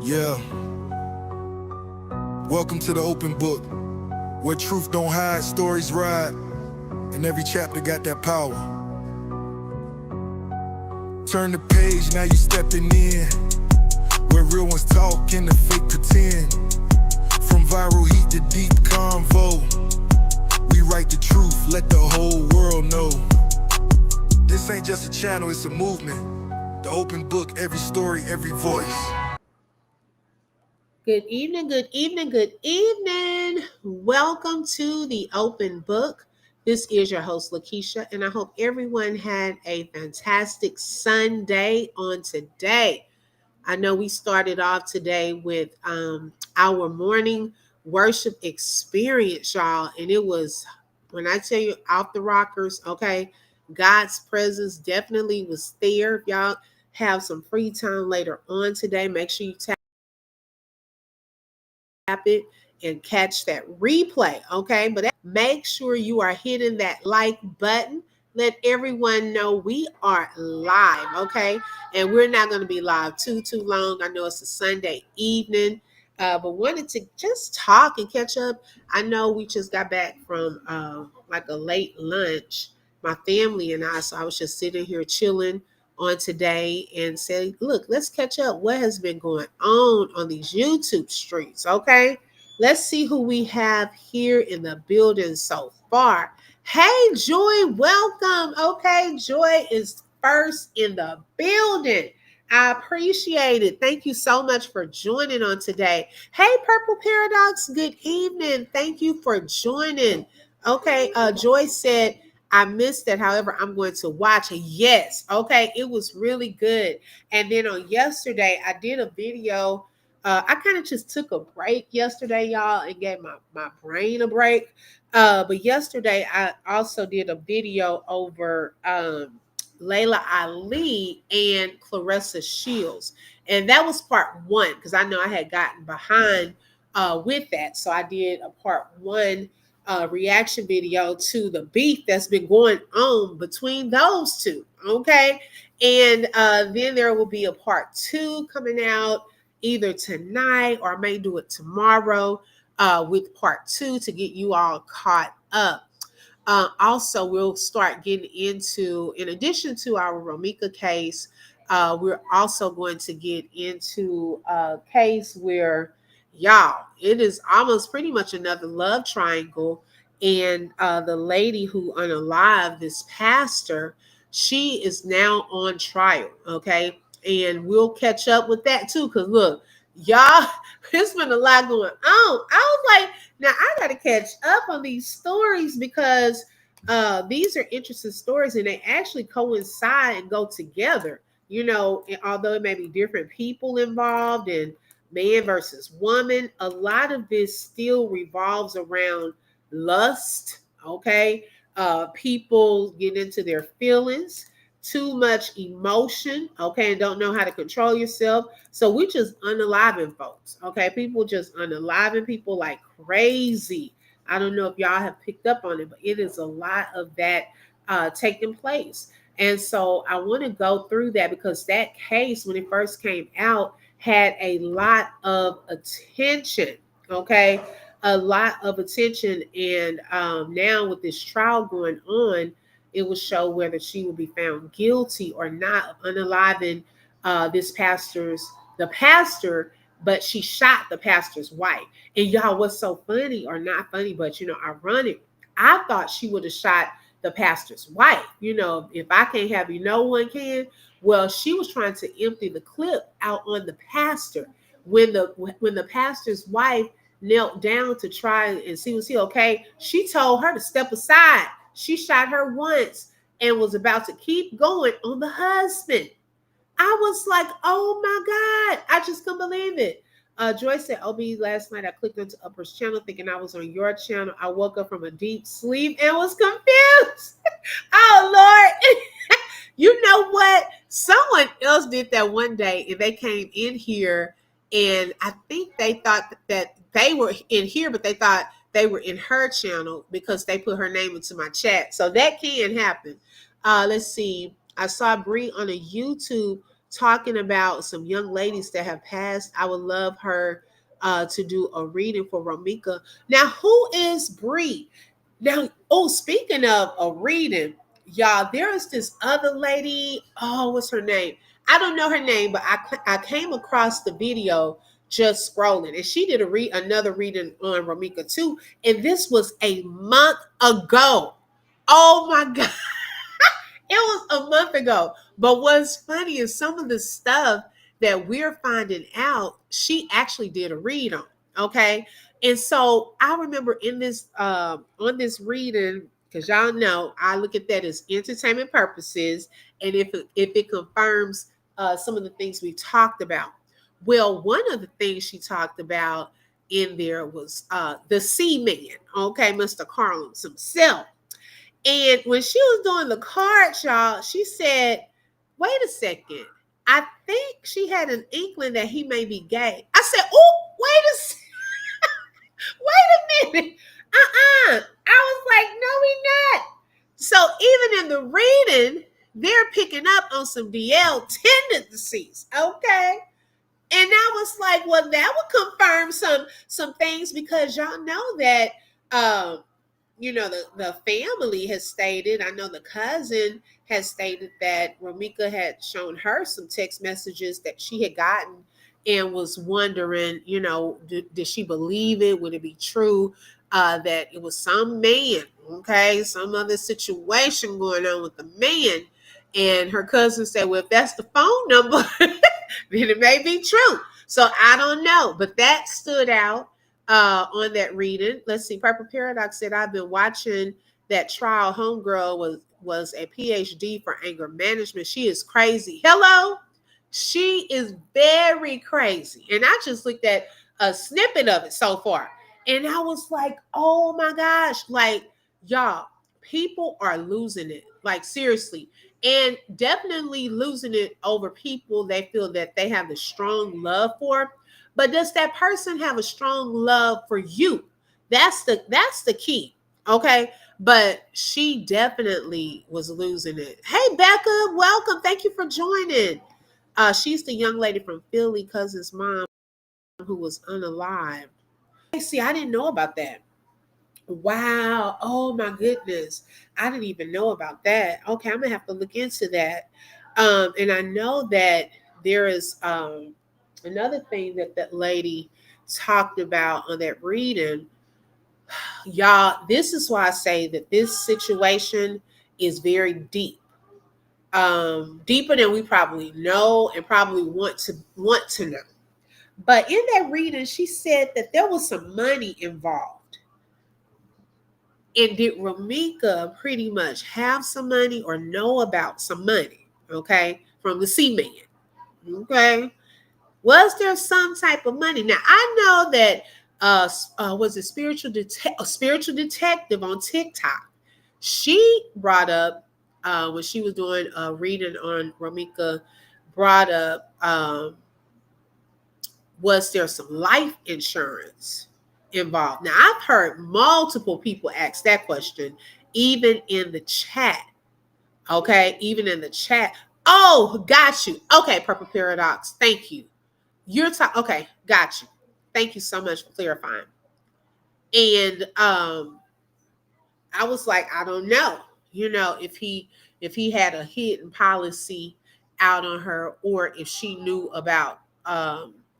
Yeah, welcome to the open book, where truth don't hide, stories ride, and every chapter got that power. Turn the page, now you stepping in, where real ones talk and the fake pretend. From viral heat to deep convo, we write the truth, let the whole world know. This ain't just a channel, it's a movement. The open book, every story, every voice. Good evening, good evening, good evening. Welcome to the open book. This is your host, Lakeisha, and I hope everyone had a fantastic Sunday on today. I know we started off today with our morning worship experience, y'all, and it was, when I tell you, off the rockers, okay? God's presence definitely was there. If y'all have some free time later on today, make sure you tap it and catch that replay, okay? But make sure you are hitting that like button. Let everyone know we are live, okay? And we're not going to be live too long. I know it's a Sunday evening, but wanted to just talk and catch up. I know we just got back from like a late lunch, my family and I, so I was just sitting here chilling on today and say, look, let's catch up. What has been going on these YouTube streets? Okay, let's see who we have here in the building so far. Hey, Joy, welcome. Okay, Joy is first in the building. I appreciate it. Thank you so much for joining on today. Hey, Purple Paradox, good evening. Thank you for joining. Okay, Joy said, I missed it. However, I'm going to watch it. Yes. Okay. It was really good. And then on yesterday, I did a video. I kind of just took a break yesterday, y'all, and gave my brain a break. But yesterday, I also did a video over Layla Ali and Clarissa Shields. And that was part one because I know I had gotten behind with that. So I did a part one reaction video to the beef that's been going on between those two. Okay. And then there will be a part two coming out either tonight or I may do it tomorrow with part two to get you all caught up. Also, we'll start getting into, in addition to our Romeca case, we're also going to get into a case where, y'all, it is almost pretty much another love triangle. And the lady who unalived this pastor, she is now on trial. Okay. And we'll catch up with that too. Because look, y'all, there's been a lot going on. I was like, now I got to catch up on these stories because these are interesting stories and they actually coincide and go together. You know, although it may be different people involved and man versus woman, a lot of this still revolves around lust. Okay, people get into their feelings, too much emotion. Okay, and don't know how to control yourself. So we just unaliving folks. Okay, people just unaliving people like crazy. I don't know if y'all have picked up on it, but it is a lot of that taking place. And so I want to go through that because that case, when it first came out, had a lot of attention. Okay, a lot of attention. And now with this trial going on, it will show whether she will be found guilty or not of unaliving the pastor, but she shot the pastor's wife. And y'all, what's so funny or not funny, but ironic, I thought she would have shot the pastor's wife. You know, if I can't have you, no one can. Well, she was trying to empty the clip out on the pastor. When the pastor's wife knelt down to try and see was he okay, she told her to step aside. She shot her once and was about to keep going on the husband. I was like, oh my God, I just couldn't believe it. Joyce said, OB, last night I clicked onto Upper's channel thinking I was on your channel. I woke up from a deep sleep and was confused. Oh, Lord. You know what? Someone else did that one day and they came in here and I think they thought that they were in here, but they thought they were in her channel because they put her name into my chat. So that can happen. Let's see. I saw Bree on a YouTube talking about some young ladies that have passed. I would love her to do a reading for Romeca. Now, who is Bree? Now, oh, speaking of a reading, y'all, there is this other lady. Oh, what's her name? I don't know her name, but I came across the video just scrolling, and she did another reading on Romeca too. And this was a month ago. Oh my God. It was a month ago. But what's funny is some of the stuff that we're finding out, she actually did a read on. Okay. And so I remember in this on this reading, because y'all know I look at that as entertainment purposes, and if it confirms some of the things we talked about. Well, one of the things she talked about in there was the sea man, okay, Mr. Carlins himself. And when she was doing the cards, y'all, she said, wait a second. I think she had an inkling that he may be gay. I said, oh, wait a minute. I was like, no, he not. So even in the reading, they're picking up on some DL tendencies. Okay. And I was like, well, that would confirm some things, because y'all know that the family has stated, I know the cousin has stated that Romeca had shown her some text messages that she had gotten and was wondering, did she believe it? Would it be true that it was some man, okay, some other situation going on with the man? And her cousin said, well, if that's the phone number, then it may be true. So I don't know, but that stood out on that reading. Let's see. Purple Paradox said, I've been watching that trial. Homegirl was a PhD for anger management. She is crazy. Hello? She is very crazy. And I just looked at a snippet of it so far. And I was like, oh my gosh. Like, y'all, people are losing it. Like, seriously. And definitely losing it over people they feel that they have a strong love for. But does that person have a strong love for you? That's the key. Okay. But she definitely was losing it. Hey Becca, welcome. Thank you for joining. She's the young lady from Philly, cousin's mom who was unalive. Hey, see, I didn't know about that. Wow. Oh my goodness. I didn't even know about that. Okay, I'm gonna have to look into that. And I know that there is another thing that that lady talked about on that reading. Y'all, this is why I say that this situation is very deep. Deeper than we probably know and probably want to know. But in that reading, she said that there was some money involved. And did Romeca pretty much have some money or know about some money? Okay, from the sea man. Okay, was there some type of money? Now I know that was a spiritual detective on TikTok. She brought up when she was doing a reading on Romeca, brought up was there some life insurance involved? Now I've heard multiple people ask that question, even in the chat. Okay, even in the chat. Oh, got you. Okay, Purple Paradox. Thank you. You're talking. Okay, got you. Thank you so much for clarifying. And I was like, I don't know, if he had a hidden policy out on her, or if she knew about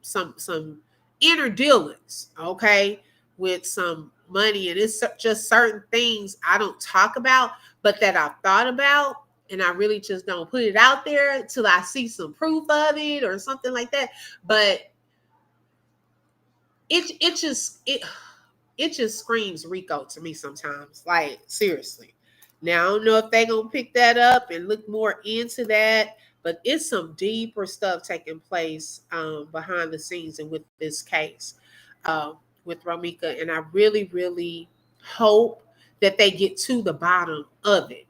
some inner dealings, okay, with some money. And it's just certain things I don't talk about, but that I've thought about. And I really just don't put it out there until I see some proof of it or something like that. But it just screams Rico to me sometimes. Like, seriously. Now I don't know if they're gonna pick that up and look more into that, but it's some deeper stuff taking place behind the scenes and with this case with Romeca. And I really, really hope that they get to the bottom of it,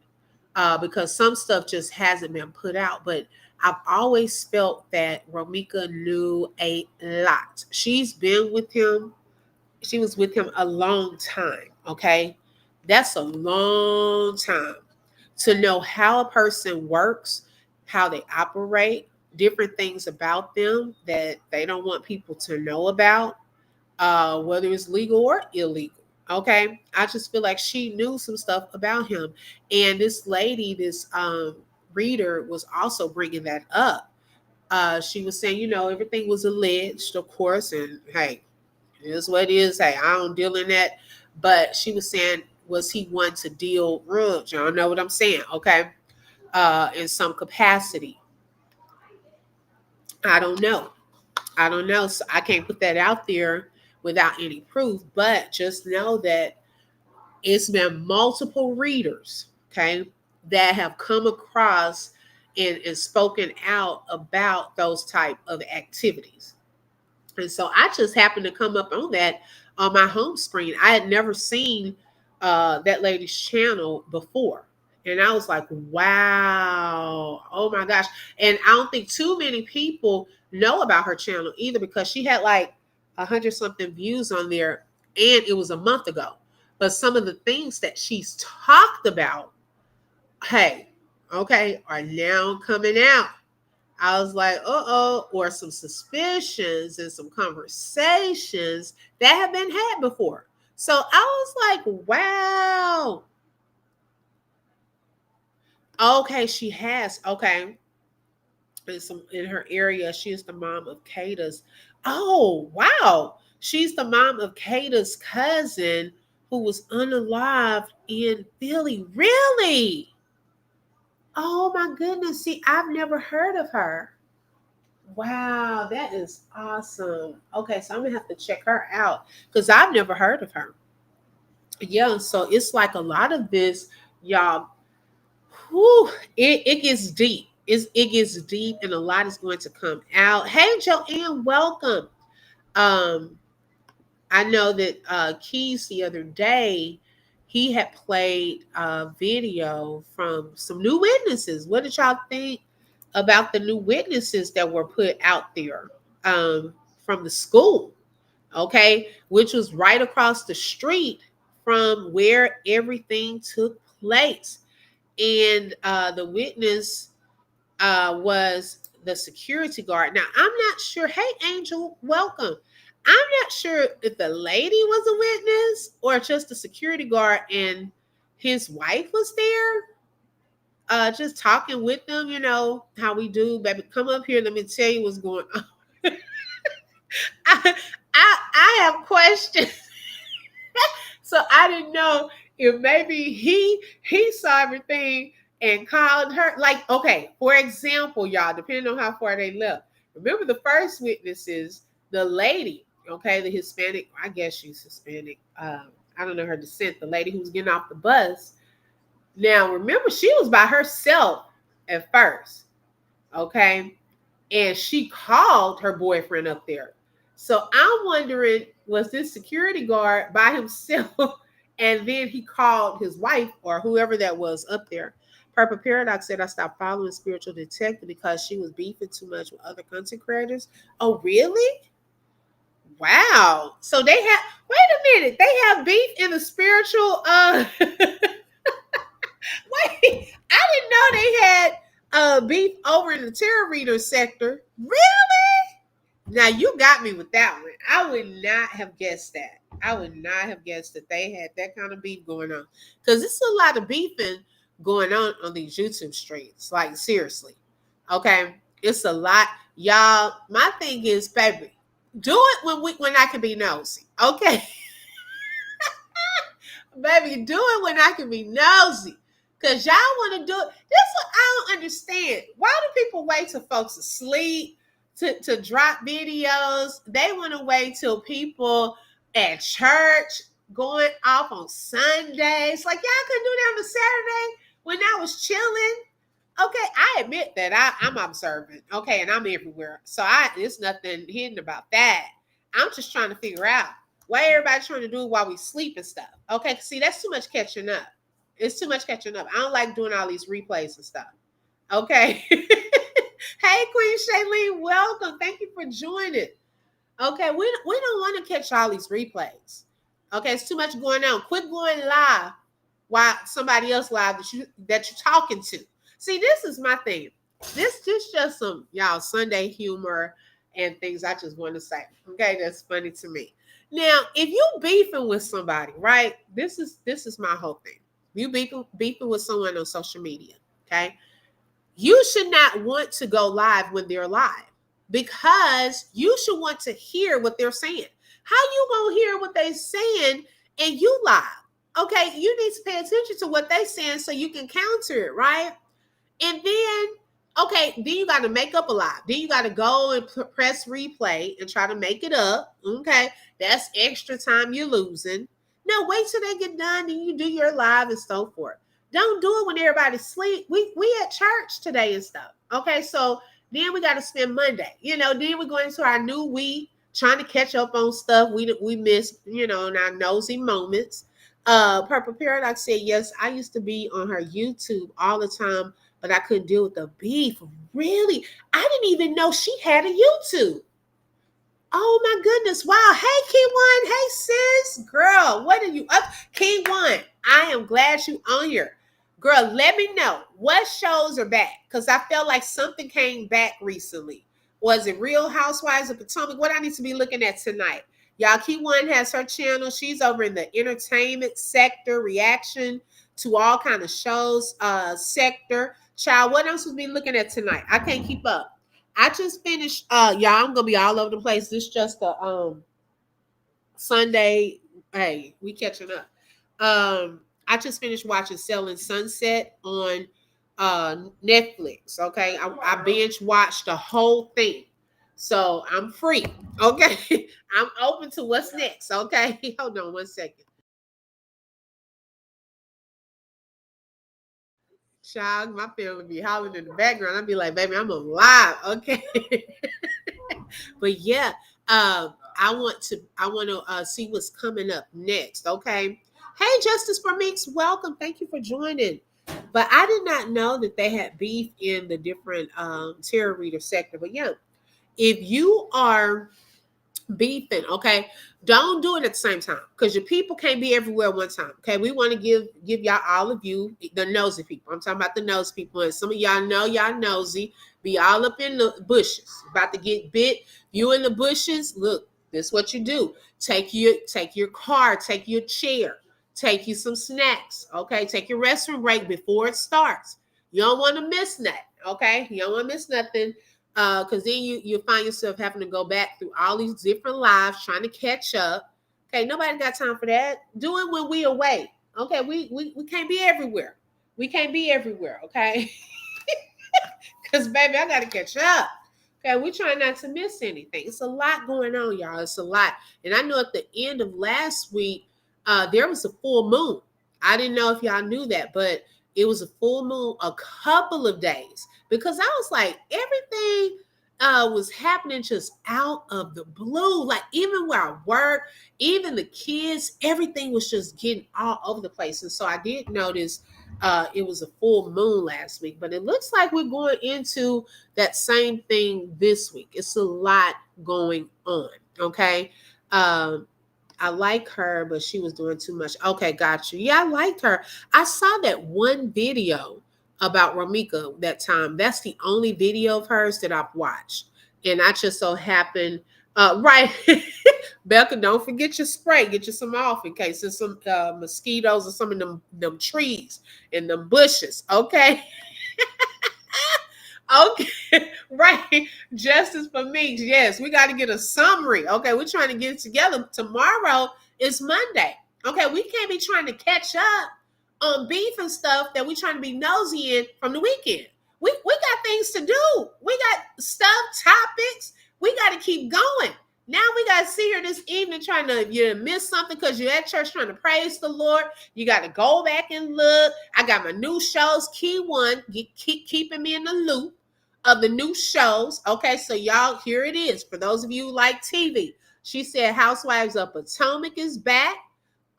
because some stuff just hasn't been put out. But I've always felt that Romeca knew a lot. She's been with him. She was with him a long time. Okay. That's a long time to know how a person works, how they operate, different things about them that they don't want people to know about, whether it's legal or illegal. Okay, I just feel like she knew some stuff about him, and this lady, this reader, was also bringing that up. She was saying, everything was alleged, of course, and hey, it is what it is. Hey, I don't deal in that. But she was saying, was he one to deal drugs? Y'all know what I'm saying, okay? In some capacity. I don't know. I don't know. So I can't put that out there without any proof. But just know that it's been multiple readers, okay, that have come across and spoken out about those type of activities. And so I just happened to come up on that on my home screen. I had never seen that lady's channel before. And I was like, wow, oh my gosh. And I don't think too many people know about her channel either, because she had like 100 something views on there, and it was a month ago. But some of the things that she's talked about, hey, okay, are now coming out. I was like, or some suspicions and some conversations that have been had before. So I was like, wow. Okay, she has. Okay. In her area, she is the mom of Kata's. Oh, wow. She's the mom of Kata's cousin who was unalived in Philly. Really? Oh my goodness. See, I've never heard of her. Wow, that is awesome. Okay, so I'm gonna have to check her out because I've never heard of her. Yeah, so it's like a lot of this, y'all. Whew, it gets deep. It gets deep, and a lot is going to come out. Hey, Joanne, welcome. Um, I know that Keys the other day, he had played a video from some new witnesses. What did y'all think about the new witnesses that were put out there from the school? Okay, which was right across the street from where everything took place. And the witness was the security guard. Now, I'm not sure. Hey, Angel, welcome. I'm not sure if the lady was a witness or just the security guard and his wife was there, just talking with them. You know how we do, baby. Come up here. Let me tell you what's going on. I, I have questions. So I didn't know if maybe he saw everything and called her. Like, okay, for example, y'all, depending on how far they left. Remember the first witnesses, the lady, okay, the Hispanic, I guess she's Hispanic. I don't know her descent, the lady who was getting off the bus. Now, remember, she was by herself at first, okay? And she called her boyfriend up there. So I'm wondering, was this security guard by himself and then he called his wife or whoever that was up there? Purple Paradox said, I stopped following Spiritual Detective because she was beefing too much with other content creators. Oh, really? Wow. So they have, wait a minute, they have beef in the spiritual wait, I didn't know they had beef over in the tarot reader sector. Really? Now you got me with that one. I would not have guessed that. I would not have guessed that they had that kind of beef going on. Because it's a lot of beefing going on these YouTube streets. Like seriously. Okay. It's a lot. Y'all, my thing is, baby, do it when I can be nosy. Okay. Baby, do it when I can be nosy. Cause y'all want to do it. That's what I don't understand. Why do people wait till folks asleep to drop videos? They want to wait till people at church going off on Sundays. Like y'all couldn't do that on a Saturday when I was chilling. Okay, I admit that I'm observant. Okay, and I'm everywhere. So there's nothing hidden about that. I'm just trying to figure out why everybody trying to do it while we sleep and stuff. Okay, see, that's too much catching up. It's too much catching up. I don't like doing all these replays and stuff. Okay. Hey, Queen Shailene, welcome. Thank you for joining. Okay, we don't want to catch all these replays. Okay, it's too much going on. Quit going live while somebody else live that you're talking to. See, this is my thing. This just some y'all Sunday humor and things I just want to say. Okay, that's funny to me. Now, if you beefing with somebody, right? This is my whole thing. You beefing with someone on social media, okay? You should not want to go live when they're live because you should want to hear what they're saying. How you gonna hear what they're saying and you live? Okay, you need to pay attention to what they're saying so you can counter it, right? And then, okay, then you got to make up a lie. Then you got to go and press replay and try to make it up. Okay, that's extra time you're losing. No, wait till they get done and you do your live and so forth. Don't do it when everybody's asleep. We at church today and stuff. Okay, so then we got to spend Monday. Then we go into our new week trying to catch up on stuff we missed. In our nosy moments. Purple Paradox said yes. I used to be on her YouTube all the time, but I couldn't deal with the beef. Really? I didn't even know she had a YouTube. Oh my goodness. Wow. Hey, King One. Hey, sis. Girl, what are you up? King One, I am glad you on here. Girl, let me know what shows are back. Because I felt like something came back recently. Was it Real Housewives of Potomac? What I need to be looking at tonight? Y'all, Key One has her channel. She's over in the entertainment sector, reaction to all kind of shows sector. Child, what else we be looking at tonight? I can't keep up. I just finished y'all, I'm gonna be all over the place. This just a Sunday. Hey, we catching up. I just finished watching Selling Sunset on Netflix. Okay. I binge watched the whole thing. So I'm free. Okay. I'm open to what's next. Okay. Hold on one second. Child, my family be hollering in the background. I'd be like, baby, I'm alive. Okay. But yeah, I want to see what's coming up next. Okay. Hey, Justice for Meeks, welcome. Thank you for joining. But I did not know that they had beef in the different tarot reader sector. But yeah, if you are beefing, okay, don't do it at the same time because your people can't be everywhere one time. Okay, we want to give y'all, all of you, the nosy people. I'm talking about the nosy people, and some of y'all know y'all nosy, be all up in the bushes, about to get bit. You in the bushes, look, this is what you do. Take your car, take your chair, take you some snacks. Okay, take your restroom break before it starts. You don't want to miss nothing. Okay, you don't want to miss nothing, because then you find yourself having to go back through all these different lives trying to catch up. Okay, nobody got time for that. Do it when we away. Okay, we can't be everywhere. We can't be everywhere. Okay, because baby, I gotta catch up. Okay, we trying not to miss anything. It's a lot going on, y'all. It's a lot. And I know at the end of last week, there was a full moon. I didn't know if y'all knew that, but it was a full moon a couple of days because I was like, everything was happening just out of the blue. Like even where I work, even the kids, everything was just getting all over the place. And so I did notice it was a full moon last week, but it looks like we're going into that same thing this week. It's a lot going on. Okay. I like her, but she was doing too much. Okay, got you. Yeah, I liked her. I saw that one video about Romeca that time. That's the only video of hers that I've watched. And I just so happened, right. Becca, don't forget your spray. Get you some off in case there's some mosquitoes or some of them trees and them bushes. Okay. Okay, right. Justice for me. Yes, we got to get a summary. Okay, we're trying to get it together. Tomorrow is Monday. Okay, we can't be trying to catch up on beef and stuff that we're trying to be nosy in from the weekend. We got things to do. We got stuff, topics. We got to keep going. Now we got to see here this evening trying to, you miss something because you're at church trying to praise the Lord. You got to go back and look. I got my new shows. Key One, keeping me in the loop of the new shows. Okay, so y'all, here it is. For those of you who like TV, she said Housewives of Potomac is back.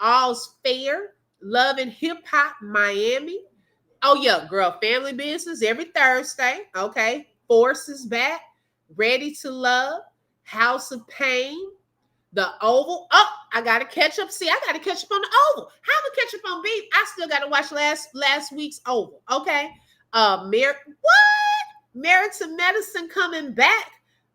All's Fair, Love and Hip Hop Miami. Oh yeah, girl, Family Business every Thursday. Okay, Force is back. Ready to Love, House of Pain, The Oval. Oh, I gotta catch up. See, I gotta catch up on the Oval. How am I catch up on beef? I still gotta watch last week's Oval. Okay, what? Married to Medicine coming back.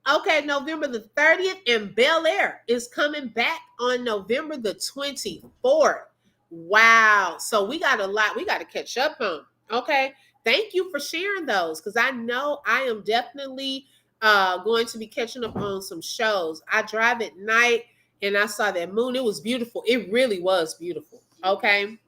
Okay, November the 30th, and Bel Air is coming back on November the 24th. Wow. So we got a lot we got to catch up on. Okay. Thank you for sharing those because I know I am definitely going to be catching up on some shows. I drive at night and I saw that moon. It was beautiful. It really was beautiful. Okay.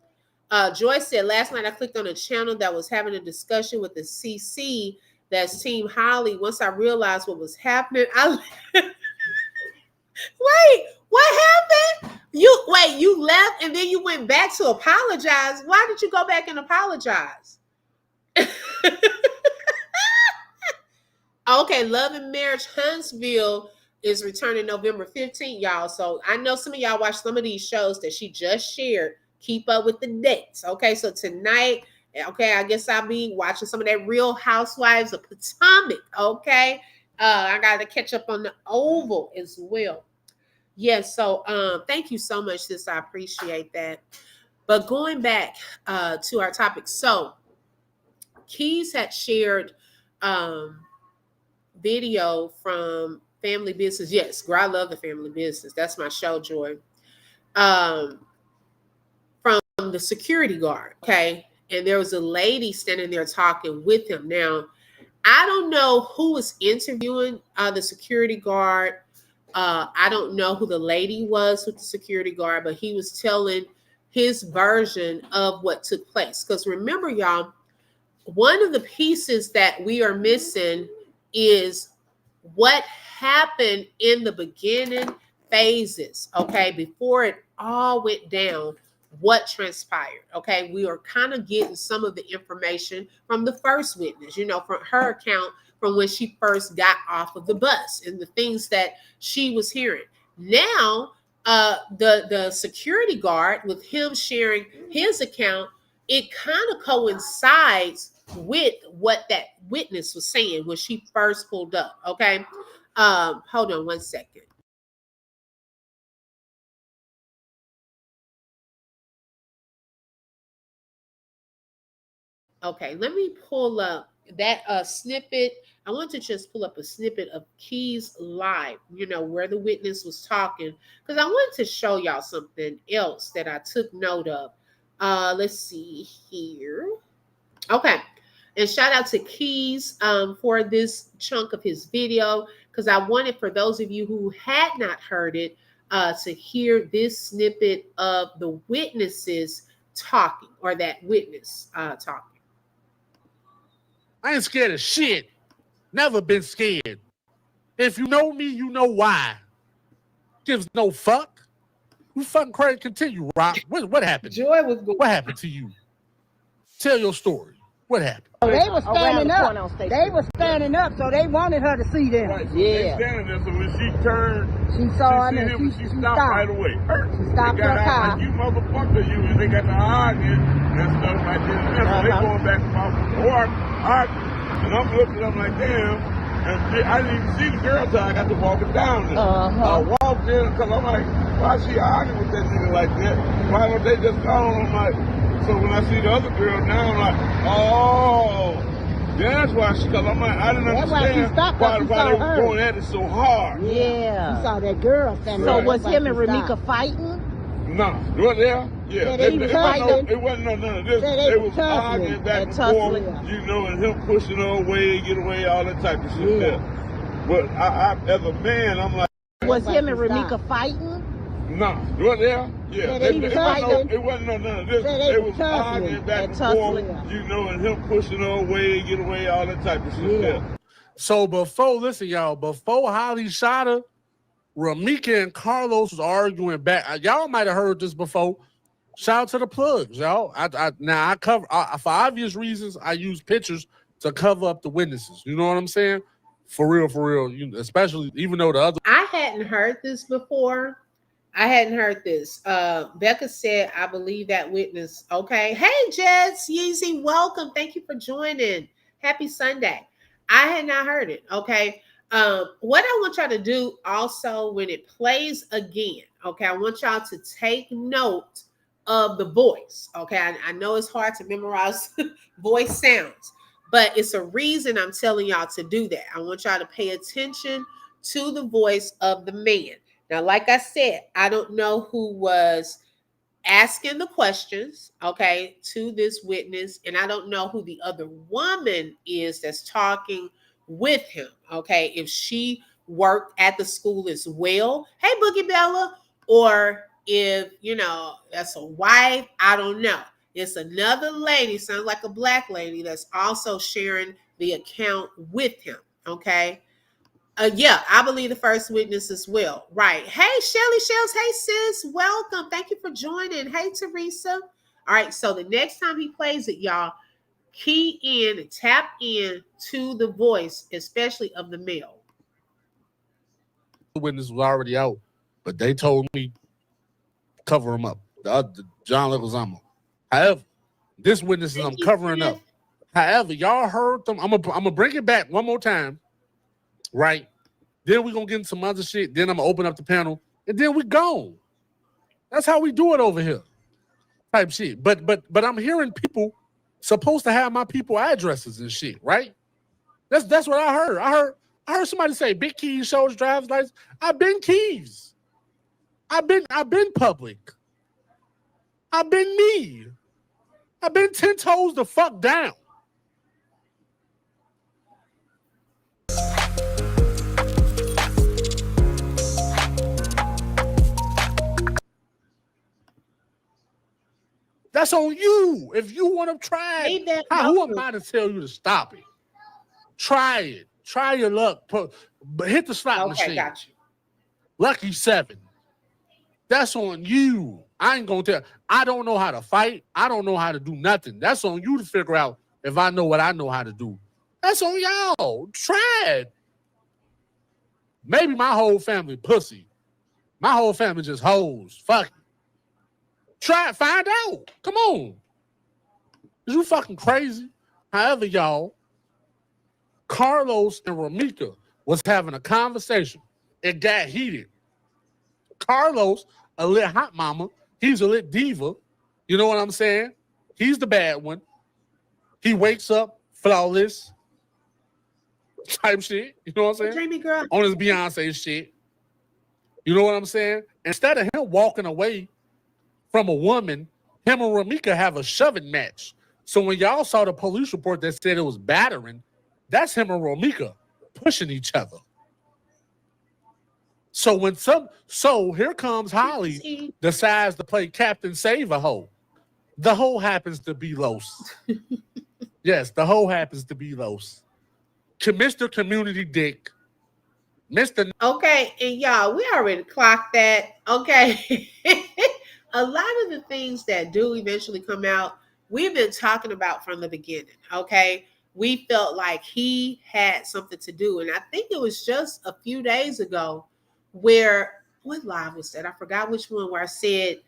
Joy said last night I clicked on a channel that was having a discussion with the CC that's Team Holly. Once I realized what was happening, I wait, what happened? You left and then you went back to apologize. Why did you go back and apologize? Okay, Love and Marriage Huntsville is returning November 15th, y'all. So I know some of y'all watch some of these shows that she just shared. Keep up with the dates. Okay, so tonight, okay, I guess I'll be watching some of that Real Housewives of Potomac. Okay. I gotta catch up on the Oval as well. Yes, so thank you so much, sis. I appreciate that. But going back to our topic, so Keys had shared video from Family Business. Yes, girl, I love the Family Business. That's my show, Joy. From the security guard, okay? And there was a lady standing there talking with him. Now, I don't know who was interviewing the security guard. I don't know who the lady was with the security guard, but he was telling his version of what took place. Because remember, y'all, one of the pieces that we are missing is what happened in the beginning phases, okay, before it all went down, what transpired, okay? We are kind of getting some of the information from the first witness, you know, from her account from when she first got off of the bus and the things that she was hearing. Now, the security guard, with him sharing his account, it kind of coincides with what that witness was saying when she first pulled up. Okay. Hold on one second. Okay, let me pull up that snippet. I want to just pull up a snippet of Keys Live, you know, where the witness was talking, because I wanted to show y'all something else that I took note of. Let's see here. Okay. And shout out to Keys for this chunk of his video, because I wanted, for those of you who had not heard it, to hear this snippet of the witnesses talking, or that witness talking. I ain't scared of shit. Never been scared. If you know me, you know why. Gives no fuck. You fucking crazy. Continue, Rock. What happened? Joy was going. What happened to you? Tell your story. What happened? Oh, they were standing up. They were standing up, so they wanted her to see them. Right, so they standing there, so when she turned, She saw him and she stopped right away. She stopped her car. Like, you motherfucker, you, and they got the arguing and stuff like this. So they going back and forth, arguing, and I'm looking at them like, damn. And I didn't even see the girl till I got to walking down there. I walked in because I'm like, why is she arguing with that nigga like that? Why don't they just call him? I'm like, so when I see the other girl now, I'm like, oh, that's why she, because I'm like, I didn't understand why they were going at it so hard. Yeah. You saw that girl standing So there. was him and Romeca fighting? No. Well, yeah. Yeah, they was fighting. It wasn't none of this. They was arguing back and tussling. forth, you know, and him pushing her away, get away, all that type of shit there. But I, as a man, I'm like, Was him and Romeca fighting? no. Well, yeah. It wasn't none of this. They was arguing back and forth, you know, and him pushing her away, get away, all that type of shit there. So listen, y'all, before Holly shot her, Romeca and Carlos was arguing back. Y'all might have heard this before. Shout out to the plugs, y'all. I cover for obvious reasons. I use pictures to cover up the witnesses. You know what I'm saying? For real. Especially even though the other. I hadn't heard this before. Becca said, I believe that witness. Okay. Hey, Jess, Yeezy, welcome. Thank you for joining. Happy Sunday. I had not heard it. Okay. What I want y'all to do also when it plays again, okay, I want y'all to take note of the voice. Okay. I know it's hard to memorize voice sounds, But it's a reason I'm telling y'all to do that. I want y'all to pay attention to the voice of the man. Now, like I said, I don't know who was asking the questions, okay, to this witness, and I don't know who the other woman is that's talking with him, okay, if she worked at the school as well, hey Boogie Bella, or if that's a wife, I don't know. It's another lady, sounds like a black lady, that's also sharing the account with him, okay. Yeah, I believe the first witness as well. Right. Hey, Shelly Shells. Hey, sis. Welcome. Thank you for joining. Hey, Teresa. All right. So the next time he plays it, y'all, key in and tap in to the voice, especially of the male. The witness was already out, but they told me cover him up. The other, John Leguizamo. However, this witness is I'm covering up. However, y'all heard them. I'm gonna bring it back one more time. Right. Then we're gonna get into some other shit. Then I'm gonna open up the panel. And then we gone. That's how we do it over here. Type shit. But I'm hearing people supposed to have my people addresses and shit, right? That's what I heard. I heard somebody say Big Keys shows driver's license. I've been Keys. I've been public. I've been me. I've been 10 toes the fuck down. That's on you. If you want to try it, who am I to tell you to stop it? Try it. Try your luck. But hit the slot machine. Got you. Lucky 7. That's on you. I ain't gonna tell. I don't know how to fight. I don't know how to do nothing. That's on you to figure out if I know what I know how to do. That's on y'all. Try it. Maybe my whole family pussy. My whole family just hoes. Fuck it. Try it. Find out. Come on. Is you fucking crazy? However, y'all, Carlos and Romeca was having a conversation. It got heated. Carlos, a lit hot mama. He's a lit diva. You know what I'm saying? He's the bad one. He wakes up flawless type shit. You know what I'm saying? Dreamy girl. On his Beyonce shit. You know what I'm saying? Instead of him walking away from a woman, him and Romeca have a shoving match. So when y'all saw the police report that said it was battering, that's him and Romeca pushing each other. So here comes Holly, decides to play Captain Save a Hoe. The hoe happens to be Los. Yes, the hoe happens to be Los. Mr. Community Dick. Mr. Okay, and y'all, we already clocked that. Okay. A lot of the things that do eventually come out, we've been talking about from the beginning. Okay. We felt like he had something to do. And I think it was just a few days ago where, what live was that? I forgot which one, where I said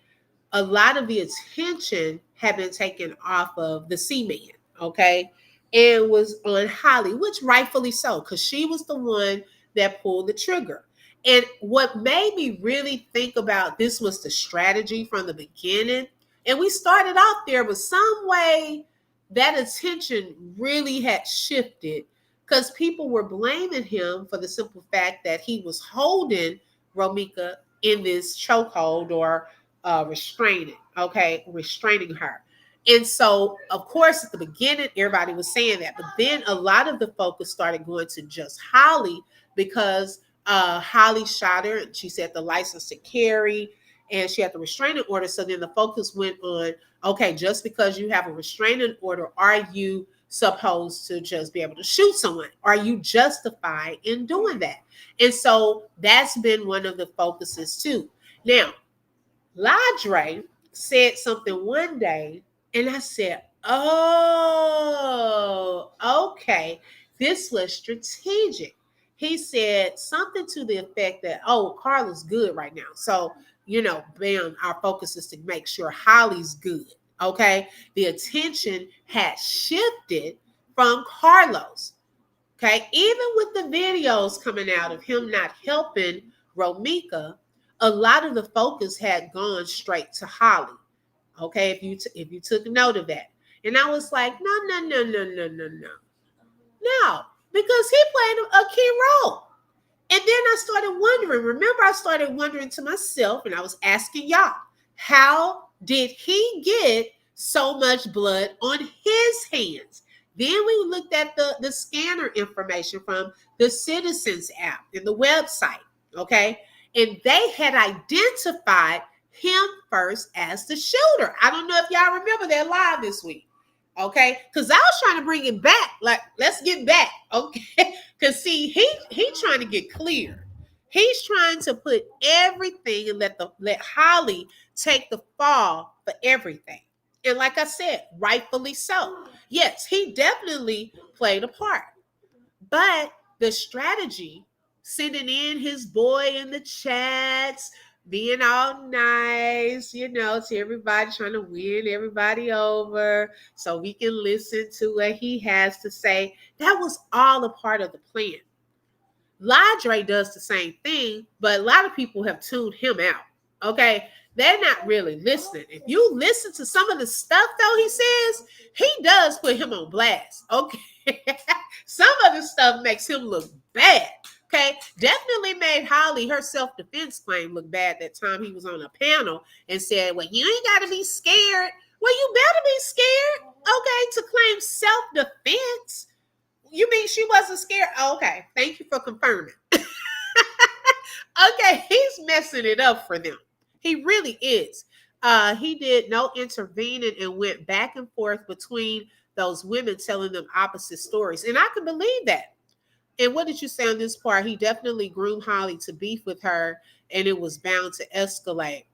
a lot of the attention had been taken off of the C-Man, okay? And was on Holly, which rightfully so, because she was the one that pulled the trigger. And what made me really think about this was the strategy from the beginning. And we started off there, but some way that attention really had shifted because people were blaming him for the simple fact that he was holding Romeca in this chokehold or restraining her. And so, of course, at the beginning, everybody was saying that. But then a lot of the focus started going to just Holly because Holly shot her. And she said the license to carry and she had the restraining order. So then the focus went on, okay, just because you have a restraining order, are you supposed to just be able to shoot someone? Are you justified in doing that? And so that's been one of the focuses too. Now, Ladre said something one day, and I said, oh, okay, this was strategic. He said something to the effect that, oh, Carla's good right now. So, bam, our focus is to make sure Holly's good. Okay. The attention had shifted from Carlos. Okay. Even with the videos coming out of him not helping Romeca, a lot of the focus had gone straight to Holly. Okay. If you took note of that. And I was like, no. No, because he played a key role. And then I started wondering. Remember, I started wondering to myself, and I was asking y'all, how did he get so much blood on his hands? Then we looked at the scanner information from the Citizens app and the website, okay? And they had identified him first as the shooter. I don't know if y'all remember that live this week, okay? Because I was trying to bring it back. Like, let's get back, okay? Because see, he trying to get clear. He's trying to put everything and let Holly take the fall for everything. And like I said, rightfully so. Yes, he definitely played a part. But the strategy, sending in his boy in the chats, being all nice, to everybody, trying to win everybody over so we can listen to what he has to say. That was all a part of the plan. Ladre does the same thing, but a lot of people have tuned him out. Okay. They're not really listening. If you listen to some of the stuff, though, he says, he does put him on blast. Okay. Some of the stuff makes him look bad. Okay. Definitely made Holly, her self-defense claim, look bad that time he was on a panel and said, well, you ain't got to be scared. Well, you better be scared. Okay. To claim self-defense. You mean she wasn't scared? Oh, okay. Thank you for confirming. Okay. He's messing it up for them. He really is. He did no intervening and went back and forth between those women telling them opposite stories. And I can believe that. And what did you say on this part? He definitely groomed Holly to beef with her, and it was bound to escalate.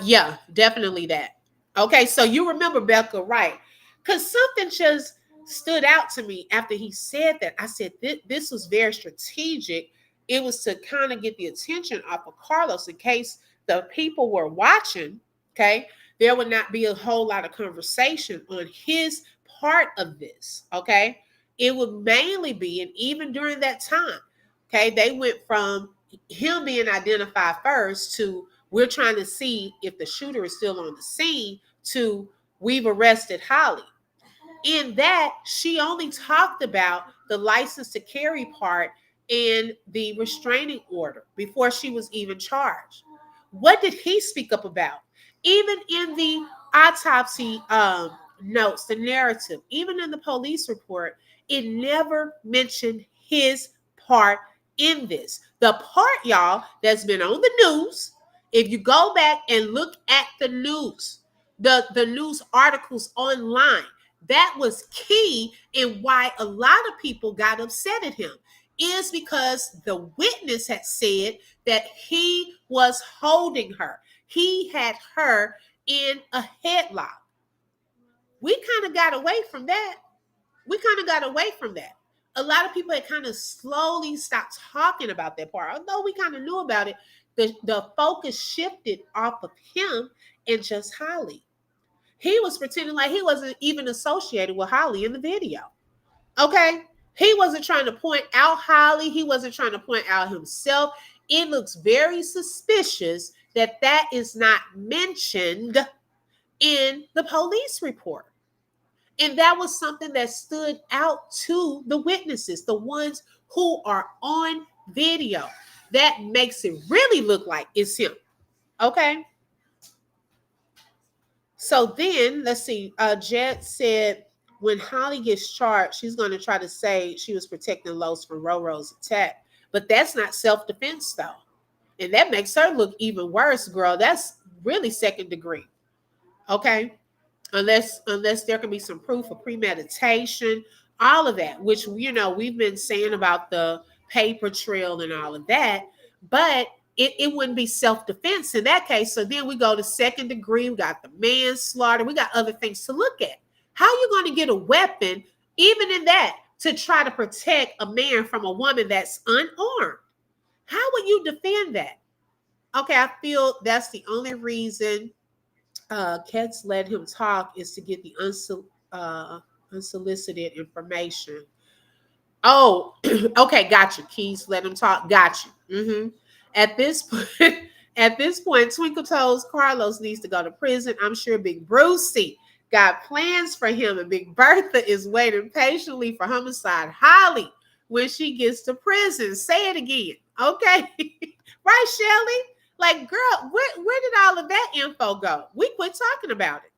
Yeah, definitely that. Okay, so you remember Becca, right? Because something just stood out to me after he said that. I said, this was very strategic. It was to kind of get the attention off of Carlos in case the people were watching, okay? There would not be a whole lot of conversation on his part of this, okay? It would mainly be, and even during that time, okay, they went from him being identified first to we're trying to see if the shooter is still on the scene to we've arrested Holly. In that, she only talked about the license to carry part and the restraining order before she was even charged. What did he speak up about? Even in the autopsy notes, the narrative, even in the police report, it never mentioned his part in this. The part, y'all, that's been on the news, if you go back and look at the news, the news articles online, that was key in why a lot of people got upset at him, is because the witness had said that he was holding her. He had her in a headlock. We kind of got away from that. A lot of people had kind of slowly stopped talking about that part. Although we kind of knew about it, the focus shifted off of him and just Holly. He was pretending like he wasn't even associated with Holly in the video. Okay? He wasn't trying to point out Holly. He wasn't trying to point out himself. It looks very suspicious that that is not mentioned in the police report. And that was something that stood out to the witnesses, the ones who are on video. That makes it really look like it's him. Okay? So then, let's see. Jet said when Holly gets charged, she's going to try to say she was protecting Los from Roro's attack. But that's not self-defense, though. And that makes her look even worse, girl. That's really second degree. Okay? Unless there can be some proof of premeditation, all of that, which, we've been saying about the paper trail and all of that. But it wouldn't be self-defense in that case. So then we go to second degree. We got the manslaughter. We got other things to look at. How are you going to get a weapon, even in that, to try to protect a man from a woman that's unarmed? How would you defend that? Okay, I feel that's the only reason Ketz let him talk is to get the unsolicited information. Oh, okay, got you. Keys, let him talk. Got you. Mm-hmm. At this point, Twinkle Toes Carlos needs to go to prison. I'm sure Big Brucey got plans for him, and Big Bertha is waiting patiently for homicide Holly when she gets to prison. Say it again, okay? Right, Shelly? Like, girl, where did all of that info go? We quit talking about it.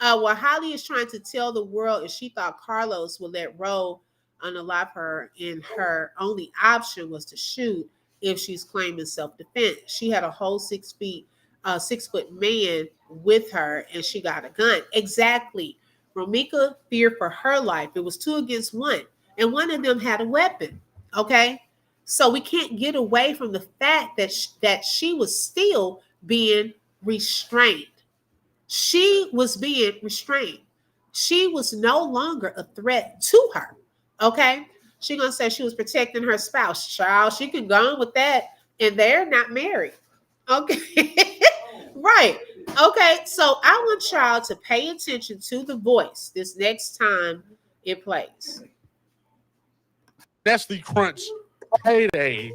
Well, Holly is trying to tell the world if she thought Carlos would let Roe unalive her, and her only option was to shoot if she's claiming self-defense. She had a whole 6-foot man with her, and she got a gun. Exactly. Romeca feared for her life. It was 2 against 1, and one of them had a weapon. Okay, so we can't get away from the fact that she was still being restrained. She was being restrained. She was no longer a threat to her. Okay, she gonna say she was protecting her spouse. Child, she can go on with that, and they're not married. Okay. Right. Okay. So I want y'all to pay attention to the voice this next time it plays. That's the Crunch Payday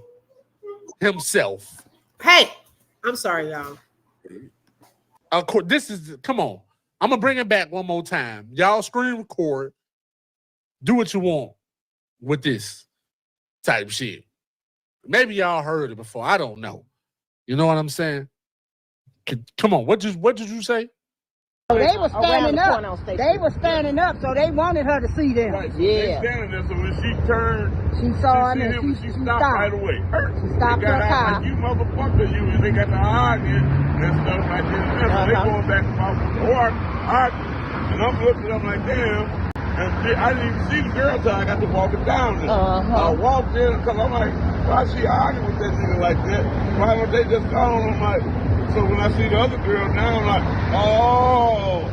himself. Hey, I'm sorry, y'all. Of course, this is, come on. I'm gonna bring it back one more time. Y'all screen record. Do what you want with this type shit. Maybe y'all heard it before. I don't know. You know what I'm saying? Come on. What did you say? They were standing up. They were standing up, so they wanted her to see them. Right, so they standing there, so when she turned, She saw him seen and she stopped right away. She stopped her car. Like, you motherfucker, you, and they got the arguing and stuff like this. So they going back and forth arguing. And I'm looking at them like, damn. And I didn't even see the girl till I got to walking down there. I walked in because I'm like, why she arguing with that nigga like that? Why don't they just go on? I'm like, so when I see the other girl now, I'm like, oh,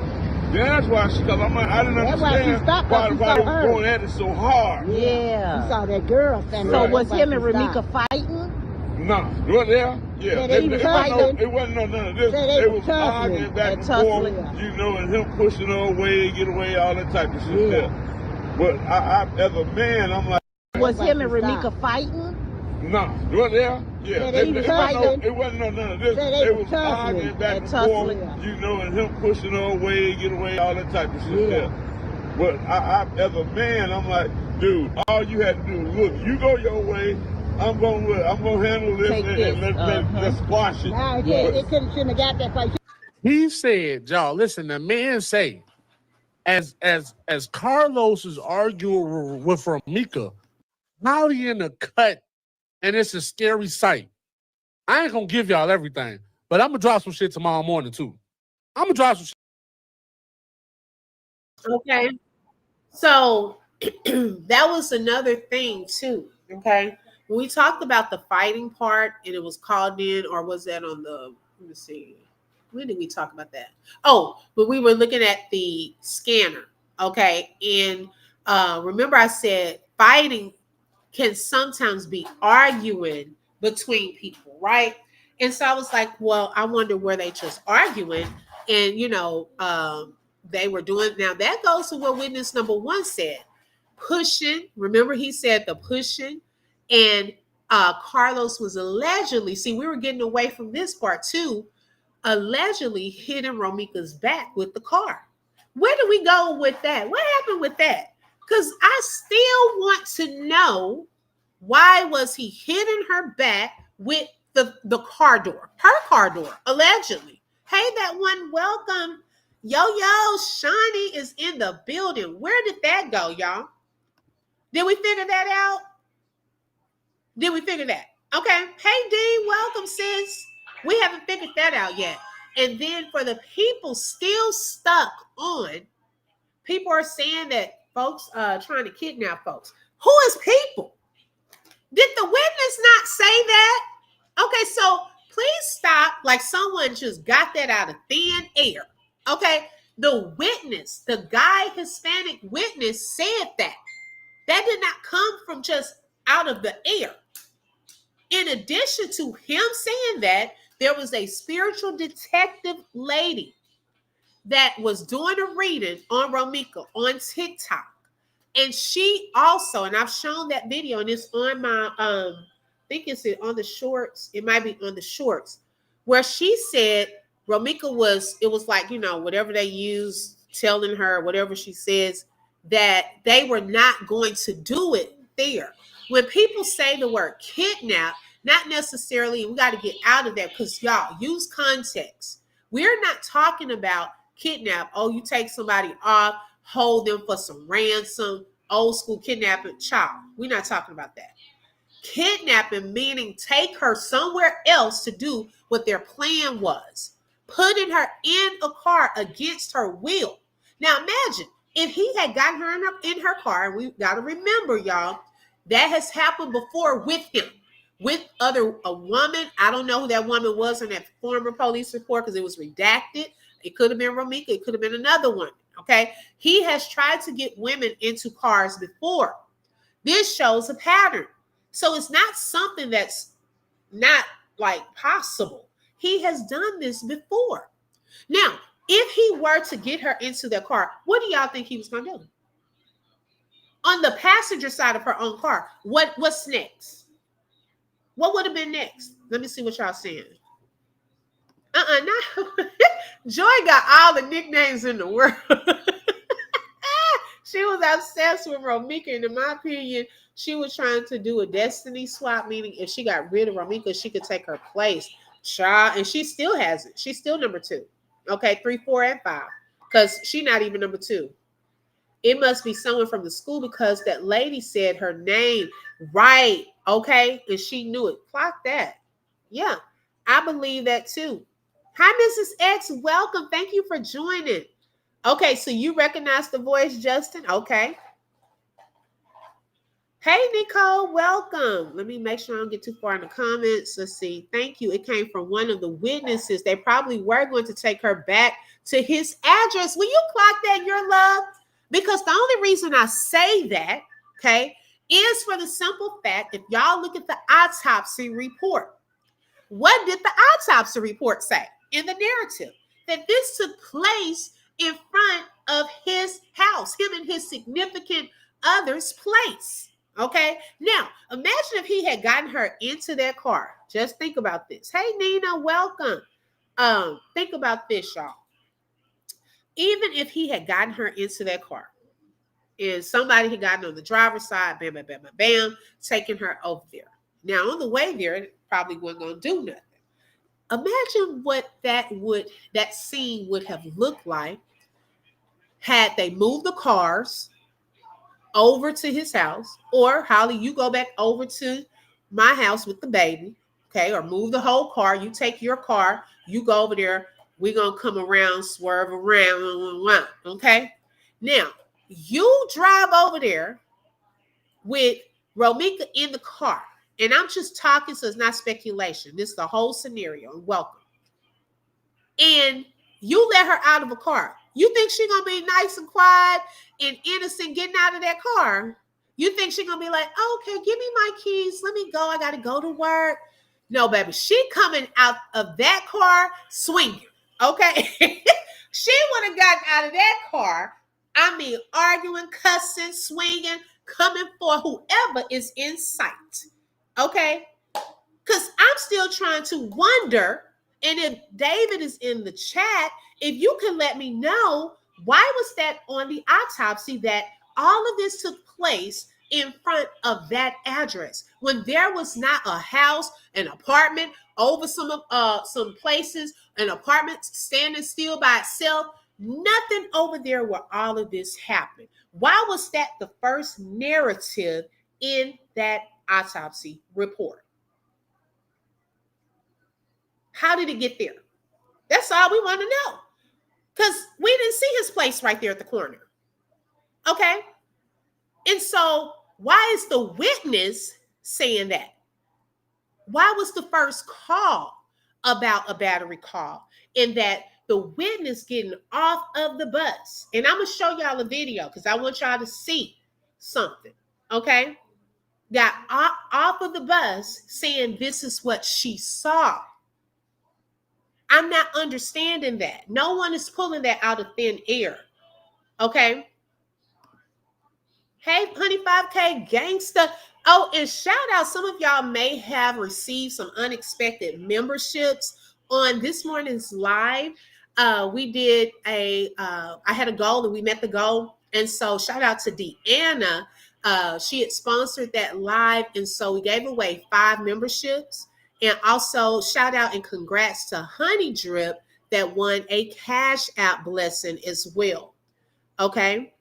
that's why she, because I'm like, I didn't understand why they were going at it so hard. Yeah. You saw that girl standing So there. was him and Romeca fighting? No, well, yeah. It wasn't none of this. They was arguing back and forth, you know, and him pushing her away, get away, all that type of shit there. But I, as a man, I'm like, Was him and Romeca fighting? no, well, yeah. It wasn't none of this. They was arguing back and forth, you know, and him pushing her away, get away, all that type of shit there. But I, as a man, I'm like, dude, all you had to do, look, you go your way. I'm gonna handle this and let's squash it. Nah, they shouldn't have got that place. He said, y'all, listen, the man say, as Carlos is arguing with Romeca, Holly in the cut, and it's a scary sight. I ain't gonna give y'all everything, but I'm gonna drop some shit tomorrow morning too. I'm gonna drop some shit. Okay. So that was another thing too. Okay. When we talked about the fighting part and it was called in, or was that on the, let me see, when did we talk about that? Oh, but we were looking at the scanner. Okay. And remember I said fighting can sometimes be arguing between people, right? And so I was like, well, I wonder were they just arguing? And, you know, they were doing, now that goes to what witness number 1 said. Pushing, remember he said the pushing, and Carlos was allegedly, see, we were getting away from this part too, allegedly hitting Romeca's back with the car. Where do we go with that? What happened with that? Because I still want to know, why was he hitting her back with the car door, her car door, allegedly? Hey, that one, welcome. Yo, Shawnee is in the building. Where did that go, y'all? Did we figure that out? Did we figure that? Okay. Hey, Dean, welcome, sis. We haven't figured that out yet. And then for the people still stuck on, people are saying that folks trying to kidnap folks. Who is people? Did the witness not say that? Okay, so please stop. Like someone just got that out of thin air. Okay, the witness, the guy Hispanic witness said that. That did not come from just out of the air. In addition to him saying that, there was a spiritual detective lady that was doing a reading on Romeca on TikTok. And she also, and I've shown that video, and it's on my, I think it's on the shorts. It might be on the shorts, where she said Romeca was, it was like, you know, whatever they use telling her whatever she says, that they were not going to do it there. When people say the word kidnap, not necessarily, we got to get out of that, because y'all use context. We're not talking about kidnap. Oh, you take somebody off, hold them for some ransom, old school kidnapping child. We're not talking about that. Kidnapping meaning take her somewhere else to do what their plan was, putting her in a car against her will. Now imagine if he had gotten her in her car, and we got to remember, y'all, that has happened before with him, with a woman. I don't know who that woman was in that former police report because it was redacted. It could have been Romeca. It could have been another one. Okay. He has tried to get women into cars before. This shows a pattern. So it's not something that's not like possible. He has done this before. Now, if he were to get her into the car, what do y'all think he was going to do? On the passenger side of her own car, what's next? What would have been next? Let me see what y'all saying. No. Joy got all the nicknames in the world. She was obsessed with Romeca, and in my opinion, she was trying to do a destiny swap, meaning if she got rid of Romeca, she could take her place. Child, and she still has it. She's still number 2. Okay, 3, 4, and 5. Because she's not even number 2. It must be someone from the school because that lady said her name right. Okay, and she knew it. Clock that. Yeah, I believe that too. Hi, Mrs. X. Welcome. Thank you for joining. Okay, so you recognize the voice, Justin? Okay. Hey, Nicole, welcome. Let me make sure I don't get too far in the comments. Let's see. Thank you. It came from one of the witnesses. They probably were going to take her back to his address. Will you clock that, your love? Because the only reason I say that, okay, is for the simple fact, if y'all look at the autopsy report, what did the autopsy report say in the narrative? That this took place in front of his house, him and his significant other's place. Okay. Now, imagine if he had gotten her into that car. Just think about this. Hey, Nina, welcome. Think about this, y'all. Even if he had gotten her into that car and somebody had gotten on the driver's side, bam, bam, bam, bam, bam, taking her over there. Now, on the way there, it probably wasn't going to do nothing. Imagine what that scene would have looked like had they moved the cars over to his house, or Holly, you go back over to my house with the baby, okay, or move the whole car. You take your car, you go over there. We're going to come around, swerve around, okay? Now, you drive over there with Romeca in the car, and I'm just talking, so it's not speculation. This is the whole scenario, and welcome. And you let her out of a car. You think she's going to be nice and quiet and innocent getting out of that car? You think she's going to be like, okay, give me my keys. Let me go. I got to go to work. No, baby. She coming out of that car swinging, okay? She would have gotten out of that car, I mean, arguing, cussing, swinging, coming for whoever is in sight, okay? Because I'm still trying to wonder, and if David is in the chat, if you can let me know, why was that on the autopsy that all of this took place in front of that address when there was not a house, an apartment over some places, an apartment standing still by itself, nothing over there where all of this happened? Why was that the first narrative in that autopsy report? How did it get there? That's all we want to know. Because we didn't see his place right there at the corner. Okay? And so why is the witness saying that? Why was the first call about a battery call and that the witness getting off of the bus? And I'm going to show y'all a video because I want y'all to see something. Okay? Got off of the bus saying this is what she saw. I'm not understanding that. No one is pulling that out of thin air. Okay? Hey, honey, 5K gangsta. Oh, and shout out, some of y'all may have received some unexpected memberships on this morning's live. we did I had a goal and we met the goal. And so shout out to Deanna. She had sponsored that live. And so we gave away 5 memberships. And also shout out and congrats to Honey Drip that won a Cashapp blessing as well. Okay.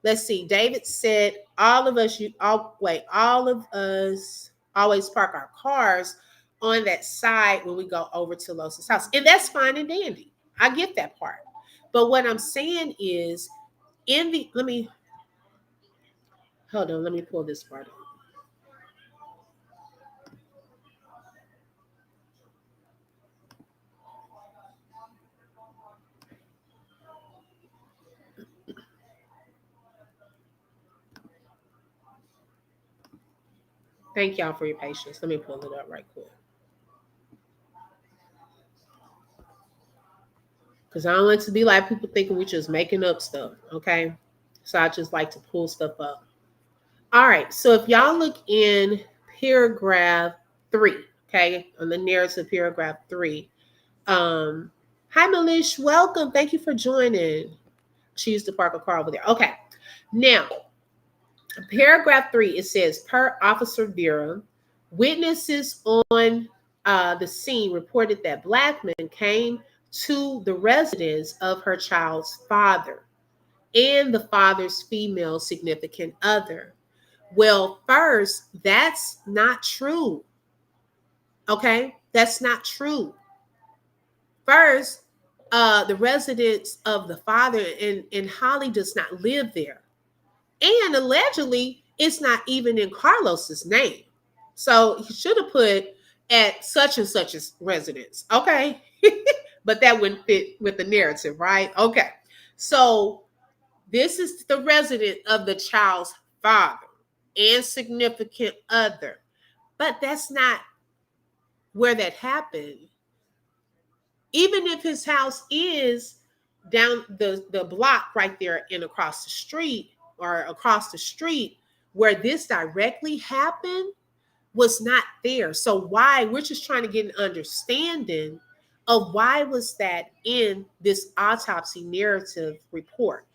Let's see. David said all of us always park our cars on that side when we go over to Los's house. And that's fine and dandy. I get that part. But what I'm saying is let me pull this part up. Thank y'all for your patience. Let me pull it up right quick. Because I don't like to be like people thinking we're just making up stuff, okay? So I just like to pull stuff up. All right, so if y'all look in paragraph 3, okay, on the narrative paragraph 3. Hi, Malish, welcome. Thank you for joining. She used to park a car over there. Okay, now, paragraph 3, it says, per Officer Vera, witnesses on the scene reported that black men came to the residence of her child's father and the father's female significant other. Well, first, that's not true. Okay, that's not true. First, the residence of the father and Holly does not live there. And allegedly, it's not even in Carlos's name. So he should have put at such and such's residence. Okay. But that wouldn't fit with the narrative, right? Okay. So this is the residence of the child's father and significant other. But that's not where that happened. Even if his house is down the block right there and across the street, where this directly happened was not there. So why? We're just trying to get an understanding of why was that in this autopsy narrative report.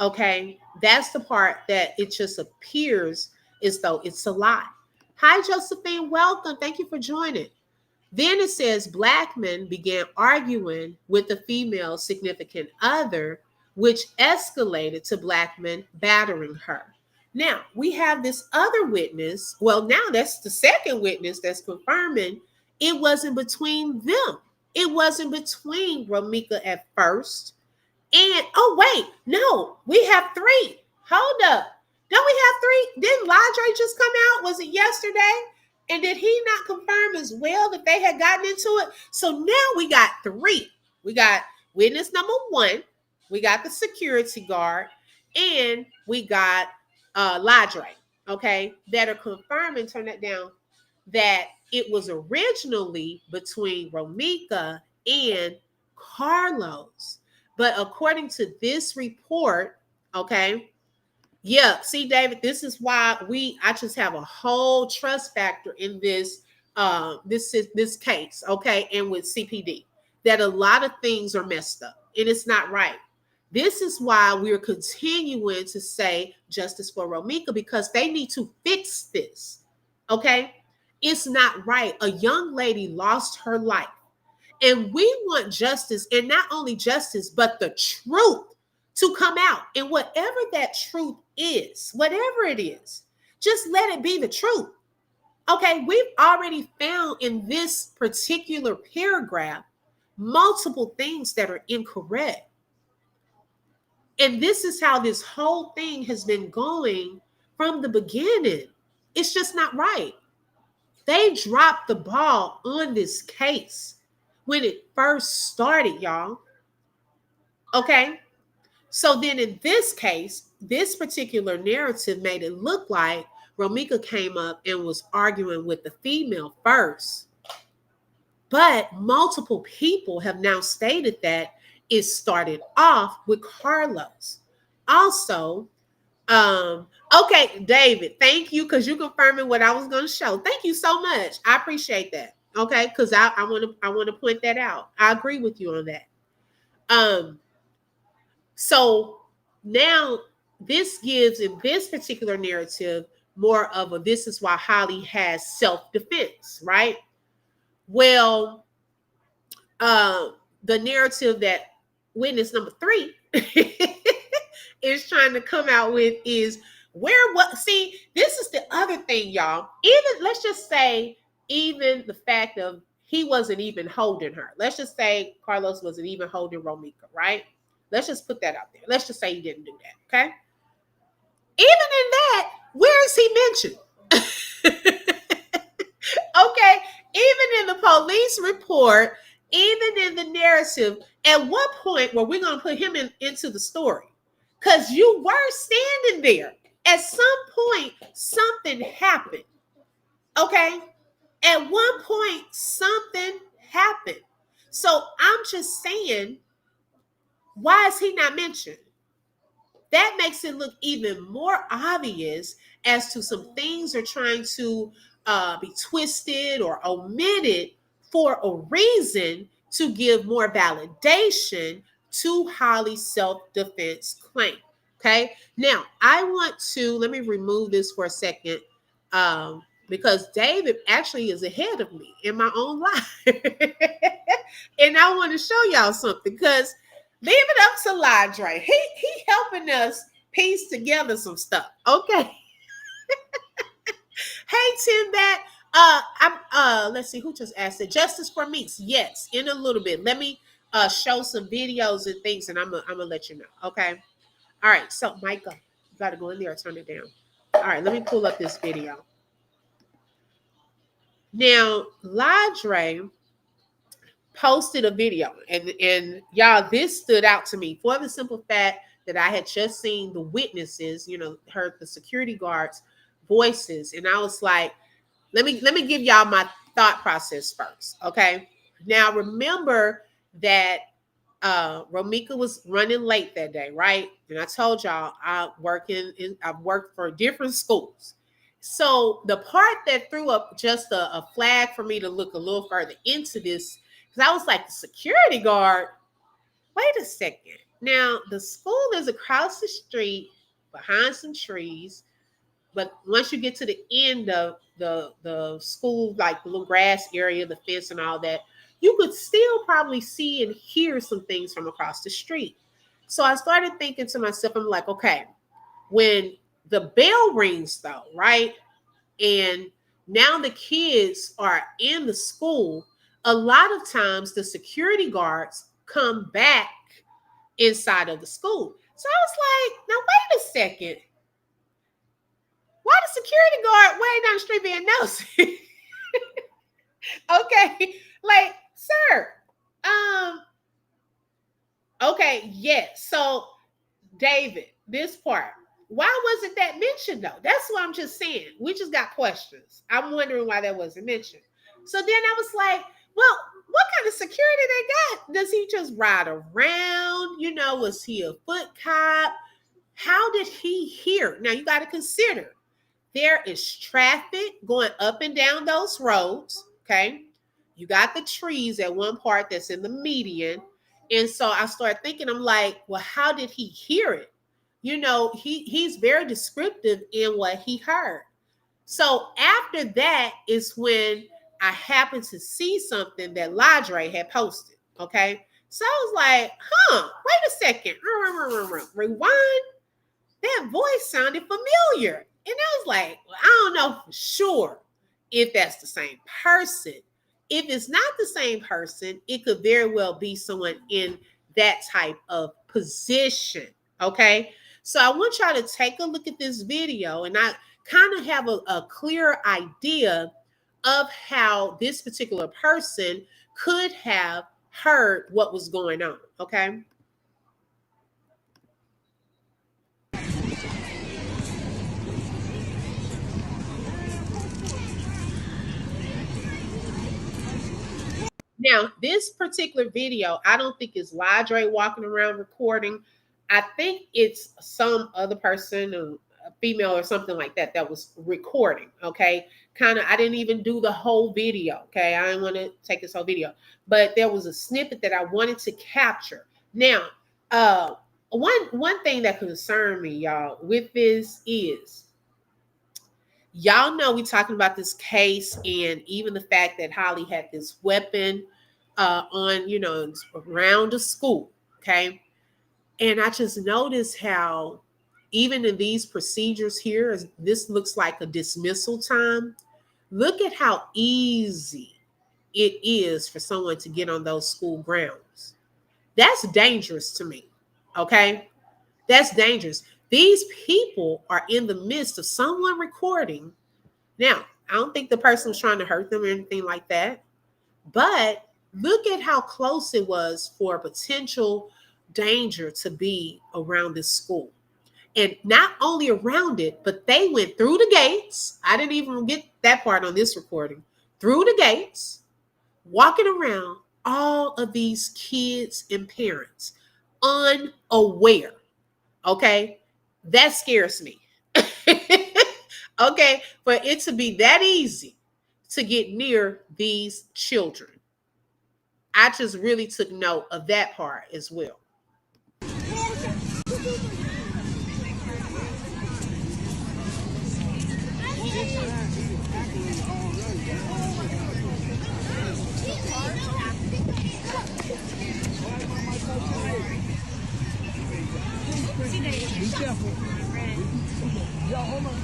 Okay, that's the part that it just appears as though it's a lie. Hi, Josephine, welcome. Thank you for joining. Then it says black men began arguing with the female significant other, which escalated to black men battering her. Now, we have this other witness. Well, now that's the second witness that's confirming it wasn't between them. It wasn't between Romeca at first. And, oh, wait, no, we have 3. Hold up. Don't we have 3? Didn't Ladre just come out? Was it yesterday? And did he not confirm as well that they had gotten into it? So now we got 3. We got witness number 1. We got the security guard. And we got Ladre, okay, that are confirming, turn that down, that it was originally between Romeca and Carlos. But according to this report, okay, yeah, see, David, this is why I just have a whole trust factor in this this case, okay, and with CPD, that a lot of things are messed up and it's not right. This is why we're continuing to say justice for Romeca, because they need to fix this, okay? It's not right. A young lady lost her life, and we want justice, and not only justice, but the truth to come out. And whatever that truth is, whatever it is, just let it be the truth. Okay, we've already found in this particular paragraph multiple things that are incorrect. And this is how this whole thing has been going from the beginning. It's just not right. They dropped the ball on this case when it first started, y'all. Okay? So then in this case, this particular narrative made it look like Romeca came up and was arguing with the female first. But multiple people have now stated that it started off with Carlos. Also, okay, David, thank you, because you confirming what I was going to show. Thank you so much. I appreciate that. Okay, because I want to point that out. I agree with you on that. So now this gives in this particular narrative more of a this is why Holly has self-defense, right? Well, the narrative that witness number 3 is trying to come out with is see, this is the other thing, y'all. Even let's just say, even the fact of he wasn't even holding her. Let's just say Carlos wasn't even holding Romeca, right? Let's just put that out there. Let's just say he didn't do that, okay? Even in that, where is he mentioned? Okay, even in the police report, even in the narrative, at what point were we going to put him into the story? Because you were standing there. At some point, something happened. Okay? At one point, something happened. So I'm just saying, why is he not mentioned? That makes it look even more obvious as to some things are trying to be twisted or omitted for a reason to give more validation to Holly's self-defense claim. Okay. Now, I want to, let me remove this for a second because David actually is ahead of me in my own life. And I want to show y'all something because leave it up to Ladre. He helping us piece together some stuff. Okay. Hey, Tim, let's see who just asked it. Justice for Meeks. Yes, in a little bit. Let me show some videos and things, and I'm gonna let you know. Okay. All right. So, Micah, you gotta go in there and turn it down. All right, let me pull up this video. Now, Ladre posted a video, and y'all, this stood out to me for the simple fact that I had just seen the witnesses, heard the security guards' voices, and I was like, let me give y'all my thought process first, okay? Now remember that Romeca was running late that day, right? And I told y'all I've worked for different schools. So the part that threw up just a flag for me to look a little further into this, because I was like, the security guard, wait a second. Now, the school is across the street behind some trees, but once you get to the end of the school, like the little grass area, the fence and all that, you could still probably see and hear some things from across the street. So I started thinking to myself, I'm like, okay, when the bell rings though, right? And now the kids are in the school, a lot of times the security guards come back inside of the school. So I was like, now wait a second. Why the security guard way down the street being nosy? Okay, like, sir, okay, yes. So, David, this part, why wasn't that mentioned though? That's what I'm just saying. We just got questions. I'm wondering why that wasn't mentioned. So then I was like, well, what kind of security they got? Does he just ride around? Was he a foot cop? How did he hear? Now you got to consider there is traffic going up and down those roads. Okay. You got the trees at one part that's in the median. And so I started thinking, I'm like, well, how did he hear it? He's very descriptive in what he heard. So after that is when I happened to see something that Ladre had posted. Okay. So I was like, wait a second. Rewind. That voice sounded familiar. And I was like, well, I don't know for sure if that's the same person. If it's not the same person, it could very well be someone in that type of position. Okay. So I want y'all to take a look at this video and I kind of have a clear idea of how this particular person could have heard what was going on. Okay. Now, this particular video, I don't think it's Ladre walking around recording. I think it's some other person, a female or something like that, that was recording. Okay. I didn't even do the whole video. Okay. I didn't want to take this whole video, but there was a snippet that I wanted to capture. Now, one thing that concerned me, y'all, with this is y'all know we talking about this case and even the fact that Holly had this weapon on, around the school. Okay. And I just noticed how even in these procedures here, this looks like a dismissal time. Look at how easy it is for someone to get on those school grounds. That's dangerous to me. Okay. That's dangerous. These people are in the midst of someone recording. Now, I don't think the person was trying to hurt them or anything like that. But look at how close it was for potential danger to be around this school. And not only around it, but they went through the gates. I didn't even get that part on this recording. Through the gates, walking around all of these kids and parents unaware. Okay. That scares me. Okay. For it to be that easy to get near these children. I just really took note of that part as well. Be careful. Yo, hold on.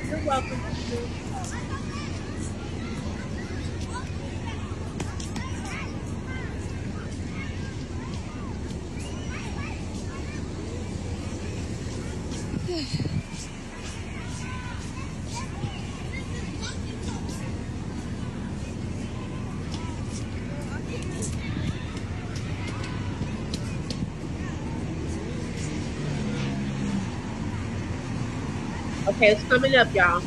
You're welcome. Okay, it's coming up, y'all.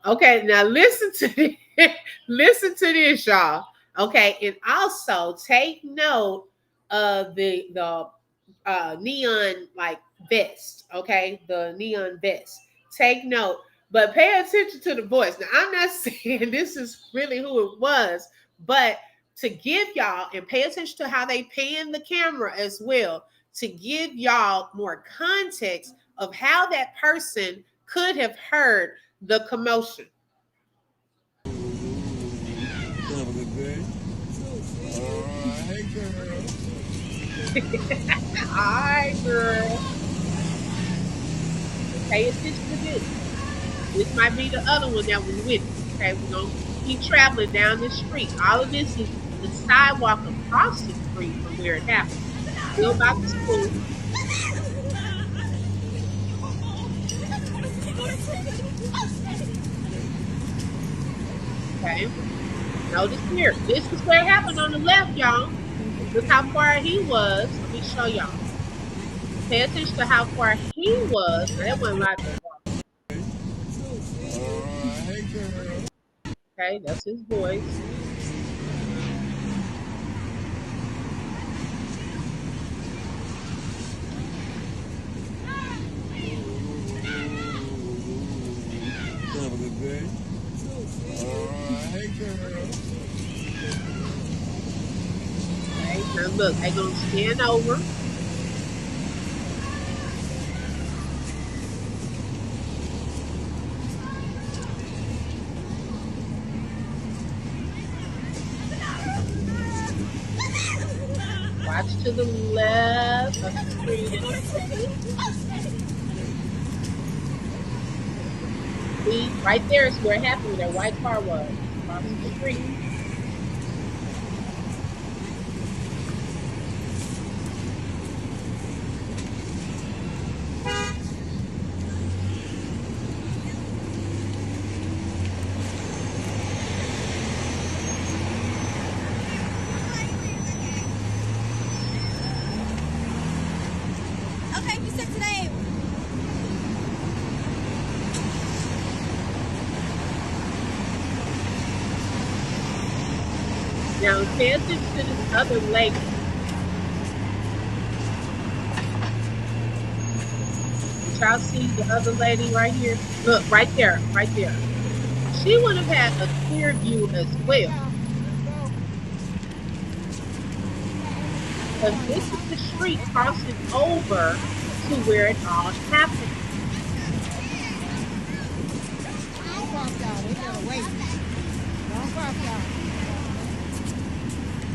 Okay, now listen to this. Listen to this, y'all. Okay, and also take note of the neon like vest. Okay, the neon vest. Take note, but pay attention to the voice. Now, I'm not saying this is really who it was, but to give y'all and pay attention to how they pan the camera as well to give y'all more context of how that person could have heard the commotion. Have a good day. Hey, girl. All right, girl. Pay attention to this. This might be the other one that was with us. Okay, we're going to keep traveling down this street. All of this is the sidewalk across the street from where it happened. Still about the school. Okay. Notice here. This is where it happened on the left, y'all. Look how far he was. Let me show y'all. Pay attention to how far he was. That wasn't like a walk. Hey, girl. Okay, that's his voice. Have a good day. Hey, girl. Okay, now look, they're going to stand over. Watch to the left of the screen. See, right there is where it happened, where that white car was. Crossing the street. Okay, you said today. Now, pay attention to this other lady. Did y'all see the other lady right here? Look, right there, right there. She would have had a clear view as well. Because this is the street crossing over to where it all happened. Don't cross y'all. They gotta wait. Don't cross y'all.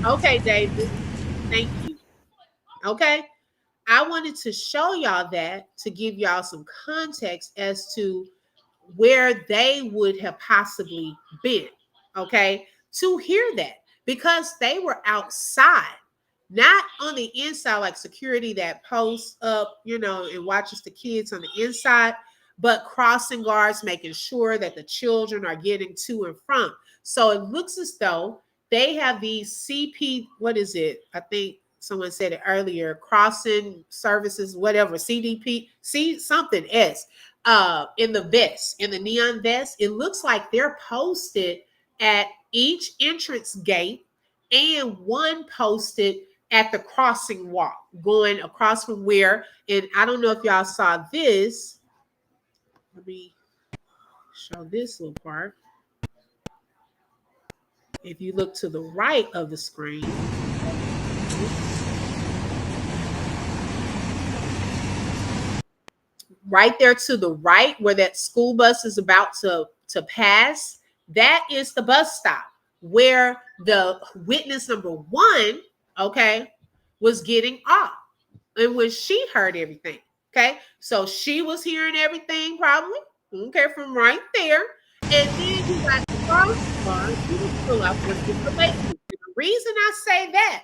Okay, David. Thank you. Okay. I wanted to show y'all that to give y'all some context as to where they would have possibly been. Okay. To hear that because they were outside, not on the inside, like security that posts up, and watches the kids on the inside, but crossing guards making sure that the children are getting to and from. So it looks as though they have these CP, what is it? I think someone said it earlier, crossing services, whatever, CDP, something S, in the vest, in the neon vest. It looks like they're posted at each entrance gate and one posted at the crossing walk, going across from where, and I don't know if y'all saw this. Let me show this little part. If you look to the right of the screen, right there to the right where that school bus is about to pass, that is the bus stop where the witness number one, okay, was getting off. And when she heard everything, okay, so she was hearing everything probably, okay, from right there. And then you got the crossbar, you was still up with the late. The reason I say that,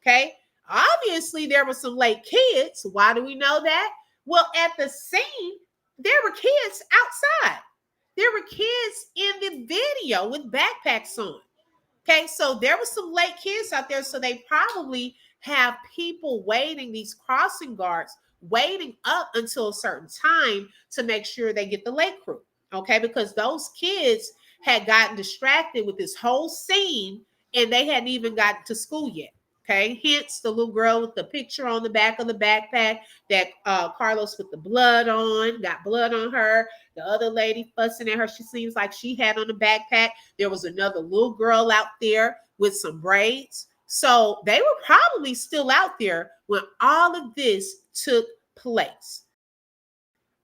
okay, obviously there were some late kids. Why do we know that? Well, at the scene, there were kids outside. There were kids in the video with backpacks on. Okay, so there were some late kids out there, so they probably have people waiting, these crossing guards waiting up until a certain time to make sure they get the late crew. Okay, because those kids had gotten distracted with this whole scene and they hadn't even gotten to school yet. Okay, hence the little girl with the picture on the back of the backpack that Carlos with the blood on, got blood on her. The other lady fussing at her, she seems like she had on the backpack. There was another little girl out there with some braids. So they were probably still out there when all of this took place.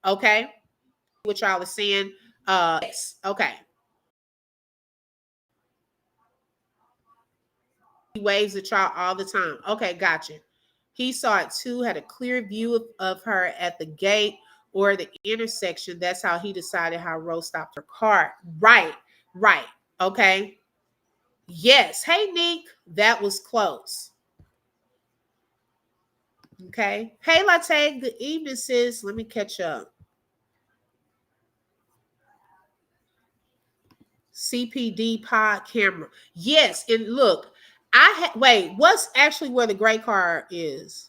Okay, what y'all are saying? Yes. Okay. He waves at y'all all the time. Okay, gotcha. He saw it too, had a clear view of her at the gate or the intersection. That's how he decided how Rose stopped her car. Right. Okay. Yes. Hey, Nick, that was close. Okay. Hey, Latte, good evening, sis. Let me catch up. CPD pod camera. Yes, and look, wait, what's actually where the gray car is?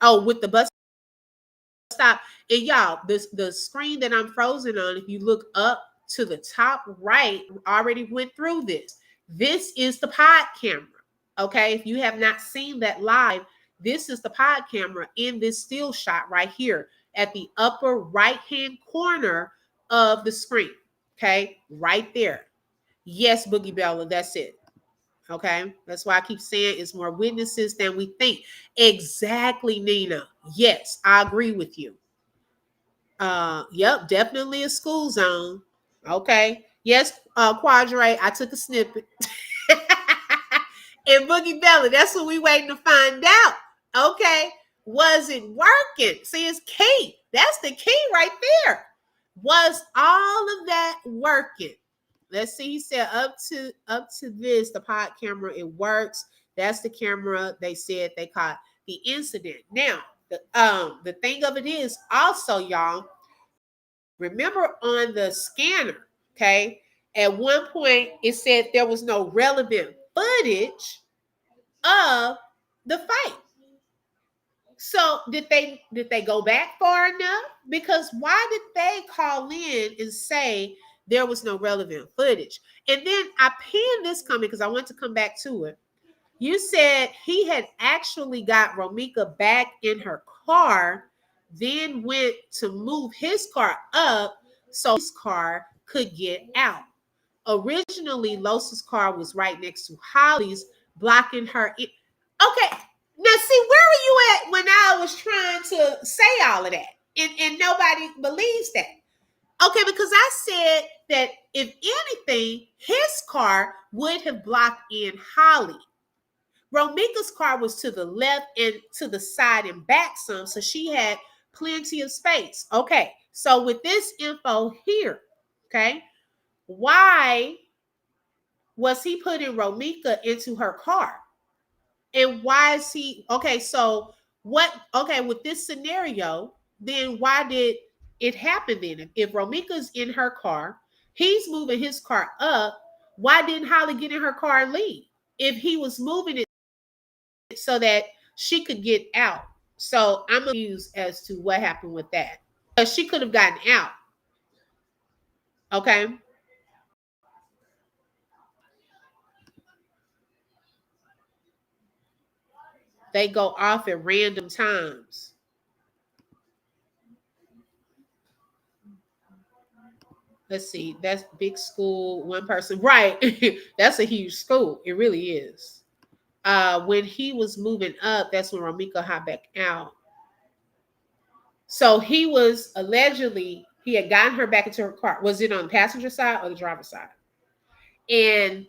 Oh, with the bus stop. And y'all, the screen that I'm frozen on, if you look up to the top right, already went through this. This is the pod camera. Okay, if you have not seen that live, this is the pod camera in this still shot right here at the upper right hand corner of the screen. Okay, right there. Yes, Boogie Bella, that's it. Okay, that's why I keep saying it's more witnesses than we think. Exactly, Nina. Yes, I agree with you. Yep, definitely a school zone. Okay. Yes, Quadre, I took a snippet. And Boogie Bella, that's what we waiting to find out. Okay. Was it working? See, it's key. That's the key right there. Was all of that working? Let's see. He said up to this, the pod camera, it works. That's the camera they said they caught the incident. Now, the thing of it is also, y'all, remember on the scanner, okay, at one point it said there was no relevant footage of the fight. So did they go back far enough? Because why did they call in and say there was no relevant footage? And then I pinned this comment because I want to come back to it. You said he had actually got Romeca back in her car, then went to move his car up so his car could get out. Originally, Los's car was right next to Holly's, blocking her in. Okay, now see, where were you at when I was trying to say all of that? And nobody believes that. Okay, because I said that if anything, his car would have blocked in Holly. Romeca's car was to the left and to the side and back some, so she had plenty of space. Okay, so with this info here, okay, why was he putting Romeca into her car? And why is he okay? So what? Okay, with this scenario, then why did it happen then? If Romeca's in her car, he's moving his car up. Why didn't Holly get in her car and leave? If he was moving it so that she could get out. So I'm confused as to what happened with that. Because she could have gotten out. Okay. They go off at random times. Let's see. That's big school, one person. Right. That's a huge school. It really is. When he was moving up, that's when Romeca hopped back out. So he was allegedly, he had gotten her back into her car. Was it on the passenger side or the driver's side? And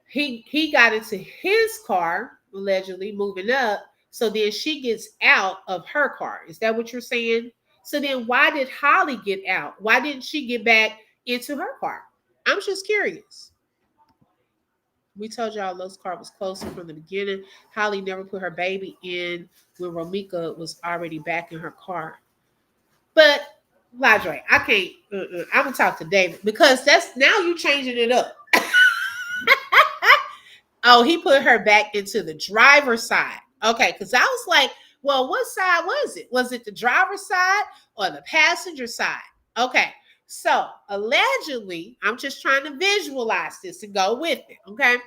he got into his car, allegedly moving up. So then she gets out of her car. Is that what you're saying? So then why did Holly get out? Why didn't she get back into her car? I'm just curious. We told y'all Lowe's car was closer from the beginning. Holly never put her baby in when Romeca was already back in her car. But Ladre, I can't. I'm gonna talk to David because that's now you changing it up. Oh, he put her back into the driver's side. Okay, because I was like, well, what side was it? Was it the driver's side or the passenger side? Okay, so allegedly, I'm just trying to visualize this and go with it. Okay,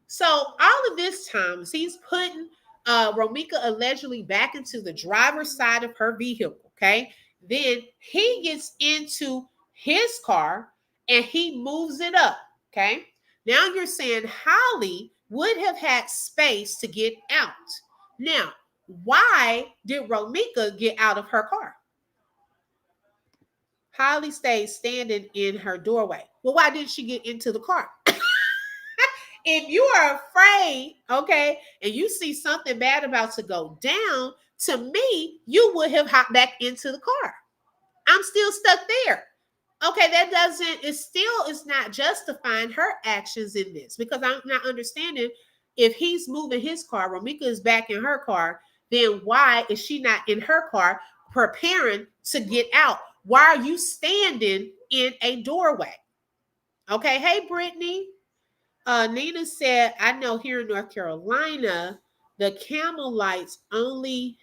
so all of this time, he's putting Romeca allegedly back into the driver's side of her vehicle. Okay, then he gets into his car and he moves it up. Okay. Now you're saying Holly would have had space to get out. Now, why did Romeca get out of her car? Holly stayed standing in her doorway. Well, why didn't she get into the car? If you are afraid, okay, and you see something bad about to go down, to me, you would have hopped back into the car. I'm still stuck there. Okay, that doesn't, it still is not justifying her actions in this because I'm not understanding if he's moving his car, Romeca is back in her car, then why is she not in her car preparing to get out? Why are you standing in a doorway? Okay, hey, Brittany. Nina said, I know here in North Carolina, the camera lights only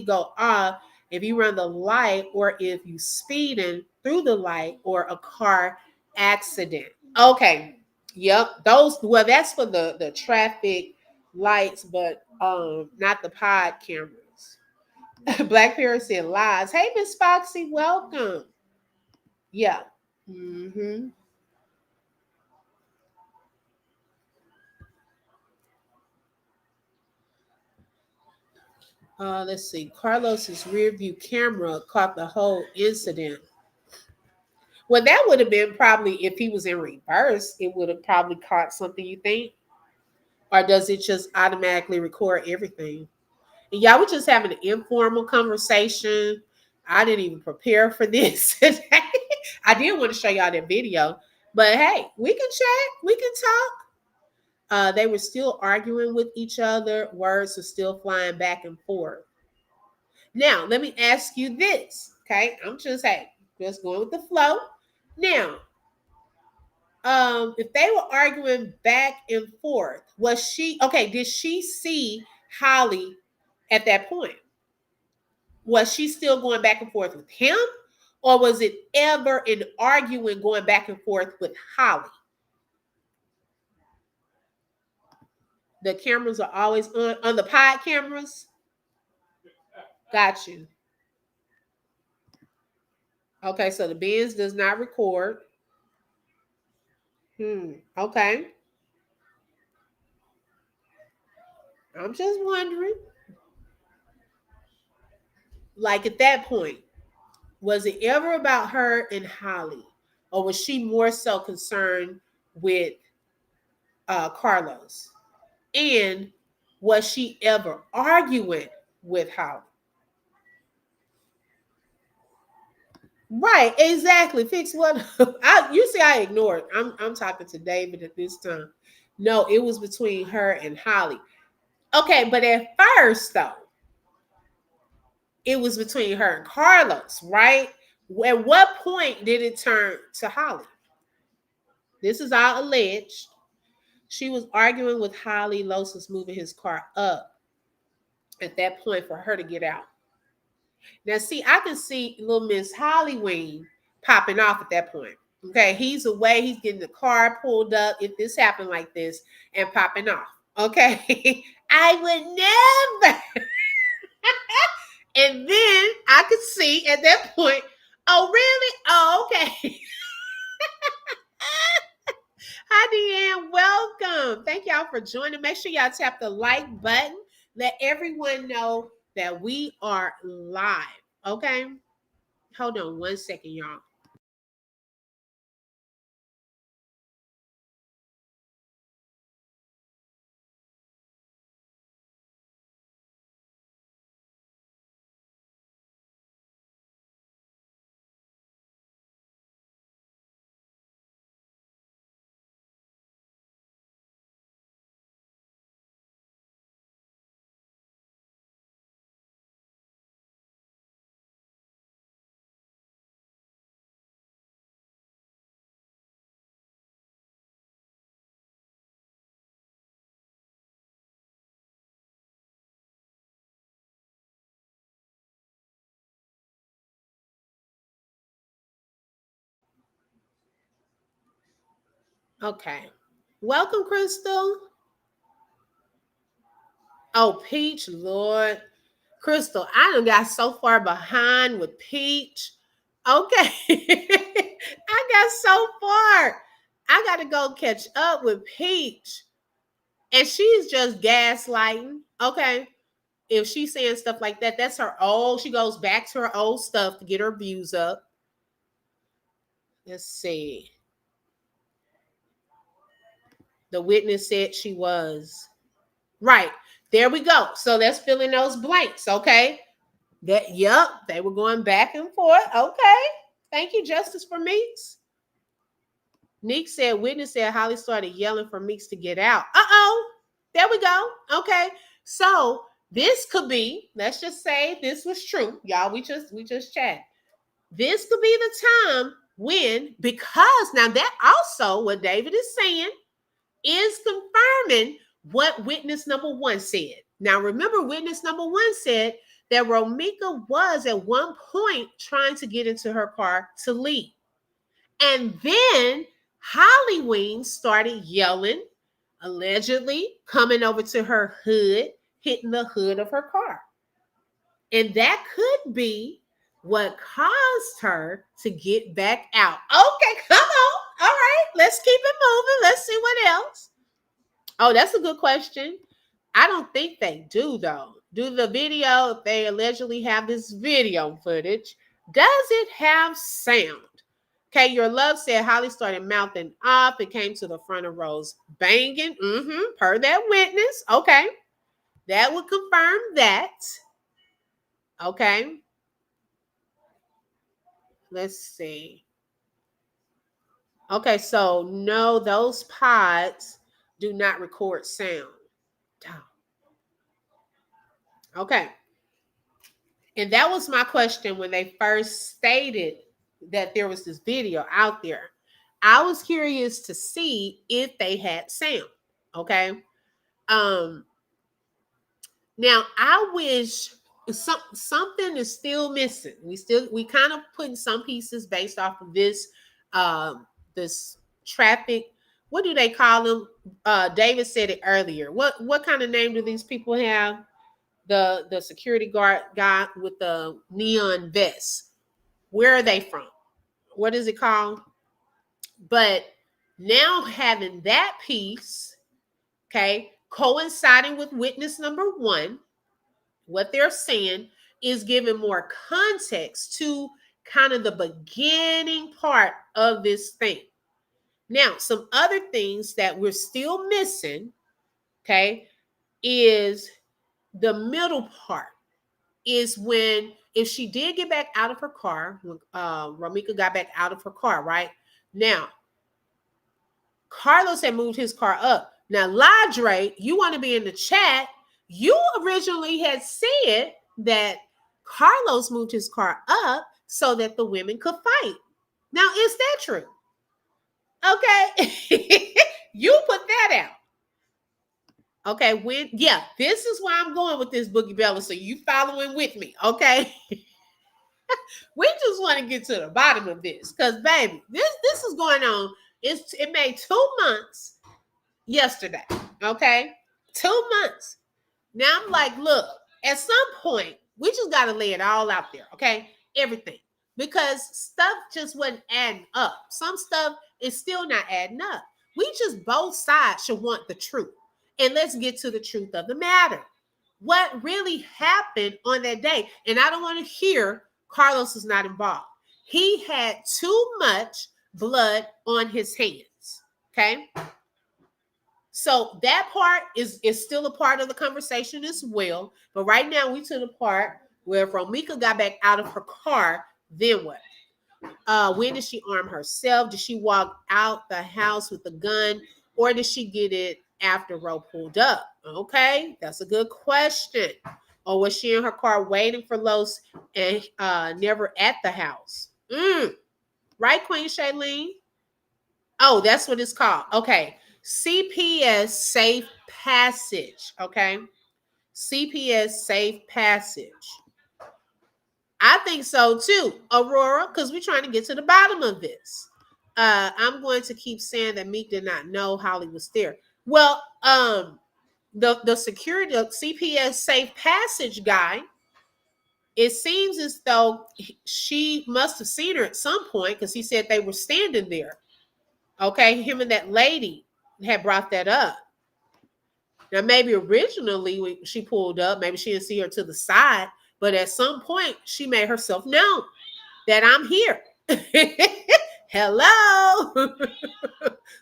go off if you run the light or if you speeding through the light or a car accident. Okay. Yep. Well, that's for the traffic lights, but not the pod cameras. Black Parrot said lies. Hey, Miss Foxy, welcome. Yeah. Mm-hmm. Let's see. Carlos's rear view camera caught the whole incident. Well, that would have been probably if he was in reverse, it would have probably caught something, you think? Or does it just automatically record everything? And y'all were just having an informal conversation. I didn't even prepare for this today. I did want to show y'all that video, but hey, we can chat, we can talk. They were still arguing with each other. Words were still flying back and forth. Now, let me ask you this, okay? I'm just going with the flow. Now, if they were arguing back and forth, was she okay? Did she see Holly at that point? Was she still going back and forth with him, or was it ever an arguing going back and forth with Holly? The cameras are always on the pod cameras. Got you. Okay, so the Benz does not record. Okay. I'm just wondering. Like at that point, was it ever about her and Holly? Or was she more so concerned with Carlos? And was she ever arguing with Holly? Right, exactly. Fix what you see. I ignored. I'm talking to David at this time. No, it was between her and Holly. Okay, but at first though, it was between her and Carlos, right? At what point did it turn to Holly? This is all alleged. She was arguing with Holly. Los was moving his car up at that point for her to get out. Now, see, I can see little Miss Hollyween popping off at that point. Okay, he's away. He's getting the car pulled up. If this happened like this, and popping off. Okay, I would never. And then I could see at that point. Oh, really? Oh, okay. Hi, Deanne. Welcome. Thank y'all for joining. Make sure y'all tap the like button. Let everyone know that we are live. Okay? Hold on 1 second, y'all. Okay. Welcome, Crystal. Oh, Peach, Lord. Crystal, I done got so far behind with Peach. Okay. I got so far. I got to go catch up with Peach. And she's just gaslighting. Okay. If she's saying stuff like that, that's her old. She goes back to her old stuff to get her views up. Let's see. The witness said she was. Right. There we go. So that's filling those blanks. Okay. Yep, they were going back and forth. Okay. Thank you, Justice for Meeks. Nick said, witness said Holly started yelling for Meeks to get out. Uh-oh. There we go. Okay. So this could be, let's just say this was true. Y'all, we just chat. This could be the time when, because now that also what David is saying is confirming what witness number one said. Now, remember, witness number one said that Romeca was at one point trying to get into her car to leave. And then Hollyween started yelling, allegedly coming over to her hood, hitting the hood of her car. And that could be what caused her to get back out. Okay, come on. All right, let's keep it moving. Let's see what else. Oh, that's a good question. I don't think they do, though. Do the video, if they allegedly have this video footage, does it have sound? Okay, your love said Holly started mouthing off. It came to the front of Rose banging. Per that witness. Okay, that would confirm that. Okay. let's see. Okay, so no, those pods do not record sound. Okay. And that was my question when they first stated that there was this video out there. I was curious to see if they had sound. Okay. Um, Now I wish something is still missing. We kind of putting some pieces based off of this traffic. What do they call them? David said it earlier. What kind of name do these people have? The security guard guy with the neon vest. Where are they from? What is it called? But now having that piece, okay, coinciding with witness number one, what they're saying is giving more context to kind of the beginning part of this thing. Now, some other things that we're still missing, okay, is the middle part. Is when if she did get back out of her car, when Romeca got back out of her car, right? Now, Carlos had moved his car up. Now, Ladre, you want to be in the chat. You originally had said that Carlos moved his car up so that the women could fight. Now, is that true? Okay. You put that out. Okay, this is where I'm going with this, Boogie Bella. So you following with me, okay? We just want to get to the bottom of this. Because, baby, this is going on. It made 2 months yesterday. Okay. 2 months. Now I'm like, look, at some point, we just got to lay it all out there. Okay. Everything. Because stuff just wasn't adding up. Some stuff is still not adding up. We just both sides should want the truth. And let's get to the truth of the matter. What really happened on that day? And I don't want to hear Carlos is not involved. He had too much blood on his hands. Okay. So that part is still a part of the conversation as well. But right now we to the part where Romeca got back out of her car, then what? When did she arm herself? Did she walk out the house with a gun? Or did she get it after Ro pulled up? Okay, that's a good question. Or was she in her car waiting for Los and never at the house? Right, Queen Shailene? Oh, that's what it's called. Okay. CPS safe passage. Okay. CPS safe passage. I think so too, Aurora, because we're trying to get to the bottom of this. I'm going to keep saying that Meek did not know Holly was there. Well, the security CPS safe passage guy, it seems as though she must have seen her at some point because he said they were standing there. Okay, him and that lady had brought that up. Now, maybe originally when she pulled up, maybe she didn't see her to the side, but at some point she made herself known that I'm here. Hello.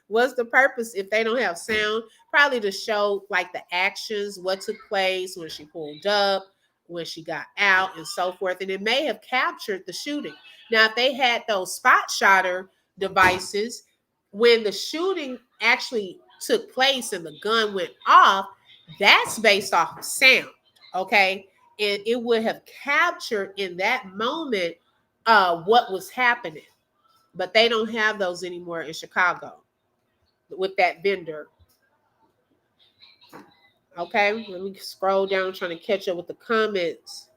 What's the purpose if they don't have sound? Probably to show like the actions, what took place when she pulled up, when she got out, and so forth. And it may have captured the shooting. Now, if they had those spot shotter devices, when the shooting actually took place and the gun went off, that's based off of sound. Okay. And it would have captured in that moment what was happening. But they don't have those anymore in Chicago with that vendor. Okay, let me scroll down trying to catch up with the comments.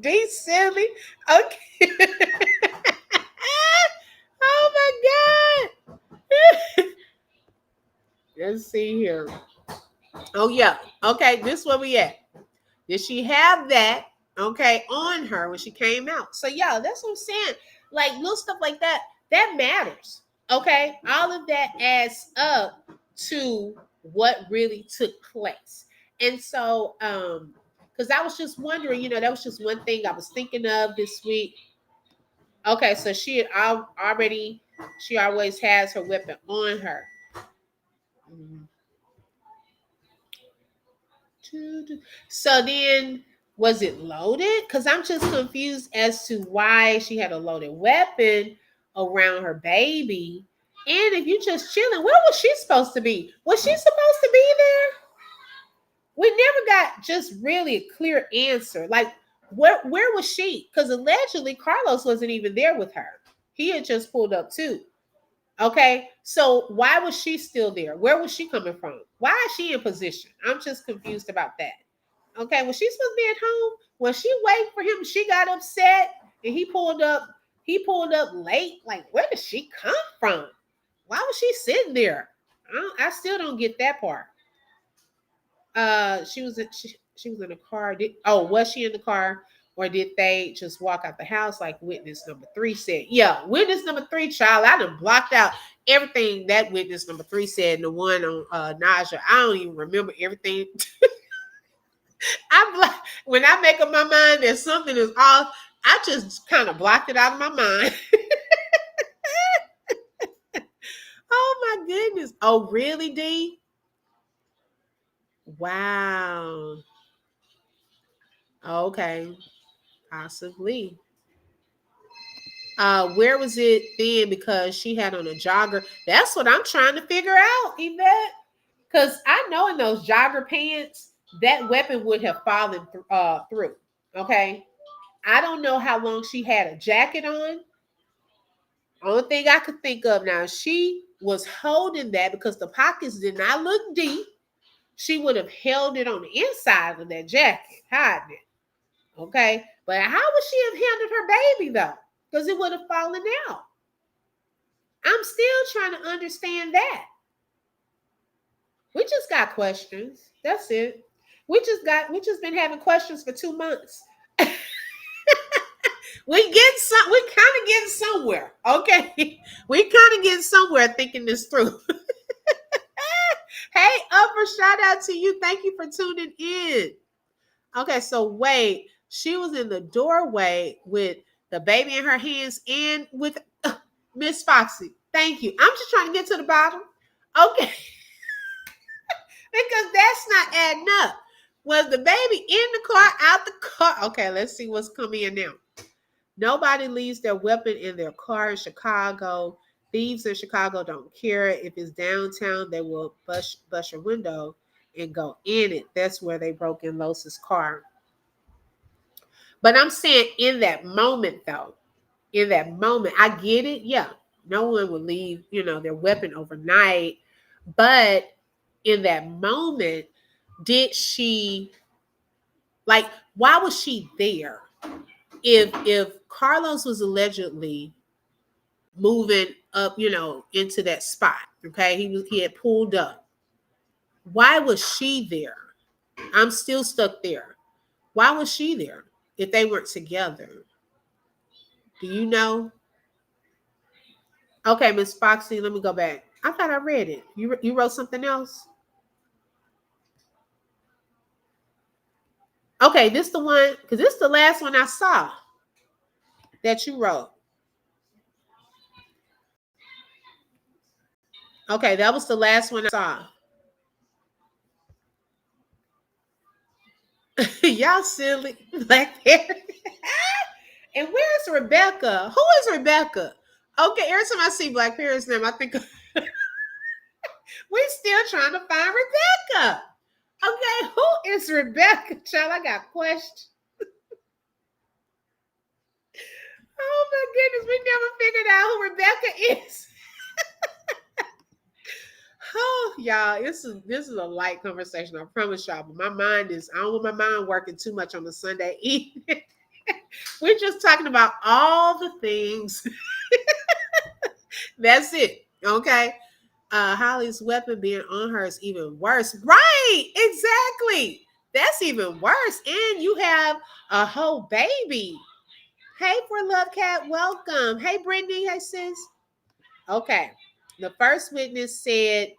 D silly. Okay. Oh my God. Let's see here. Oh yeah. Okay, this is where we at. Did she have that, okay, on her when she came out? So yeah, that's what I'm saying. Like little stuff like that, that matters. Okay. All of that adds up to what really took place. And so because I was just wondering, that was just one thing I was thinking of this week. Okay, so she had she always has her weapon on her. So then Was it loaded? Because I'm just confused as to why she had a loaded weapon around her baby. And if you just chilling, where was she supposed to be? Was she supposed to be there? We never got just really a clear answer. Like, where was she? Because allegedly Carlos wasn't even there with her. He had just pulled up too. Okay, so why was she still there? Where was she coming from? Why is she in position? I'm just confused about that. Okay, was she supposed to be at home? When she waited for him, she got upset and he pulled up. He pulled up late. Like, where did she come from? Why was she sitting there? I still don't get that part. She was in a car. Was she in the car, or did they just walk out the house like witness number 3 said? Yeah, witness number 3, child. I done blocked out everything that witness number 3 said. And the one on Naja, I don't even remember everything. When I make up my mind that something is off, I just kind of blocked it out of my mind. Oh my goodness. Oh, really, D? Wow. Okay. Possibly. Where was it then? Because she had on a jogger. That's what I'm trying to figure out, Yvette. Because I know in those jogger pants, that weapon would have fallen through. Okay. I don't know how long she had a jacket on. Only thing I could think of now, she was holding that because the pockets did not look deep. She would have held it on the inside of that jacket, hiding it. Okay. But how would she have handled her baby though? Because it would have fallen out. I'm still trying to understand that. We just got questions. That's it. We just been having questions for 2 months. We kind of getting somewhere. Okay. We kind of getting somewhere thinking this through. Hey, Upper, shout out to you. Thank you for tuning in. Okay, so wait. She was in the doorway with the baby in her hands and with Miss Foxy. Thank you. I'm just trying to get to the bottom. Okay. Because that's not adding up. Was the baby in the car, out the car? Okay, let's see what's coming in now. Nobody leaves their weapon in their car in Chicago. Thieves in Chicago don't care. If it's downtown, they will bust your window and go in it. That's where they broke in Los's car. But I'm saying in that moment, though, in that moment, I get it. Yeah, no one would leave, their weapon overnight. But in that moment, did she, why was she there? If Carlos was allegedly moving up, into that spot, okay, he had pulled up. Why was she there? I'm still stuck there. Why was she there if they weren't together? Do you know? Okay, Miss Foxy, let me go back. I thought I read it. You wrote something else? Okay, this the one, because this is the last one I saw that you wrote. Okay, that was the last one I saw. Y'all silly. Blackberry. And where's Rebecca? Who is Rebecca? Okay, every time I see Blackberry's name, I think we're still trying to find Rebecca. Okay, who is Rebecca? Child, I got questions. Oh my goodness, we never figured out who Rebecca is. Oh, y'all, this is a light conversation. I promise y'all. But I don't want my mind working too much on a Sunday evening. We're just talking about all the things. That's it. Okay. Holly's weapon being on her is even worse. Right. Exactly. That's even worse. And you have a whole baby. Hey, for Love Cat, welcome. Hey, Brittany. Hey, sis. Okay. The first witness said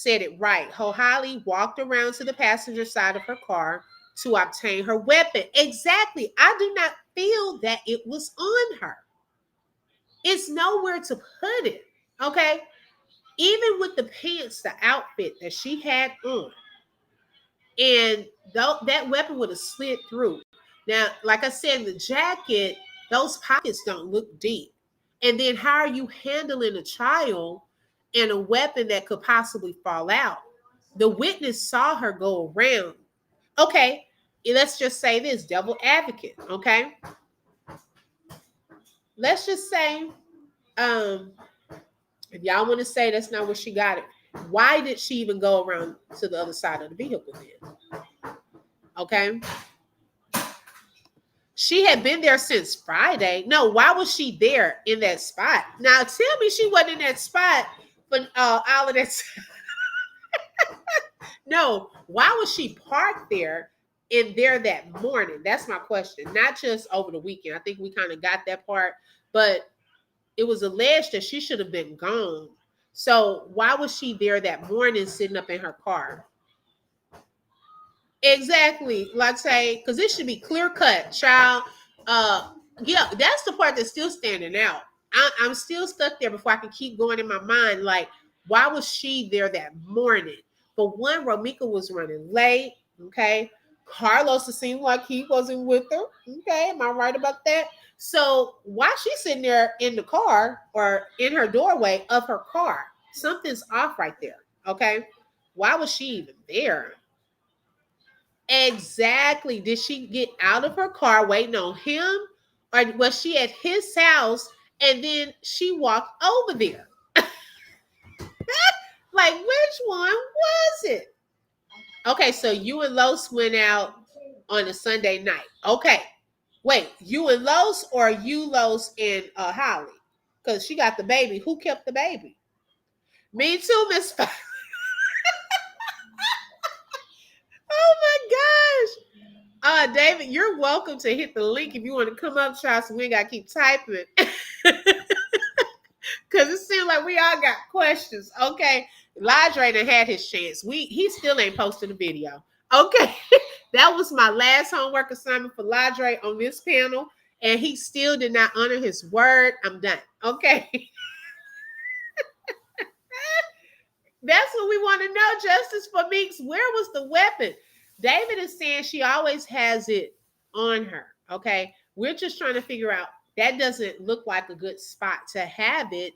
it right. Holly walked around to the passenger side of her car to obtain her weapon. Exactly. I do not feel that it was on her. It's nowhere to put it. Okay. Even with the pants, the outfit that she had on, and that weapon would have slid through. Now, like I said, the jacket, those pockets don't look deep. And then how are you handling a child and a weapon that could possibly fall out? The witness saw her go around. Okay, let's just say this, devil advocate, okay? Let's just say, if y'all want to say that's not where she got it, why did she even go around to the other side of the vehicle then? Okay. She had been there since Friday. No, why was she there in that spot? Now tell me she wasn't in that spot for all of that. No, why was she parked there in there that morning? That's my question. Not just over the weekend. I think we kind of got that part, but it was alleged that she should have been gone. So why was she there that morning sitting up in her car? Exactly. Like say, because it should be clear cut, child. Yeah, that's the part that's still standing out. I'm still stuck there before I can keep going in my mind. Like, why was she there that morning? For one, Romeca was running late. Okay. Carlos, it seemed like he wasn't with her. Okay. Am I right about that? So why she sitting there in the car or in her doorway of her car? Something's off right there. Okay. Why was she even there? Exactly. Did she get out of her car waiting on him? Or was she at his house and then she walked over there? Like, which one was it? Okay, so you and Los went out on a Sunday night. Okay. Wait, you and Los or you, Los, and Holly? Because she got the baby. Who kept the baby? Me too, Miss. Oh my gosh. David, you're welcome to hit the link if you want to come up, child, so we ain't got to keep typing. Because it seems like we all got questions. Okay. Ladre done had his chance. He still ain't posted a video. Okay. That was my last homework assignment for Ladre on this panel. And he still did not honor his word. I'm done. Okay. That's what we want to know. Justice for Meeks. Where was the weapon? David is saying she always has it on her. Okay. We're just trying to figure out that doesn't look like a good spot to have it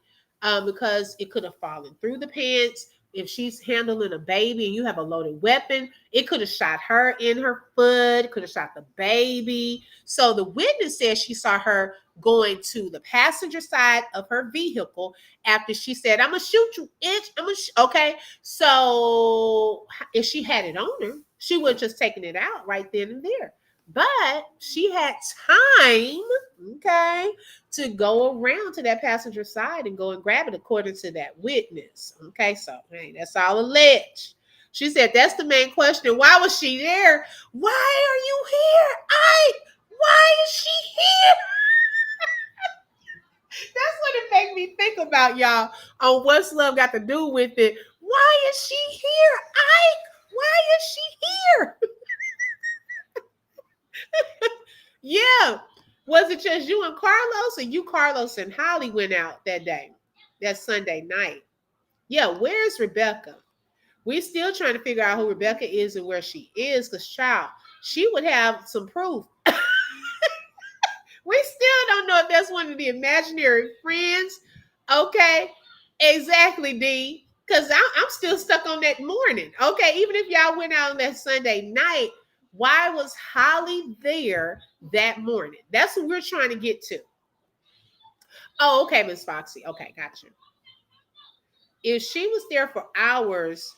because it could have fallen through the pants. If she's handling a baby and you have a loaded weapon, it could have shot her in her foot, could have shot the baby. So the witness says she saw her going to the passenger side of her vehicle after she said, "I'm gonna shoot you, itch." Okay. So if she had it on her, she would have just taken it out right then and there. But she had time, okay, to go around to that passenger side and go and grab it, according to that witness. Okay, so hey, that's all alleged. She said that's the main question. Why was she there? Why are you here? Why is she here? That's what it made me think about, y'all, on what's love got to do with it. Why is she here? Why is she here? Yeah. Was it just you and Carlos, or you, Carlos, and Holly went out that day, that Sunday night? Yeah, where's Rebecca? We're still trying to figure out who Rebecca is and where she is, because, child, she would have some proof. We still don't know if that's one of the imaginary friends. Okay, exactly, D. Because I'm still stuck on that morning. Okay, even if y'all went out on that Sunday night, why was Holly there that morning? That's what we're trying to get to. Oh, okay, Miss Foxy. Okay, gotcha. If she was there for hours,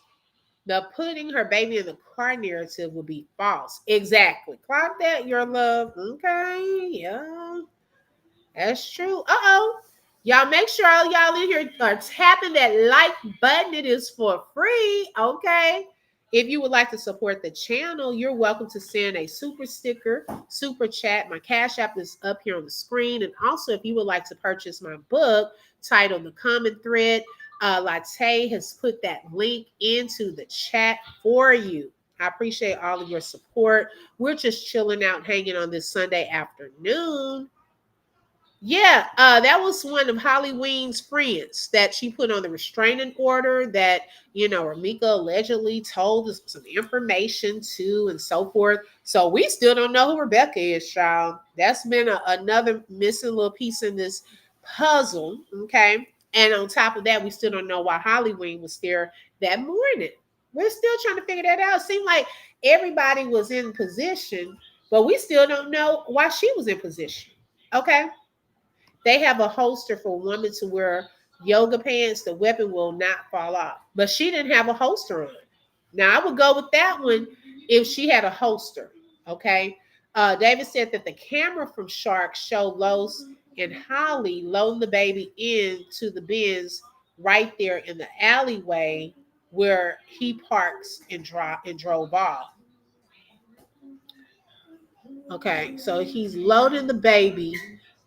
the putting her baby in the car narrative would be false. Exactly. Clock that, your love. Okay, yeah. That's true. Uh-oh. Y'all make sure all y'all in here are tapping that like button. It is for free. Okay. If you would like to support the channel, you're welcome to send a super sticker, super chat. My Cash App is up here on the screen. And also, if you would like to purchase my book titled The Common Thread, Latte has put that link into the chat for you. I appreciate all of your support. We're just chilling out, hanging on this Sunday afternoon. Yeah, that was one of Holly Weem's friends that she put on the restraining order that, Romeca allegedly told us some information to and so forth. So we still don't know who Rebecca is, child. That's been another missing little piece in this puzzle, okay? And on top of that, we still don't know why Holly Weem was there that morning. We're still trying to figure that out. It seemed like everybody was in position, but we still don't know why she was in position, okay? They have a holster for women to wear yoga pants. The weapon will not fall off. But she didn't have a holster on. Now, I would go with that one if she had a holster. Okay. David said that the camera from Shark showed Los and Holly loading the baby into the Benz right there in the alleyway where he parks and drove off. Okay, so he's loading the baby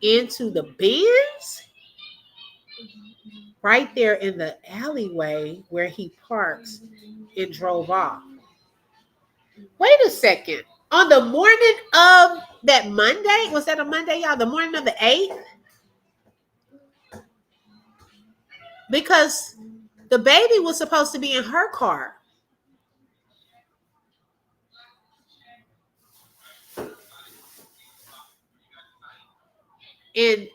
into the Benz right there in the alleyway where he parks and drove off. Wait a second. On the morning of that Monday, was that a Monday, y'all? The morning of the 8th? Because the baby was supposed to be in her car. And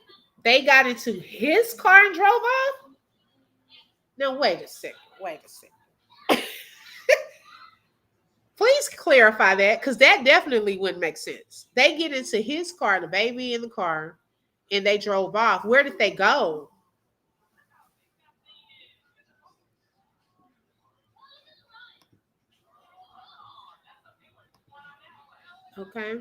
they got into his car and drove off? No, wait a second. Wait a second. Please clarify that, because that definitely wouldn't make sense. They get into his car, the baby in the car, and they drove off. Where did they go? Okay.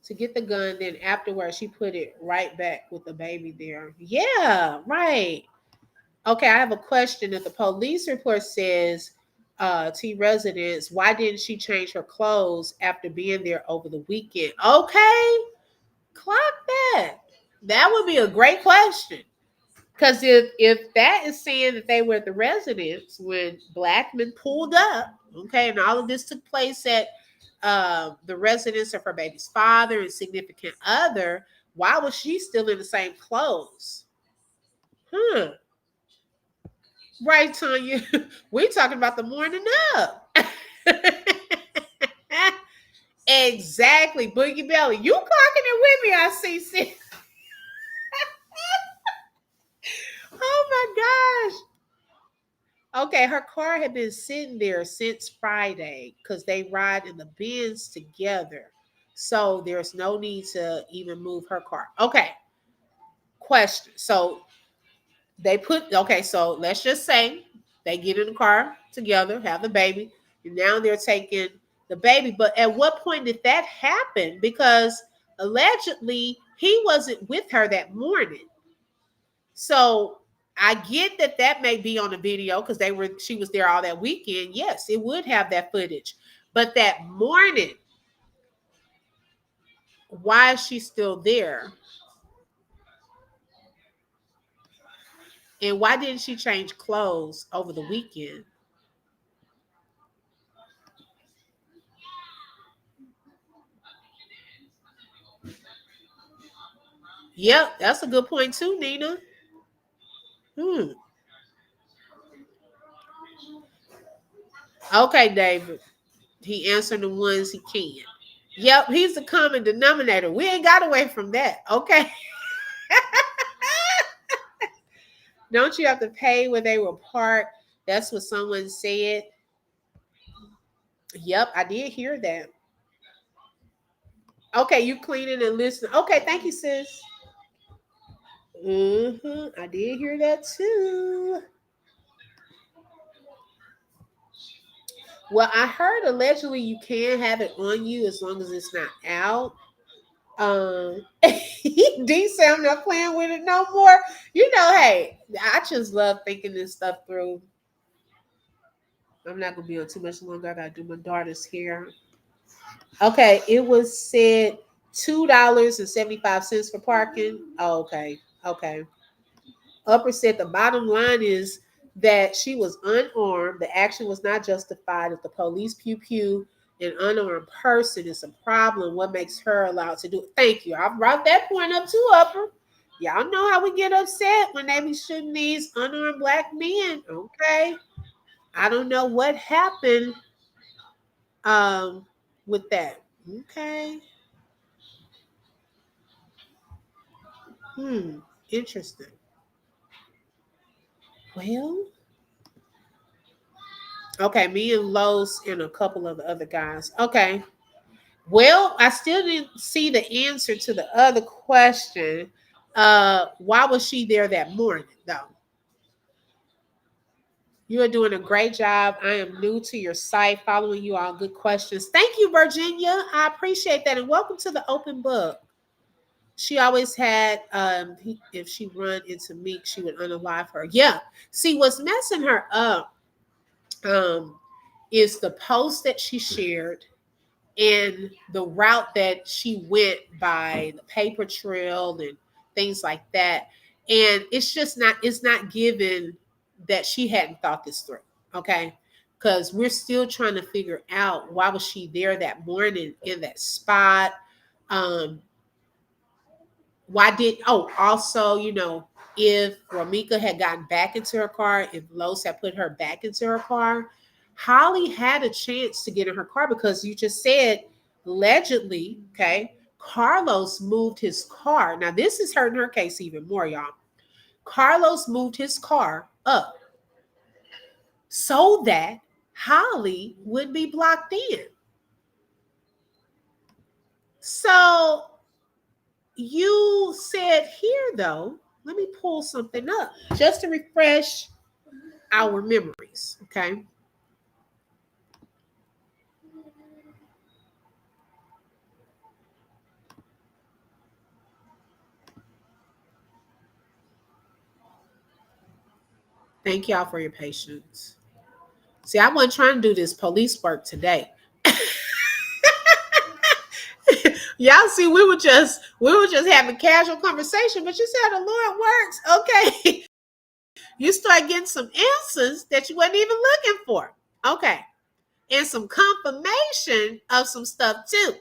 To get the gun, then afterwards she put it right back with the baby there. Yeah, right. Okay, I have a question. If the police report says T residents, why didn't she change her clothes after being there over the weekend? Okay, clock that. That would be a great question. Because if that is saying that they were at the residence when Blackman pulled up, okay, and all of this took place at the residence of her baby's father and significant other, why was she still in the same clothes? Huh. Right, Tanya. We talking about the morning up. Exactly, Boogie Belly. You clocking it with me, I see, sis. Oh my gosh. Okay, her car had been sitting there since Friday because they ride in the Benz together. So there's no need to even move her car. Okay, question. So so let's just say they get in the car together, have the baby, and now they're taking the baby. But at what point did that happen? Because allegedly he wasn't with her that morning. So I get that may be on the video because she was there all that weekend. Yes, it would have that footage. But that morning, why is she still there? And why didn't she change clothes over the weekend? Yep, that's a good point too, Nina. Hmm. Okay, David. He answered the ones he can. Yep, he's the common denominator. We ain't got away from that. Okay. Don't you have to pay where they were parked? That's what someone said. Yep, I did hear that. Okay, you cleaning and listening. Okay, thank you, sis. I did hear that too. Well, I heard allegedly you can have it on you as long as it's not out. D said I'm not playing with it no more. Hey, I just love thinking this stuff through. I'm not gonna be on too much longer. I gotta do my daughter's hair. Okay, it was said $2.75 for parking. Oh, okay. Okay. Upper said the bottom line is that she was unarmed. The action was not justified. If the police pew pew an unarmed person is a problem. What makes her allowed to do it? Thank you. I brought that point up too, Upper. Y'all know how we get upset when they be shooting these unarmed black men. Okay. I don't know what happened with that. Okay. Interesting. Well, okay, me and Los and a couple of the other guys. Okay. Well, I still didn't see the answer to the other question. Why was she there that morning, though? You are doing a great job. I am new to your site, following you all. Good questions. Thank you, Virginia. I appreciate that. And welcome to the open book. She always had, if she run into Meeks, she would unalive her. Yeah. See, what's messing her up is the post that she shared and the route that she went by the paper trail and things like that. And it's not given that she hadn't thought this through. Okay. Because we're still trying to figure out why was she there that morning in that spot. Also, if Romeca had gotten back into her car, if Los had put her back into her car, Holly had a chance to get in her car because you just said, allegedly, okay, Carlos moved his car. Now, this is hurting her case even more, y'all. Carlos moved his car up so that Holly would be blocked in. So you said here, though, let me pull something up just to refresh our memories, okay? Thank y'all for your patience. See, I wasn't trying to do this police work today. Y'all see, we were just having casual conversation, but you said the Lord works. Okay. You start getting some answers that you wasn't even looking for. Okay. And some confirmation of some stuff too.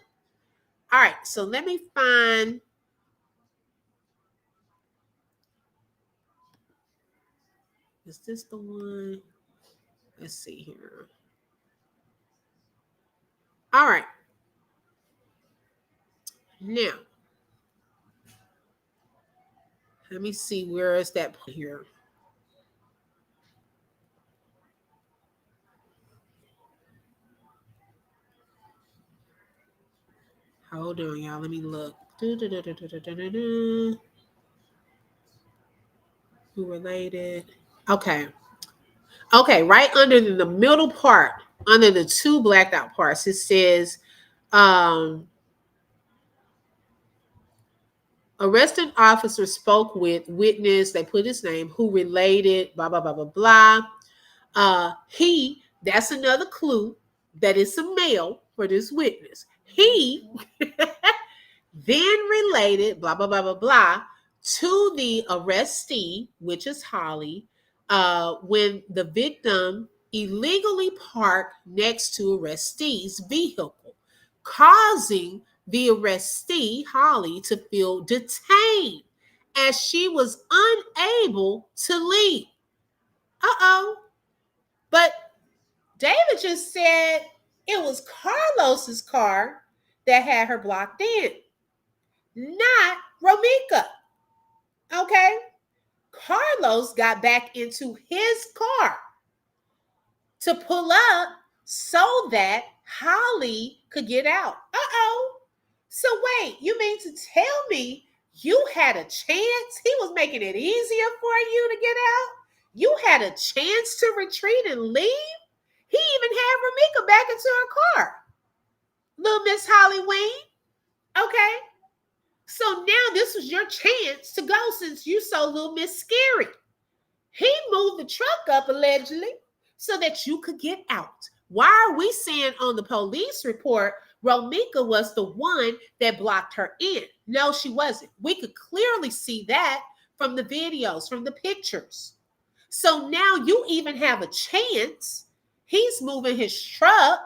All right. So let me find. Is this the one? Let's see here. All right. Now, let me see, where is that here? Hold on, y'all. Let me look. Who related? Okay. Okay, right under the middle part, under the two blacked out parts, it says, arresting officer spoke with witness, they put his name, who related, blah, blah, blah, blah, blah. That's another clue that it's a male for this witness. He then related, blah, blah, blah, blah, blah, to the arrestee, which is Holly, when the victim illegally parked next to arrestee's vehicle, causing the arrestee, Holly, to feel detained as she was unable to leave. But David just said it was Carlos's car that had her blocked in, not Romeca. Okay? Carlos got back into his car to pull up so that Holly could get out. So wait, you mean to tell me you had a chance? He was making it easier for you to get out? You had a chance to retreat and leave? He even had Romeca back into her car. Little Miss Holly Wayne. Okay. So now this was your chance to go since you saw Little Miss Scary. He moved the truck up allegedly so that you could get out. Why are we saying on the police report Romeca was the one that blocked her in? No, she wasn't. We could clearly see that from the videos, from the pictures. So now you even have a chance. He's moving his truck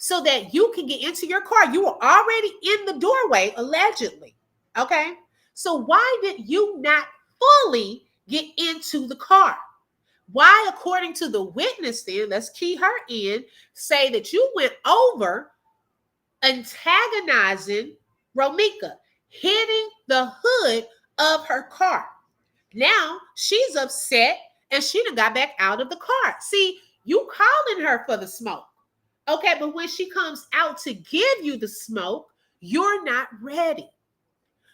so that you can get into your car. You were already in the doorway, allegedly. Okay? So why did you not fully get into the car? Why, according to the witness then, let's key her in, say that you went over antagonizing Romeca, hitting the hood of her car. Now she's upset and she done got back out of the car. See, you calling her for the smoke. Okay, but when she comes out to give you the smoke, you're not ready.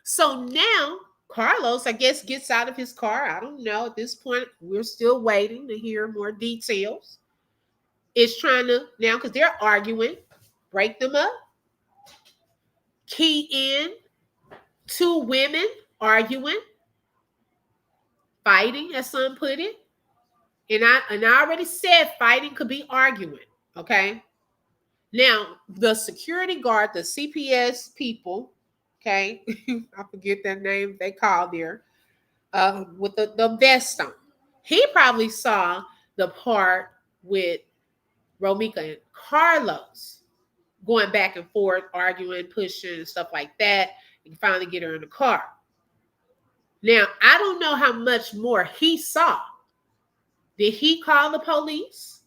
So now Carlos, I guess, gets out of his car. I don't know. At this point, we're still waiting to hear more details. It's trying to now, because they're arguing, break them up. Key in two women arguing, fighting, as some put it. And I already said fighting could be arguing. Okay. Now, the security guard, the CPS people, okay, I forget their name they called there, with the vest on. He probably saw the part with Romeca and Carlos going back and forth, arguing, pushing, and stuff like that, and finally get her in the car. Now, I don't know how much more he saw. Did he call the police?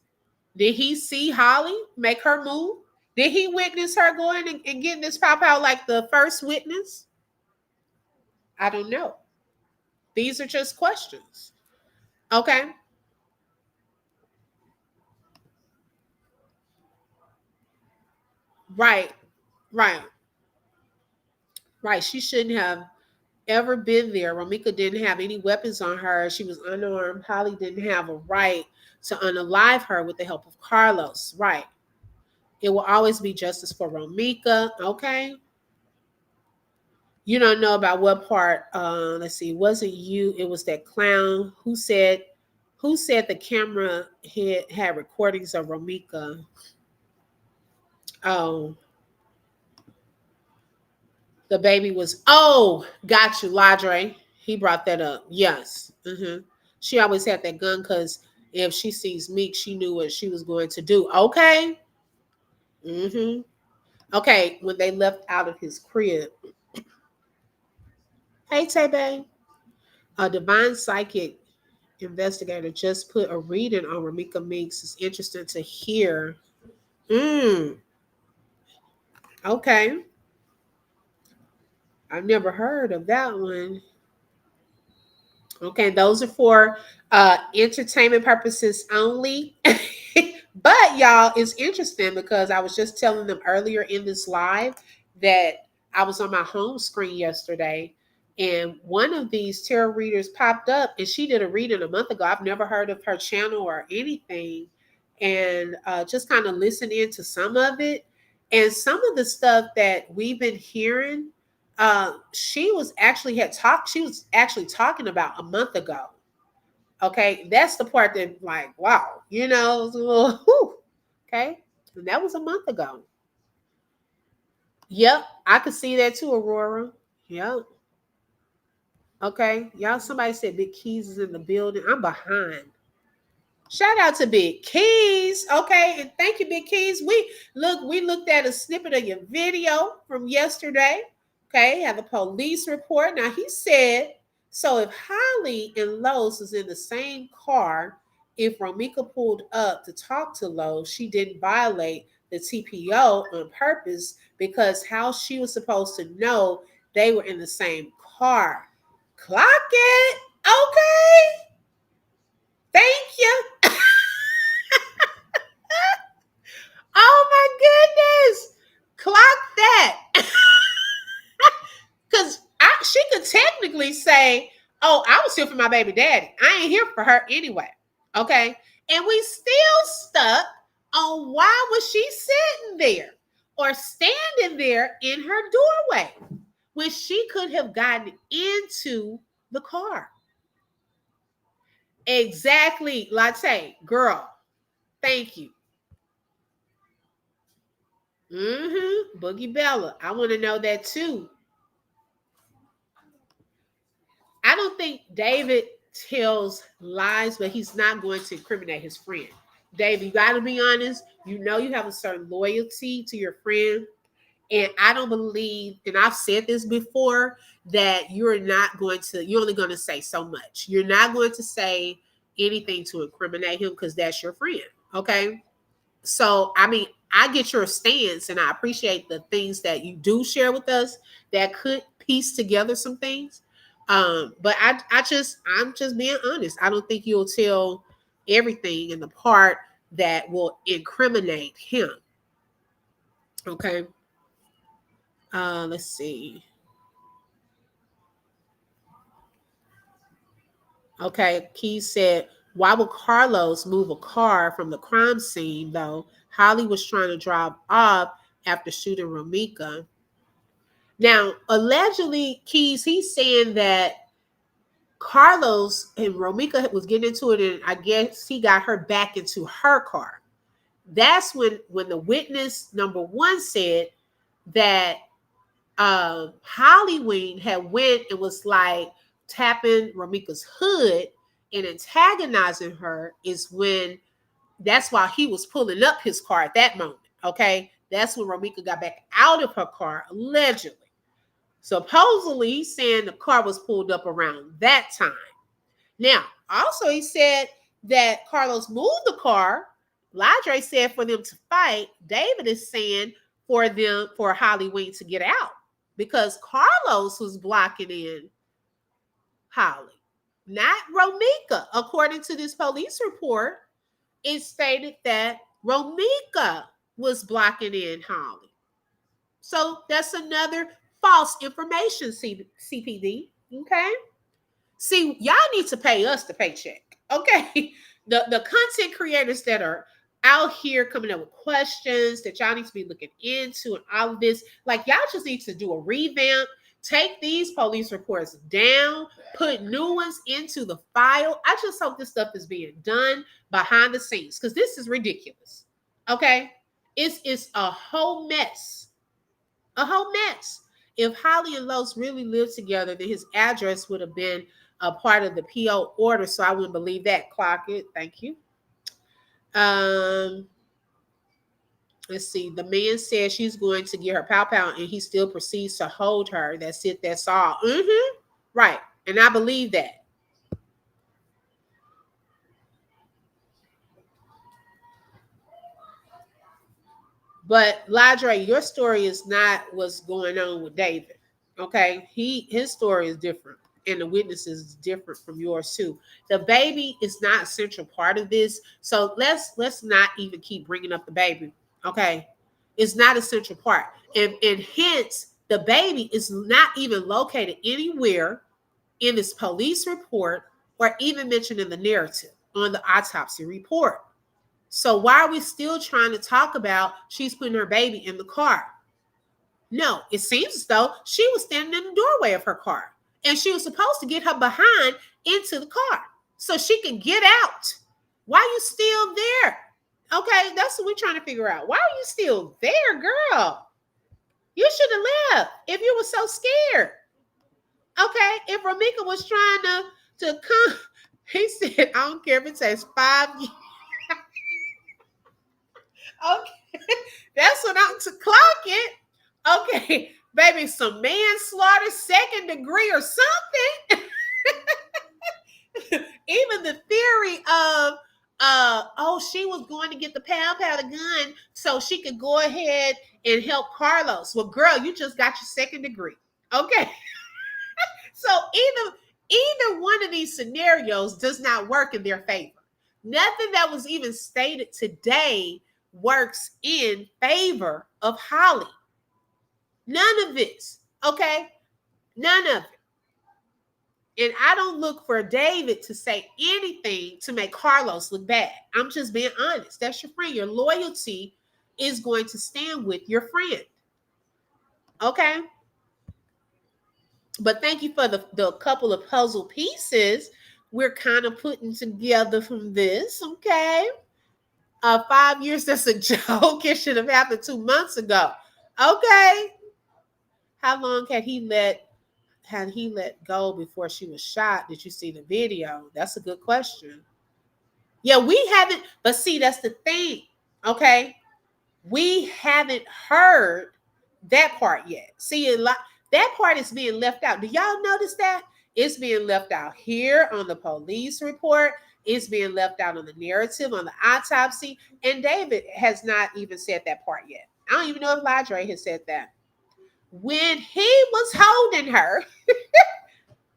Did he see Holly make her move? Did he witness her going and getting this pop out like the first witness? I don't know. These are just questions. Okay. Right. Right. Right. She shouldn't have ever been there. Romeca didn't have any weapons on her. She was unarmed. Holly didn't have a right to unalive her with the help of Carlos. Right. It will always be justice for Romeca. Okay. You don't know about what part. Let's see. It wasn't you. It was that clown who said the camera had recordings of Romeca. Oh, the baby was. Oh, got you, Ladre. He brought that up. Yes. She always had that gun because if she sees Meeks, she knew what she was going to do. Okay. Okay. When they left out of his crib. Hey, Tay-Bay. A divine psychic investigator just put a reading on Romeca Meeks. It's interesting to hear. Okay. I've never heard of that one. Okay, those are for entertainment purposes only. But y'all, it's interesting because I was just telling them earlier in this live that I was on my home screen yesterday and one of these tarot readers popped up and she did a reading a month ago. I've never heard of her channel or anything, and just kind of listened into some of it. And some of the stuff that we've been hearing, she was actually talking about a month ago. Okay, that's the part that, like, wow, it was a little, whew, okay, and that was a month ago. Yep, I could see that too, Aurora. Yep. Okay, y'all. Somebody said Big Keys is in the building. I'm behind. Shout out to Big Keys. Okay, and thank you, Big Keys. We looked at a snippet of your video from yesterday. Okay, have a police report. Now he said, so if Holly and Los is in the same car, if Romeca pulled up to talk to Los, she didn't violate the TPO on purpose because how she was supposed to know they were in the same car. Clock it. Okay. Thank you. Oh my goodness. Clock that. Because she could technically say, oh, I was here for my baby daddy. I ain't here for her anyway. Okay. And we still stuck on why was she sitting there or standing there in her doorway when she could have gotten into the car. Exactly, Latte, girl. Thank you. Boogie Bella. I want to know that too. I don't think David tells lies, but he's not going to incriminate his friend. Dave, you got to be honest. You know you have a certain loyalty to your friend. And I don't believe, and I've said this before, that you're only going to say so much. You're not going to say anything to incriminate him because that's your friend. Okay. So, I mean, I get your stance and I appreciate the things that you do share with us that could piece together some things. But I'm just being honest. I don't think you'll tell everything in the part that will incriminate him. Okay. Let's see. Okay, Key said, why would Carlos move a car from the crime scene though? Holly was trying to drive off after shooting Romeca. Now, allegedly, Keys, he's saying that Carlos and Romeca was getting into it, and I guess he got her back into her car. That's when the witness number one said that Hollywood had went and was like tapping Romeca's hood and antagonizing her is when that's why he was pulling up his car at that moment. Okay. That's when Romeca got back out of her car, allegedly. Supposedly, he's saying the car was pulled up around that time. Now, also, he said that Carlos moved the car. Ladre said for them to fight. David is saying for Hollywood to get out because Carlos was blocking in Holly, not Romeca. According to this police report, it stated that Romeca was blocking in Holly. So that's another false information, CPD. Okay. See, y'all need to pay us the paycheck. Okay. The content creators that are out here coming up with questions that y'all need to be looking into and all of this, like y'all just need to do a revamp. Take these police reports down, put new ones into the file. I just hope this stuff is being done behind the scenes because this is ridiculous. Okay. It's a whole mess. A whole mess. If Holly and Los really lived together, then his address would have been a part of the PO order. So I wouldn't believe that. Clock it. Thank you. Let's see. The man says she's going to get her pow, and he still proceeds to hold her. That's it. That's all. Right. And I believe that. But Ladre, your story is not what's going on with David. Okay. His story is different. And the witnesses is different from yours too. The baby is not a central part of this. So let's not even keep bringing up the baby. Okay. It's not a central part. And hence the baby is not even located anywhere in this police report or even mentioned in the narrative on the autopsy report. So why are we still trying to talk about she's putting her baby in the car? No, it seems as though she was standing in the doorway of her car. And she was supposed to get her behind into the car so she can get out. Why are you still there? Okay, that's what we're trying to figure out. Why are you still there, girl? You should have left if you were so scared. Okay, if Romeca was trying to come, he said, I don't care if it takes 5 years. Okay, that's what I'm to clock it. Okay, baby, some manslaughter, 2nd degree or something. Even the theory of, she was going to get the pound gun so she could go ahead and help Carlos. Well, girl, you just got your 2nd degree. Okay. So either one of these scenarios does not work in their favor. Nothing that was even stated today works in favor of Holly. None of this, okay? None of it. And I don't look for David to say anything to make Carlos look bad. I'm just being honest. That's your friend. Your loyalty is going to stand with your friend. Okay? But thank you for the couple of puzzle pieces we're kind of putting together from this, okay? 5 years, that's a joke. It should have happened 2 months ago. Okay. How long had he let go before she was shot? Did you see the video? That's a good question. Yeah, we haven't, but see, that's the thing. Okay. We haven't heard that part yet. See, that part is being left out. Do y'all notice that? It's being left out here on the police report. It's being left out on the narrative, on the autopsy. And David has not even said that part yet. I don't even know if Ladre has said that. When he was holding her,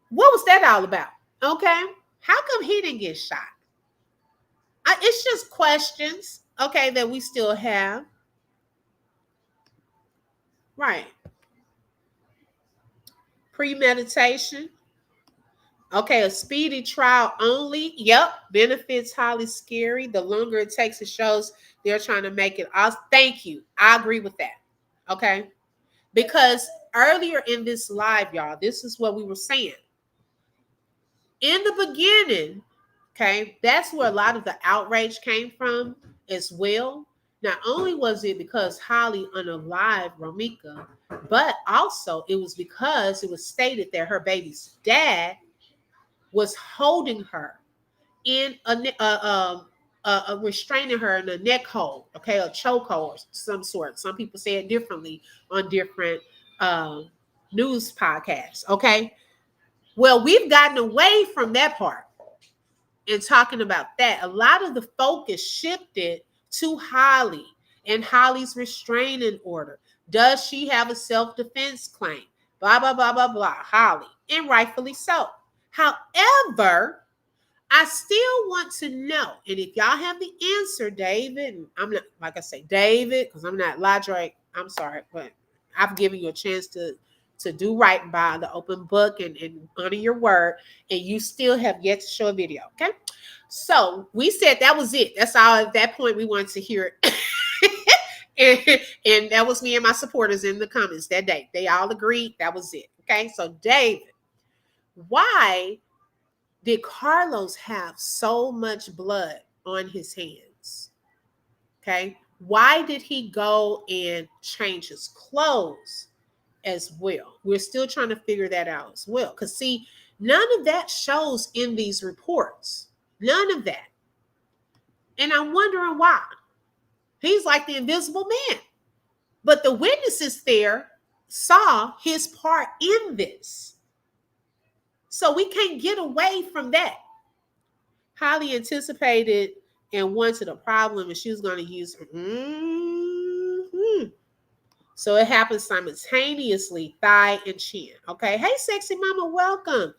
what was that all about? Okay. How come he didn't get shot? It's just questions, okay, that we still have. Right. Premeditation. Okay, a speedy trial only. Yep. Benefits highly scary. The longer it takes, it shows they're trying to make it. Thank you. I agree with that. Okay. Because earlier in this live, y'all, this is what we were saying. In the beginning, okay, that's where a lot of the outrage came from as well. Not only was it because Holly unalived Romeca, but also it was because it was stated that her baby's dad was holding her in a restraining her in a neck hold, okay, a chokehold of some sort. Some people say it differently on different news podcasts, okay? Well, we've gotten away from that part and talking about that. A lot of the focus shifted to Holly and Holly's restraining order. Does she have a self-defense claim? Blah, blah, blah, blah, blah. Holly, and rightfully so. However, I still want to know, and if y'all have the answer, David, and I'm not, like I say, David, because I'm not Ladre, I'm sorry, but I've given you a chance to do right by the open book and honor your word, and you still have yet to show a video, okay? So we said that was it. That's all at that point we wanted to hear it. and that was me and my supporters in the comments that day. They all agreed that was it, okay? So David, why did Carlos have so much blood on his hands? Okay. Why did he go and change his clothes as well? We're still trying to figure that out as well. Because, see, none of that shows in these reports. None of that. And I'm wondering why. He's like the invisible man. But the witnesses there saw his part in this. So we can't get away from that. Highly anticipated and wanted a problem, and she was going to use So it happens simultaneously, thigh and chin. Okay. Hey, sexy mama, welcome.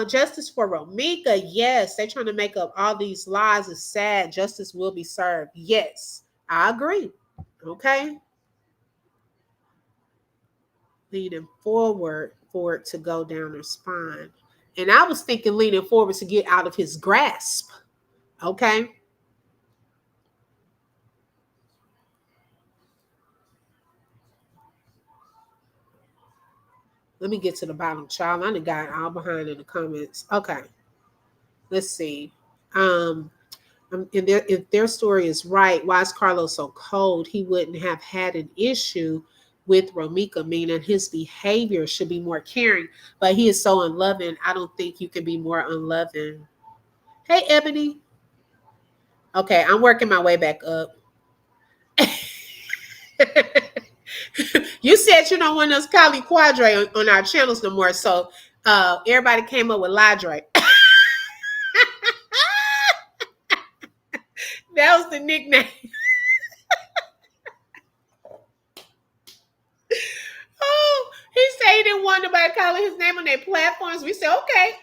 Justice for Romeca. Yes, they're trying to make up all these lies. It's sad. Justice will be served. Yes, I agree. Okay. Leaning forward for it to go down her spine. And I was thinking leaning forward to get out of his grasp. Okay. Let me get to the bottom, child. I done got all behind in the comments. Okay. Let's see. If their story is right, why is Carlos so cold? He wouldn't have had an issue with Romeca, meaning his behavior should be more caring, but he is so unloving. I don't think you can be more unloving. Hey, Ebony. Okay, I'm working my way back up. You said you don't want us Kali Quadre on our channels no more, so everybody came up with Ladre. That was the nickname. Oh, he said he didn't want nobody calling his name on their platforms. We said, okay.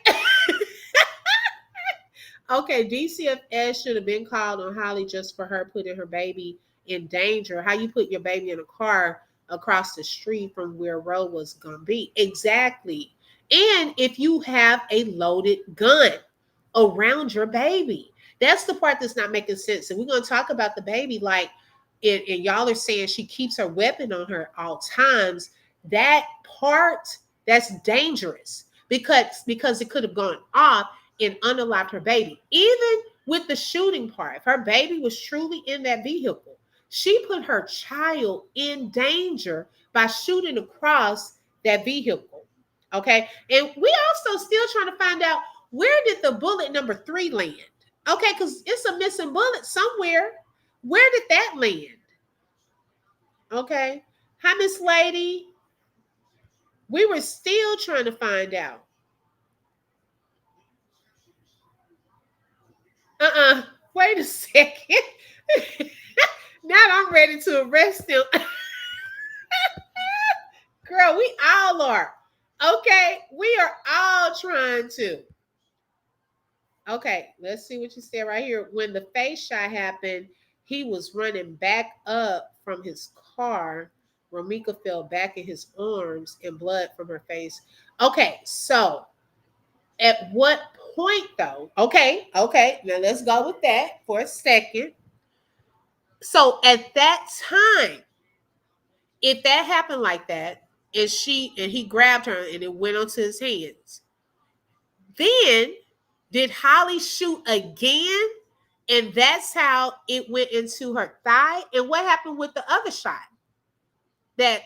Okay, DCFS should have been called on Holly just for her putting her baby in danger. How you put your baby in a car across the street from where Roe was going to be. Exactly. And if you have a loaded gun around your baby, that's the part that's not making sense. And we're going to talk about the baby like, and y'all are saying she keeps her weapon on her all times. That part, that's dangerous because it could have gone off and unalived her baby. Even with the shooting part, if her baby was truly in that vehicle, she put her child in danger by shooting across that vehicle. Okay. And we also still trying to find out, where did the bullet number 3 land? Okay, because it's a missing bullet somewhere. Where did that land? Okay. Hi, Miss Lady. We were still trying to find out. Wait a second. Now I'm ready to arrest him. Girl, we all are. Okay, we are all trying to. Okay, let's see what you said right here. When the face shot happened, he was running back up from his car. Romeca fell back in his arms and blood from her face. Okay, so at what point though? Okay, now let's go with that for a second. So at that time, if that happened like that, and he grabbed her and it went onto his hands, then did Holly shoot again? And that's how it went into her thigh. And what happened with the other shot that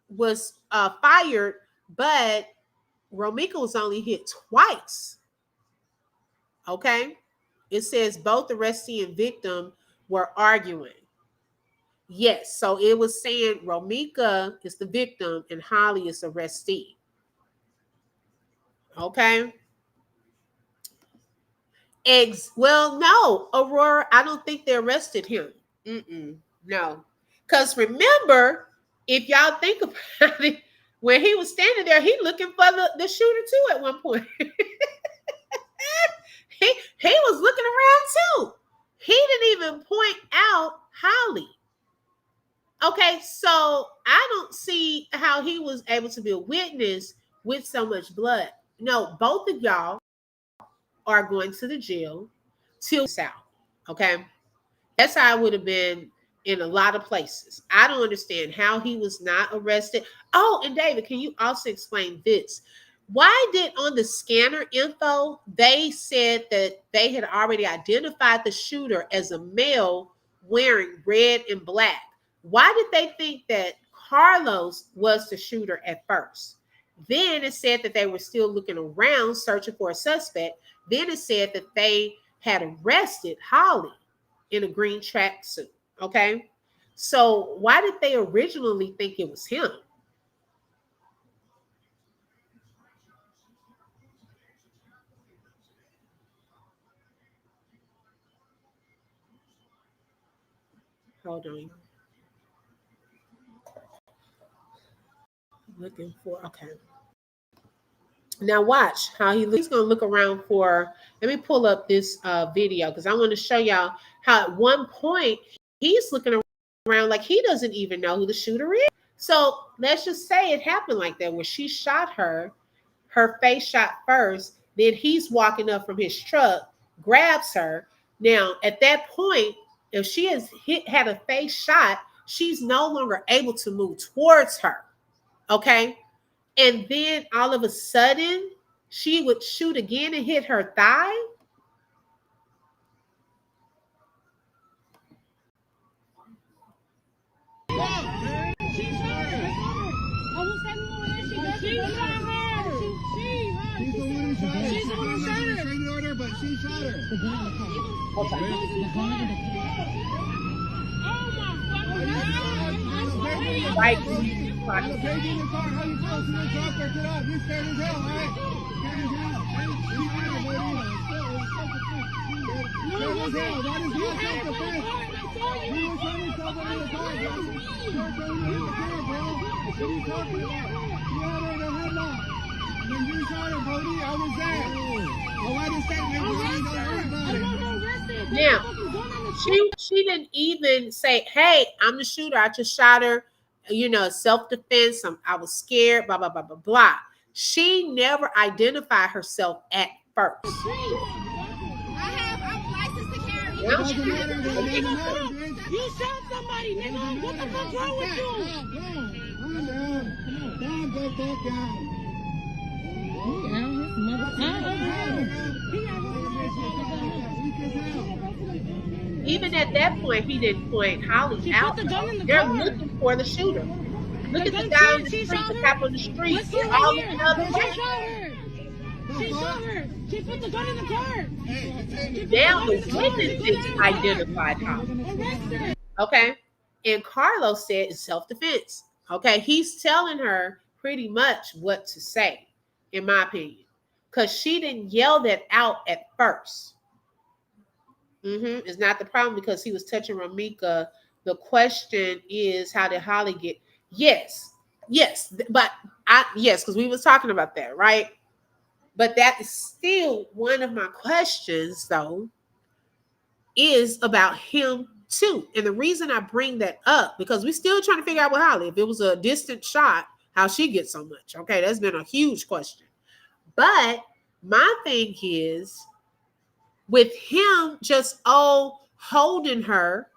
was fired, but Romeca was only hit twice? Okay. It says both arrestee and victim were arguing. Yes. So it was saying Romeca is the victim and Holly is the arrestee. Okay. Well, no, Aurora, I don't think they arrested him. No. Because remember, if y'all think about it, when he was standing there, he looking for the shooter too at one point. he was looking around too. He didn't even point out Holly. Okay, so I don't see how he was able to be a witness with so much blood. No, both of y'all are going to the jail till south. Okay, that's how I would have been in a lot of places. I don't understand how he was not arrested. Oh, and David, can you also explain this? Why did on the scanner info they said that they had already identified the shooter as a male wearing red and black? Why did they think that Carlos was the shooter at first? Then it said that they were still looking around searching for a suspect. Then it said that they had arrested Holly in a green tracksuit. Okay. So why did they originally think it was him? Hold on. Looking for, okay. Now watch how he's going to look around for, let me pull up this video because I want to show y'all how at one point he's looking around like he doesn't even know who the shooter is. So let's just say it happened like that where she shot her face shot first, then he's walking up from his truck, grabs her. Now at that point, if she has had a face shot, she's no longer able to move towards her. Okay. And then all of a sudden, she would shoot again and hit her thigh. Right. Now, she didn't even say, hey, I'm the shooter. I just shot her. You know, self-defense. I was scared, blah, blah, blah, blah, blah. She never identified herself at first. I'm licensed to carry. You shot somebody, nigga. What the fuck's wrong with you? Calm down. Calm the fuck down. Even at that point, he didn't point Holly out. They're looking for the shooter. Look at the guy on the street, the cop on the street. All looking the other way. She shot her. She put the gun in the car. Now the witnesses identified Holly. Arrest her. Okay. And Carlos said it's self-defense. Okay. He's telling her pretty much what to say, in my opinion. Because she didn't yell that out at first. It's not the problem because he was touching Romeca. The question is, how did Holly get? Yes, but yes, because we was talking about that, right? But that is still one of my questions, though, is about him too. And the reason I bring that up because we're still trying to figure out with Holly, if it was a distant shot, how she gets so much. Okay, that's been a huge question. But my thing is, with him just holding her,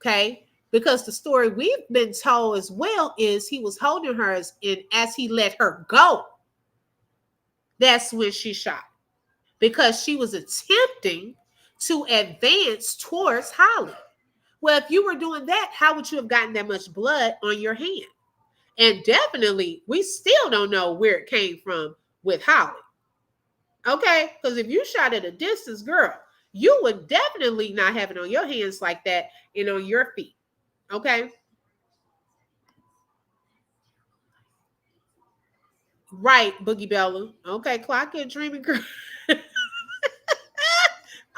okay, because the story we've been told as well is he was holding her as he let her go. That's when she shot, because she was attempting to advance towards Holly. Well, if you were doing that, how would you have gotten that much blood on your hand? And definitely, we still don't know where it came from with Holly. Okay, because if you shot at a distance, girl, you would definitely not have it on your hands like that and on your feet. Okay. Right, Boogie Bella. Okay, clock it, dreaming girl.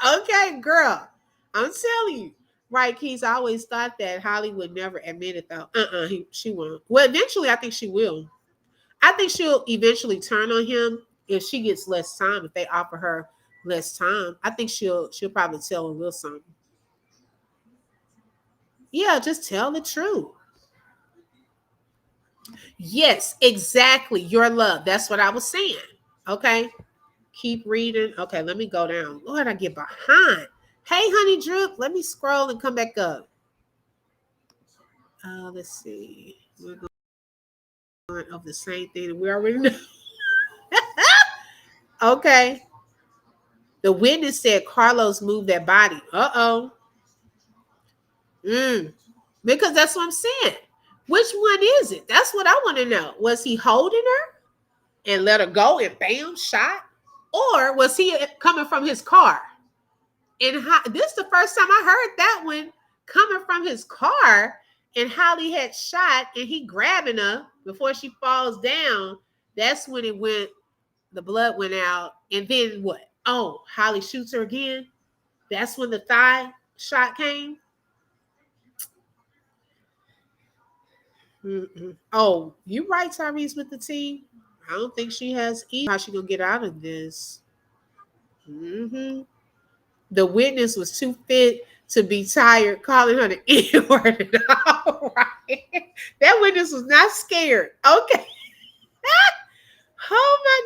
Okay, girl. I'm telling you. Right, Keys. I always thought that Holly would never admit it, though. She won't. Well, eventually, I think she will. I think she'll eventually turn on him if she gets less time. If they offer her less time, I think she'll probably tell a little something. Yeah, just tell the truth. Yes, exactly. Your love. That's what I was saying. Okay. Keep reading. Okay, let me go down. Lord, I get behind. Hey, honey drip. Let me scroll and come back up. Let's see. We're going over the same thing that we already know. Okay. The witness said Carlos moved that body. Uh-oh. Because that's what I'm saying. Which one is it? That's what I want to know. Was he holding her and let her go and bam, shot? Or was he coming from his car? And this is the first time I heard that one coming from his car, and Holly had shot and he grabbing her before she falls down. That's when it went, the blood went out. And then what? Oh, Holly shoots her again. That's when the thigh shot came. Oh, you right, Tyrese, with the T. I don't think she has either. How she gonna get out of this? The witness was too fit to be tired, calling her the N-word. All right. That witness was not scared. Okay. Oh my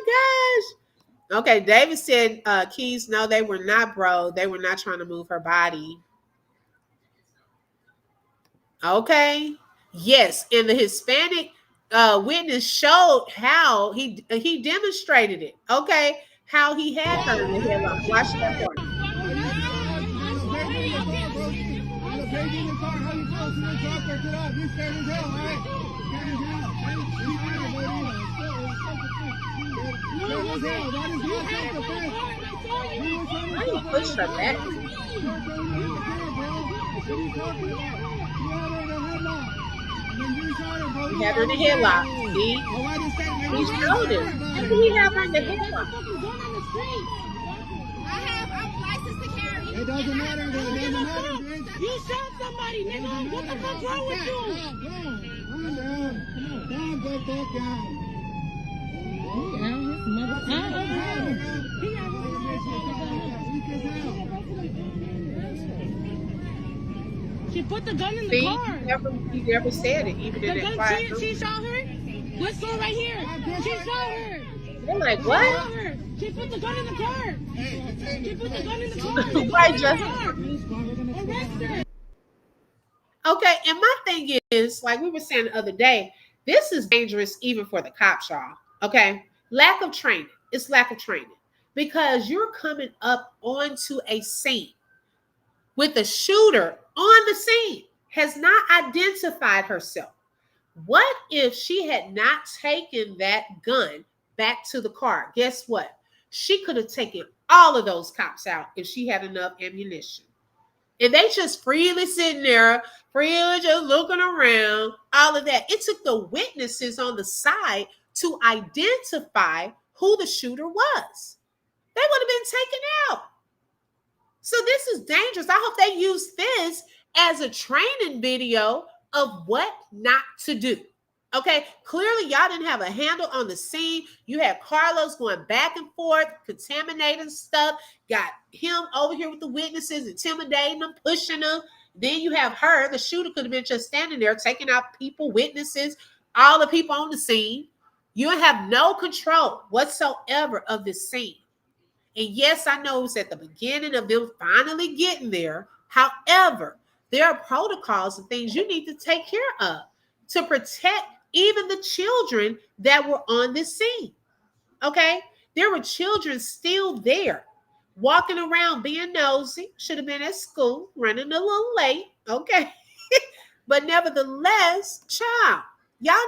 gosh. Okay, David said, Keys, no, they were not, bro. They were not trying to move her body. Okay. Yes, and the Hispanic witness showed how he demonstrated it. Okay, how he had her in the headlock. Watch that part. Why you push her back? He had her in the headlock. See? He showed it. How did he have her in the headlock? I'm licensed to carry. It doesn't matter. It doesn't matter, bitch. You shot somebody, nigga. What the fuck wrong with you? Calm down. Calm the fuck down. She put the gun in the car. He never said it, even in that quiet. She shot her? Let's go right here. She shot her. They're like, what? She put the gun in the car. She put the gun in the car. Right, Justin. Arrest her. Okay, and my thing is, like we were saying the other day, this is dangerous even for the cops, y'all. Okay, lack of training. It's lack of training because you're coming up onto a scene with the shooter on the scene, has not identified herself. What if she had not taken that gun back to the car? Guess what? She could have taken all of those cops out if she had enough ammunition. And they just freely sitting there, freely just looking around, all of that. It took the witnesses on the side to identify who the shooter was. They would have been taken out. So this is dangerous. I hope they use this as a training video of what not to do. Okay, clearly y'all didn't have a handle on the scene. You had Carlos going back and forth, contaminating stuff. Got him over here with the witnesses, intimidating them, pushing them. Then you have her. The shooter could have been just standing there, taking out people, witnesses, all the people on the scene. You have no control whatsoever of this scene. And yes, I know it's at the beginning of them finally getting there. However, there are protocols and things you need to take care of to protect even the children that were on this scene. Okay? There were children still there, walking around being nosy. Should have been at school, running a little late. Okay. But nevertheless, child, y'all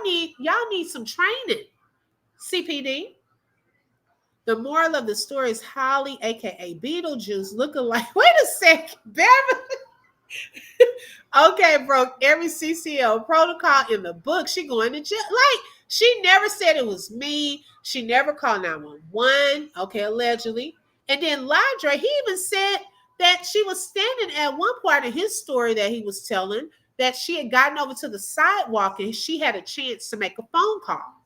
need some training. CPD. The moral of the story is Holly, aka Beetlejuice, looking like, wait a second, Beverly. Okay, broke every CCL protocol in the book. She going to jail. Like, she never said it was me. She never called 911. Okay, allegedly. And then Ladre, he even said that she was standing at one part of his story that he was telling that she had gotten over to the sidewalk and she had a chance to make a phone call.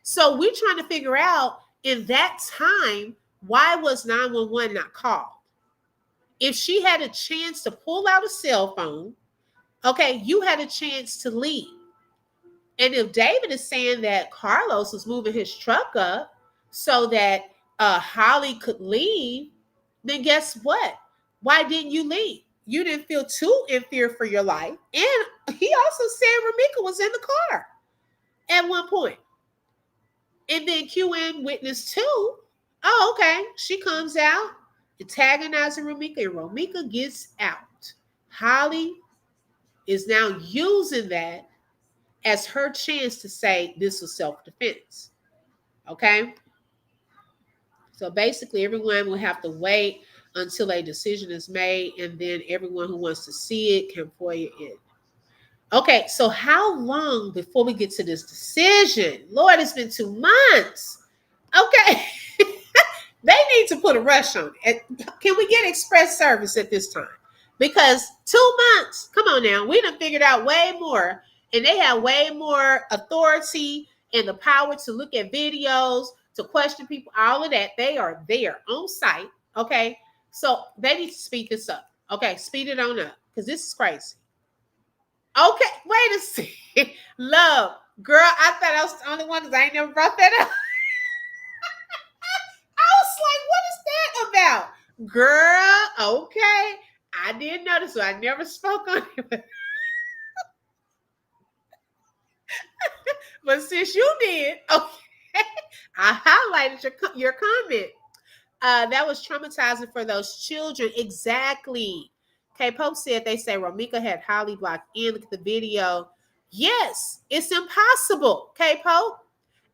So we're trying to figure out in that time, why was 911 not called? If she had a chance to pull out a cell phone, okay, you had a chance to leave. And if David is saying that Carlos was moving his truck up so that Holly could leave, then guess what? Why didn't you leave? You didn't feel too in fear for your life. And he also said Romeca was in the car at one point. And then QN witness 2. Oh, okay. She comes out, antagonizing Romeca, and Romeca gets out. Holly is now using that as her chance to say this was self-defense. Okay? So basically, everyone will have to wait until a decision is made, and then everyone who wants to see it can FOIA it. Okay, so how long before we get to this decision? Lord, it's been 2 months. Okay. They need to put a rush on it. Can we get express service at this time? Because 2 months, come on now, we done figured out way more, and they have way more authority and the power to look at videos, to question people, all of that. They are there on site, okay? So they need to speed this up. Okay, speed it on up, because this is crazy. Okay, wait a second. Love, girl, I thought I was the only one because I ain't never brought that up. I was like, what is that about? Girl, okay. I didn't notice, so I never spoke on it. But since you did, okay, I highlighted your comment. That was traumatizing for those children. Exactly. Okay, Pope said they say Romeca had Holly blocked in. Look at the video. Yes, it's impossible. Okay, Pope.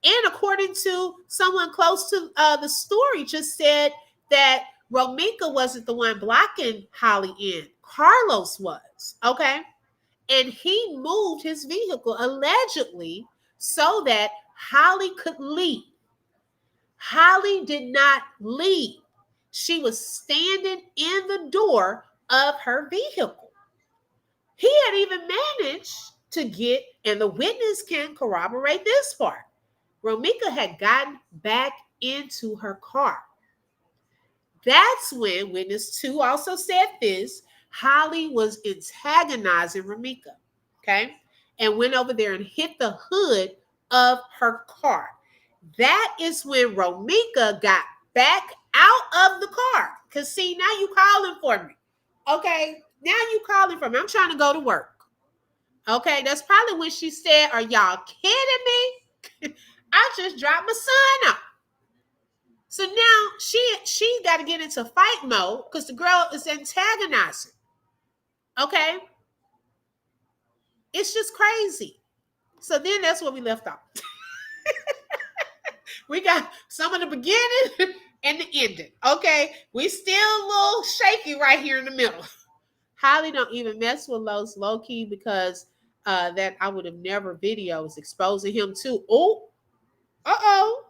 And according to someone close to the story, just said that Romeca wasn't the one blocking Holly in. Carlos was. Okay. And he moved his vehicle allegedly so that Holly could leave. Holly did not leave. She was standing in the door of her vehicle. He had even managed to get, and the witness can corroborate this part, Romeca had gotten back into her car. That's when witness 2 also said this. Holly was antagonizing Romeca, okay, and went over there and hit the hood of her car. That is when Romeca got back out of the car. Because, see, now you calling for me. Okay, now you calling for me. I'm trying to go to work. Okay, that's probably when she said, are y'all kidding me? I just dropped my son off. So now she got to get into fight mode because the girl is antagonizing. Okay? It's just crazy. So then that's where we left off. We got some of the beginning and the ending. Okay, we still a little shaky right here in the middle. Holly don't even mess with Los low key because that I would have never videos exposing him to. Oh, uh-oh.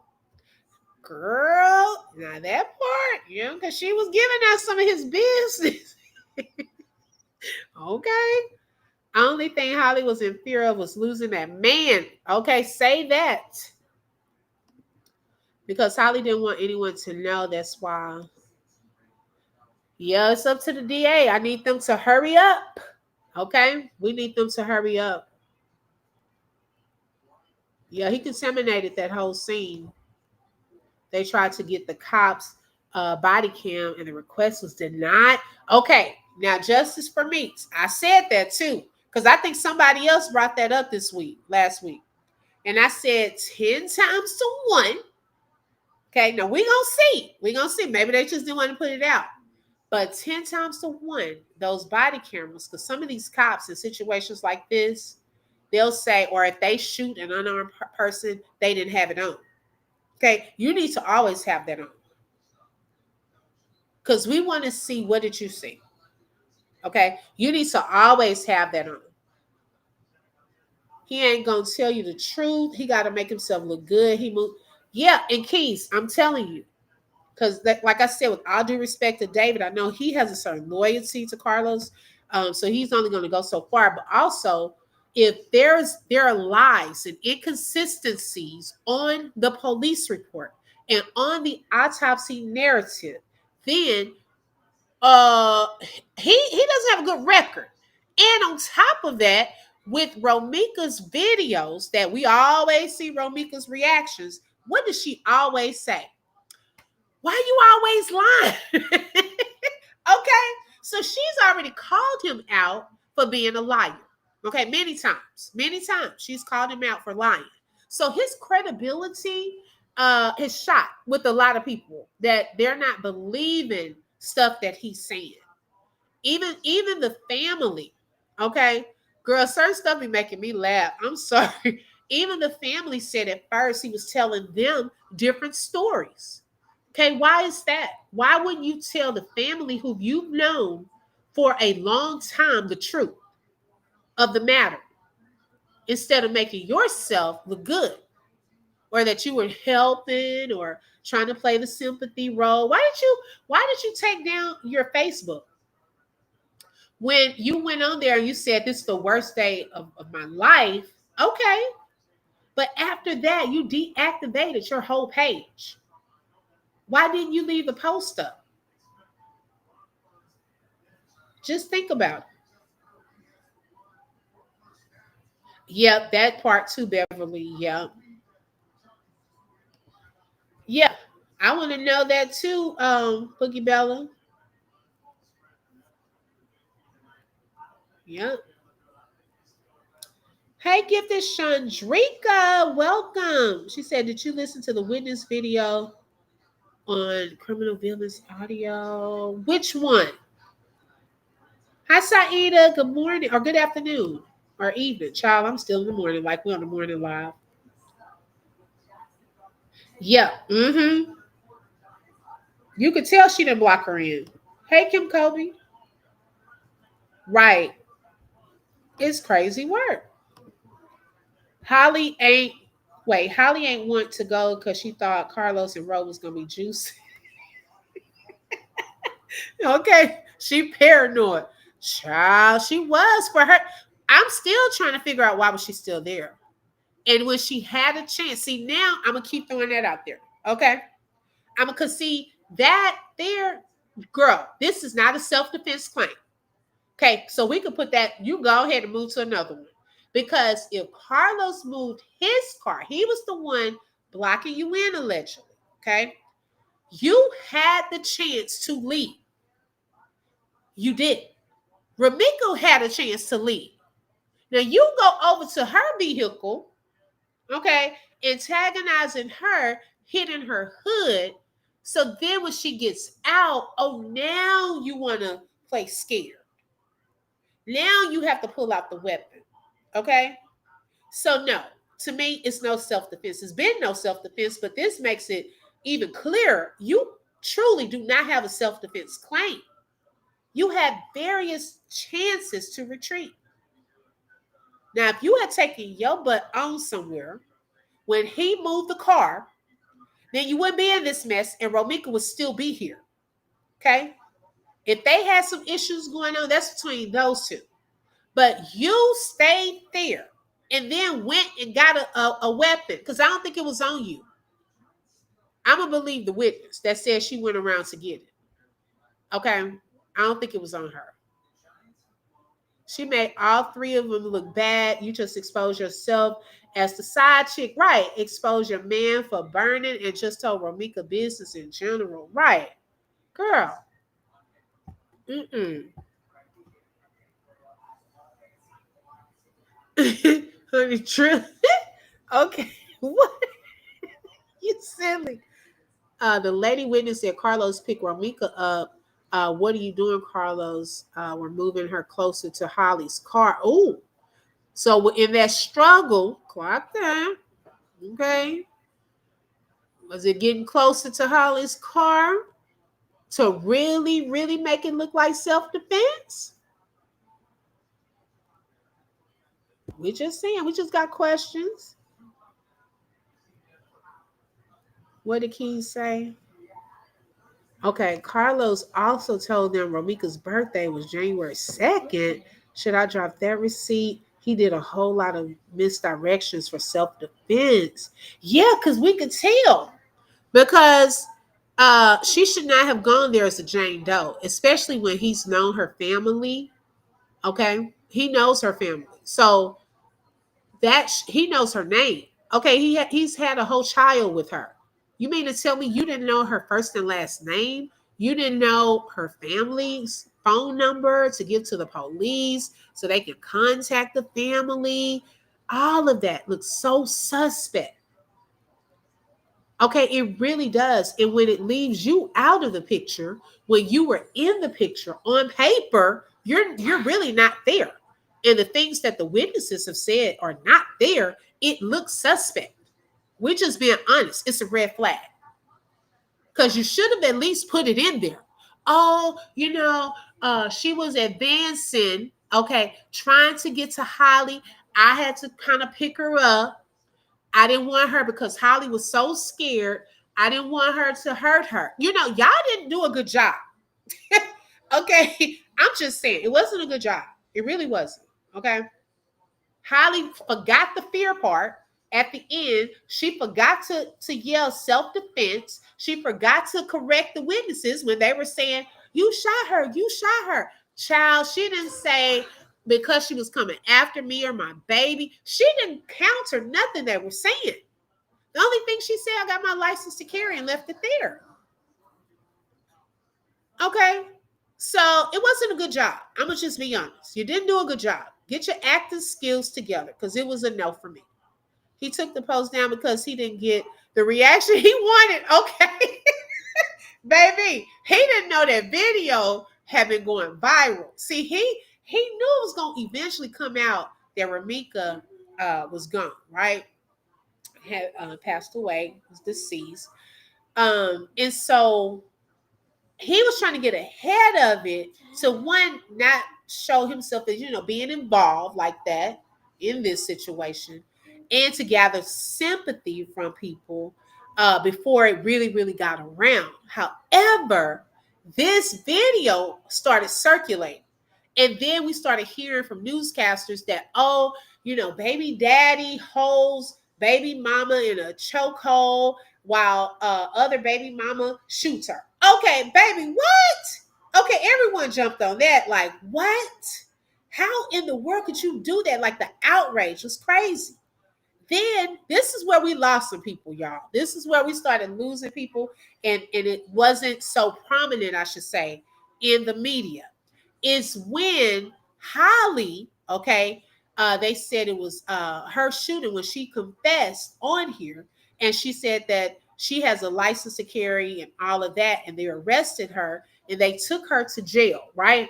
Girl, now that part, because she was giving us some of his business. Okay. Only thing Holly was in fear of was losing that man. Okay, say that. Because Holly didn't want anyone to know. That's why. Yeah, it's up to the DA. I need them to hurry up. Okay? We need them to hurry up. Yeah, he contaminated that whole scene. They tried to get the cops body cam and the request was denied. Okay, now justice for Meeks. I said that too. Because I think somebody else brought that up last week. And I said 10 times to 1. Okay, now we're going to see. We're going to see. Maybe they just didn't want to put it out. But 10 times to 1, those body cameras, because some of these cops in situations like this, they'll say, or if they shoot an unarmed person, they didn't have it on. Okay, you need to always have that on. Because we want to see, what did you see? Okay, you need to always have that on. He ain't going to tell you the truth. He got to make himself look good. He moved. Yeah, and Keys, I'm telling you. Because, like I said, with all due respect to David, I know he has a certain loyalty to Carlos. So he's only going to go so far. But also, if there are lies and inconsistencies on the police report and on the autopsy narrative, then he doesn't have a good record. And on top of that, with Romeca's videos that we always see Romeca's reactions, what does she always say? Why you always lying? Okay, so she's already called him out for being a liar. Okay, many times she's called him out for lying. So his credibility is shot with a lot of people that they're not believing stuff that he's saying. Even the family. Okay, girl, certain stuff be making me laugh. I'm sorry. Even the family said at first he was telling them different stories. Okay, why is that? Why wouldn't you tell the family who you've known for a long time the truth of the matter instead of making yourself look good or that you were helping or trying to play the sympathy role? Why did you take down your Facebook when you went on there and you said this is the worst day of my life? Okay, but after that you deactivated your whole page. Why didn't you leave the post up? Just think about it. Yep, that part too, Beverly. Yep. Yeah. I want to know that too, Boogie Bella. Yep. Hey, Gifted Chandrika, welcome. She said, did you listen to the witness video on criminal villains audio? Which one? Hi, Saida. Good morning or good afternoon or evening. Child, I'm still in the morning, like we're on the morning live. Yeah. Mm-hmm. You could tell she didn't block her in. Hey, Kim Kobe. Right. It's crazy work. Holly ain't want to go because she thought Carlos and Ro was gonna be juicy. Okay. She paranoid. Child, she was for her. I'm still trying to figure out why was she still there. And when she had a chance, see now I'm gonna keep throwing that out there. Okay. I'm gonna see that there, girl, this is not a self-defense claim. Okay, so we could put that, you go ahead and move to another one. Because if Carlos moved his car, he was the one blocking you in allegedly. Okay. You had the chance to leave. You did. Romeca had a chance to leave. Now you go over to her vehicle, okay, antagonizing her, hitting her hood. So then when she gets out, oh, now you want to play scared. Now you have to pull out the weapon. Okay? So no, to me, it's no self-defense. It's been no self-defense, but this makes it even clearer. You truly do not have a self-defense claim. You had various chances to retreat. Now, if you had taken your butt on somewhere when he moved the car, then you wouldn't be in this mess and Romeca would still be here. Okay? If they had some issues going on, that's between those two. But you stayed there and then went and got a weapon because I don't think it was on you. I'm going to believe the witness that said she went around to get it. Okay? I don't think it was on her. She made all three of them look bad. You just expose yourself as the side chick. Right. Expose your man for burning and just told Romeca business in general. Right. Girl. Mm-mm. Honey, true. Okay. What? You silly. The lady witness said Carlos picked Romeca up. What are you doing, Carlos? We're moving her closer to Holly's car. Oh. So in that struggle, clock that. Okay. Was it getting closer to Holly's car to really, really make it look like self-defense? We just saying, we just got questions. What did Keys say? Okay, Carlos also told them Romeca's birthday was January 2nd. Should I drop that receipt? He did a whole lot of misdirections for self-defense. Yeah, because we could tell. Because she should not have gone there as a Jane Doe, especially when he's known her family. Okay, he knows her family, so that he knows her name. Okay, he's had a whole child with her. You mean to tell me you didn't know her first and last name? You didn't know her family's phone number to give to the police so they can contact the family? All of that looks so suspect. Okay, it really does. And when it leaves you out of the picture, when you were in the picture on paper, you're really not there. And the things that the witnesses have said are not there, it looks suspect. We're just being honest. It's a red flag. Because you should have at least put it in there. Oh, she was advancing, okay, trying to get to Holly. I had to kind of pick her up. I didn't want her because Holly was so scared. I didn't want her to hurt her. Y'all didn't do a good job. Okay. I'm just saying, it wasn't a good job. It really wasn't. Okay. Holly forgot the fear part at the end. She forgot to yell self-defense. She forgot to correct the witnesses when they were saying, you shot her, you shot her. Child, she didn't say because she was coming after me or my baby. She didn't counter nothing they were saying. The only thing she said, I got my license to carry and left it there. Okay. So it wasn't a good job. I'm going to just be honest. You didn't do a good job. Get your acting skills together because it was a no for me. He took the post down because he didn't get the reaction he wanted. Okay. Baby, he didn't know that video had been going viral. See, he knew it was going to eventually come out that Romeca was gone, right? Had passed away, was deceased. And so he was trying to get ahead of it to one, not show himself as, being involved like that in this situation, and to gather sympathy from people before it really, really got around. However, this video started circulating. And then we started hearing from newscasters that, baby daddy holds baby mama in a chokehold while other baby mama shoots her. Okay, baby, what? Okay, everyone jumped on that. Like, what? How in the world could you do that? Like, the outrage was crazy. Then this is where we lost some people, y'all. This is where we started losing people, and it wasn't so prominent, I should say, in the media. Is when Holly, okay, they said it was her shooting when she confessed on here, and she said that she has a license to carry and all of that, and they arrested her and they took her to jail, right?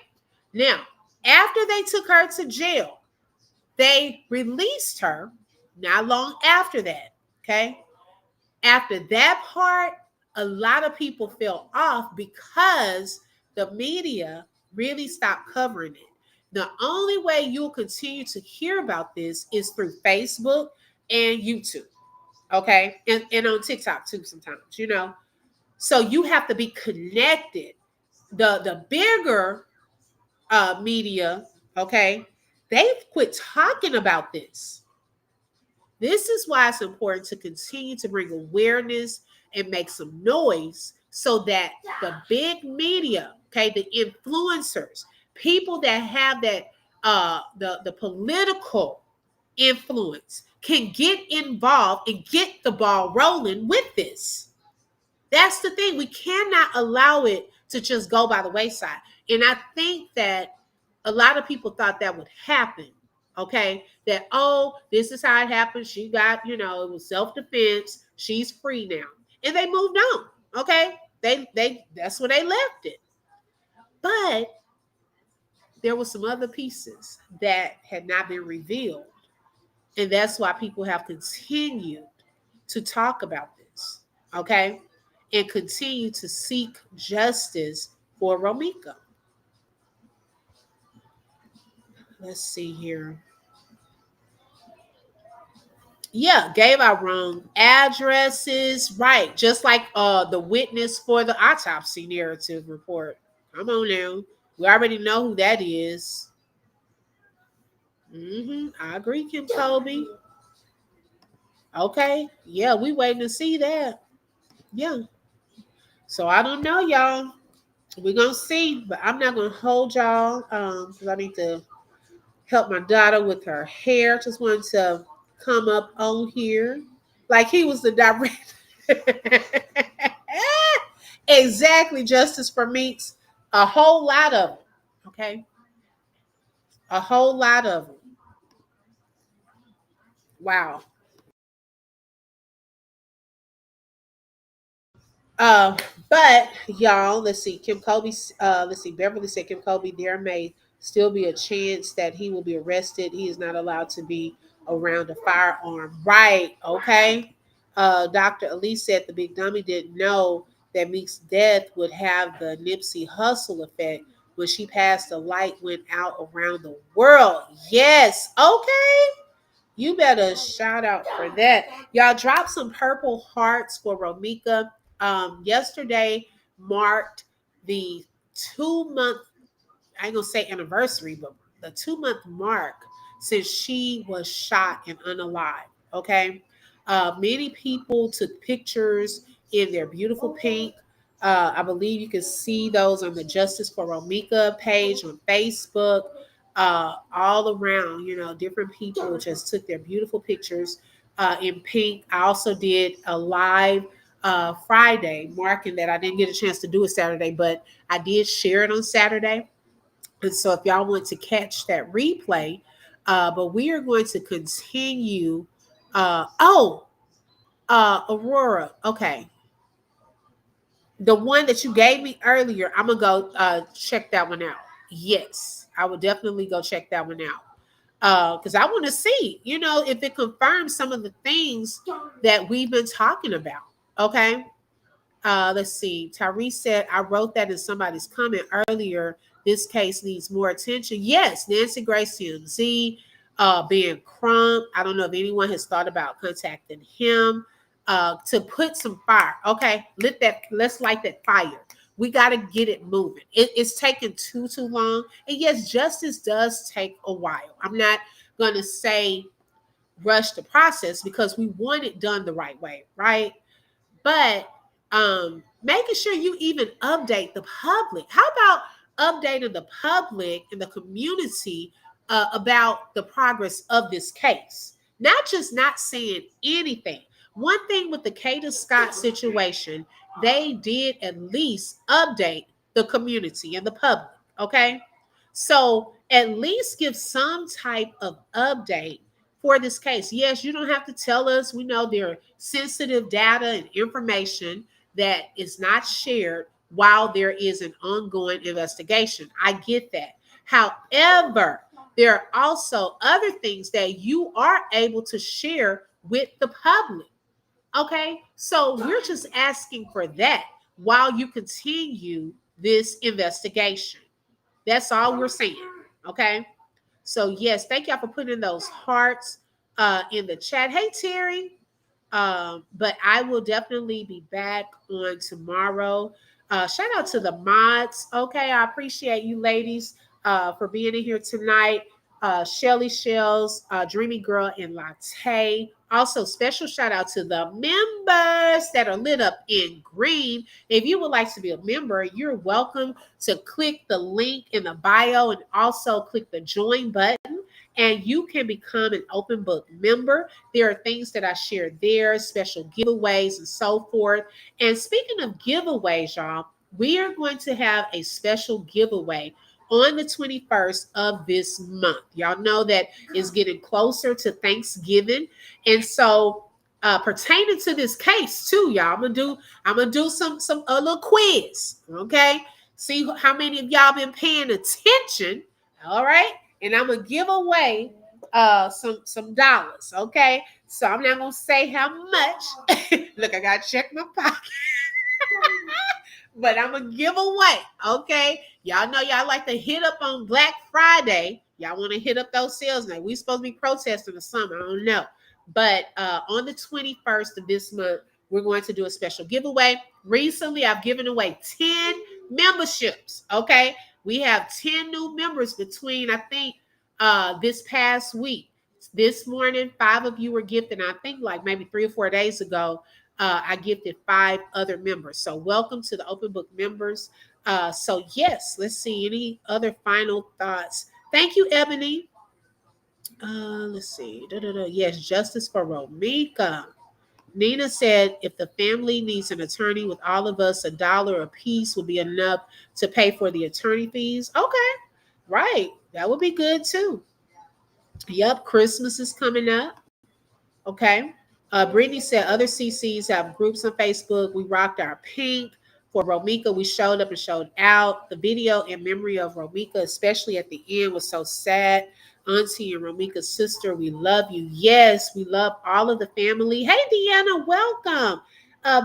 Now, after they took her to jail, they released her not long after that, okay? After that part, a lot of people fell off because the media really stopped covering it. The only way you'll continue to hear about this is through Facebook and YouTube, okay? And on TikTok too sometimes, you know. So you have to be connected. The bigger media, okay, they've quit talking about this. This is why it's important to continue to bring awareness and make some noise so that the big media, okay, the influencers, people that have that the political influence can get involved and get the ball rolling with this. That's the thing. We cannot allow it to just go by the wayside. And I think that a lot of people thought that would happen. Okay. That, oh, this is how it happened. She got, you know, it was self-defense. She's free now. And they moved on. Okay. They that's where they left it. But there were some other pieces that had not been revealed. And that's why people have continued to talk about this. Okay. And continue to seek justice for Romeca. Let's see here. Yeah, gave out wrong addresses. Right. Just like the witness for the autopsy narrative report. Come on now. We already know who that is. I agree, Kim Colby. Okay. Yeah, we waiting to see that. Yeah. So I don't know, y'all. We're gonna see, but I'm not gonna hold y'all because I need to help my daughter with her hair. Just wanted to come up on here like he was the director. Exactly, justice for Meeks. A whole lot of them. Okay, a whole lot of them. Wow. Uh, but y'all, let's see. Kim Colby, let's see. Beverly said Kim Colby, there may still be a chance that he will be arrested. He is not allowed to be around a firearm. Right. Okay. Dr. Elise said the big dummy didn't know that Meek's death would have the Nipsey Hussle effect. When she passed, the light went out around the world. Yes. Okay. You better shout out for that. Y'all drop some purple hearts for Romeca. Yesterday marked the 2 month, I ain't gonna say anniversary, but the 2 month mark since she was shot and unalive. Okay. Many people took pictures in their beautiful pink. I believe you can see those on the Justice for Romeca page on Facebook. All around, you know, different people just took their beautiful pictures in pink. I also did a live Friday marking that. I didn't get a chance to do it Saturday, but I did share it on Saturday. And so if y'all want to catch that replay, but we are going to continue. Aurora. Okay. The one that you gave me earlier, I'm going to go check that one out. Yes, I would definitely go check that one out. Because I want to see, you know, if it confirms some of the things that we've been talking about. Okay. Let's see. Tyrese said, I wrote that in somebody's comment earlier. This case needs more attention. Yes, Nancy Grace TMZ, being Crump. I don't know if anyone has thought about contacting him to put some fire. Okay, let's light that fire. We got to get it moving. It's taking too long. And yes, justice does take a while. I'm not going to say rush the process because we want it done the right way, right? But making sure you even update the public. How about updating the public and the community about the progress of this case? Not just not saying anything. One thing with the Kata Scott situation, they did at least update the community and the public. Okay. So at least give some type of update for this case. Yes, you don't have to tell us. We know there are sensitive data and information that is not shared while there is an ongoing investigation. I get that. However, there are also other things that you are able to share with the public. Okay, so we're just asking for that while you continue this investigation. That's all we're saying. Okay, so yes, thank y'all for putting those hearts in the chat. Hey Terry, but I will definitely be back on tomorrow. Shout out to the mods. Okay, I appreciate you ladies for being in here tonight. Shelly Shells, Dreamy Girl, and Latte. Also, special shout out to the members that are lit up in green. If you would like to be a member, you're welcome to click the link in the bio and also click the join button, and you can become an open book member. There are things that I share there, special giveaways and so forth. And speaking of giveaways, y'all, we are going to have a special giveaway on the 21st of this month. Y'all know that it's getting closer to Thanksgiving. And so pertaining to this case too, y'all, I'm gonna do some a little quiz. Okay. See how many of y'all been paying attention. All right. And I'm gonna give away some dollars. Okay. So I'm not gonna say how much. Look, I gotta check my pocket. But I'm gonna give away, okay? Y'all know y'all like to hit up on Black Friday. Y'all want to hit up those sales now. We supposed to be protesting or something. I don't know. But on the 21st of this month, we're going to do a special giveaway. Recently, I've given away 10 memberships, okay? We have 10 new members between, I think, this past week. This morning, 5 of you were gifted. And I think like maybe 3 or 4 days ago, I gifted 5 other members. So welcome to the open book members. So yes, let's see any other final thoughts. Thank you, Ebony. Let's see. Yes, justice for Romeca. Nina said if the family needs an attorney with all of us, $1 a piece will be enough to pay for the attorney fees. Okay, right. That would be good too. Yep, Christmas is coming up. Okay. Brittany said other CCs have groups on Facebook. We rocked our pink. For Romeca, we showed up and showed out. The video in memory of Romeca, especially at the end, was so sad. Auntie and Romeca's sister, we love you. Yes, we love all of the family. Hey, Deanna, welcome.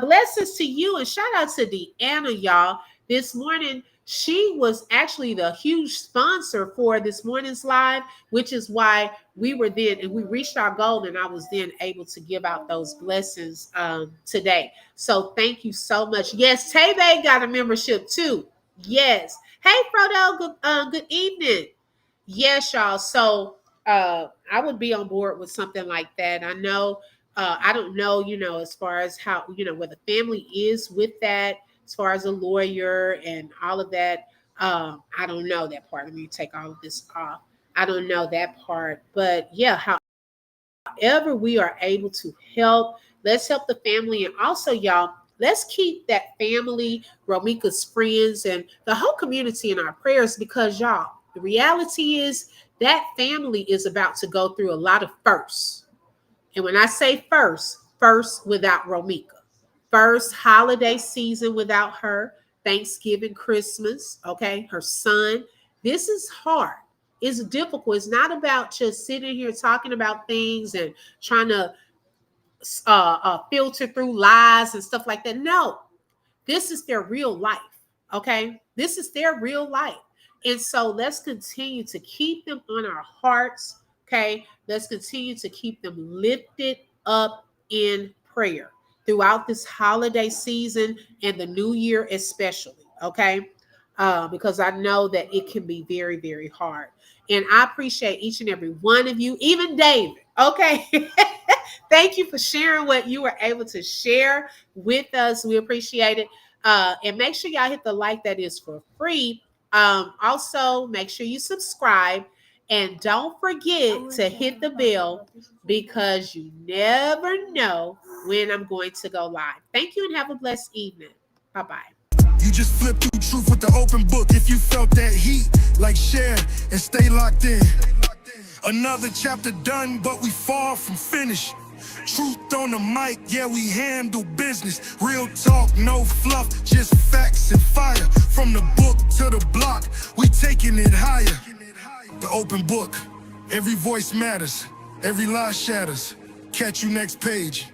Blessings to you, and shout out to Deanna, y'all. This morning, she was actually the huge sponsor for this morning's live, which is why we reached our goal, and I was then able to give out those blessings today. So thank you so much. Yes, Tebe got a membership too. Yes. Hey, Frodo, good evening. Yes, y'all. So I would be on board with something like that. I know, I don't know, as far as how, where the family is with that, as far as a lawyer and all of that. I don't know that part. Let me take all of this off. I don't know that part. But yeah, however we are able to help, let's help the family. And also, y'all, let's keep that family, Romeca's friends, and the whole community in our prayers, because y'all, the reality is that family is about to go through a lot of firsts. And when I say first without Romeca. First holiday season without her, Thanksgiving, Christmas, okay, her son. This is hard. It's difficult. It's not about just sitting here talking about things and trying to filter through lies and stuff like that. No, this is their real life, okay? This is their real life. And so let's continue to keep them on our hearts, okay? Let's continue to keep them lifted up in prayer throughout this holiday season and the new year especially, okay? Because I know that it can be very, very hard. And I appreciate each and every one of you, even David, okay? Thank you for sharing what you were able to share with us. We appreciate it. And make sure y'all hit the like, that is for free. Also, make sure you subscribe. And don't forget to hit the bell, because you never know when I'm going to go live. Thank you and have a blessed evening. Bye-bye. You just flip through truth with the open book. If you felt that heat, like share and stay locked in. Another chapter done, but we far from finished. Truth on the mic, yeah, we handle business. Real talk, no fluff, just facts and fire. From the book to the block, we taking it higher. The open book, every voice matters, every lie shatters. Catch you next page.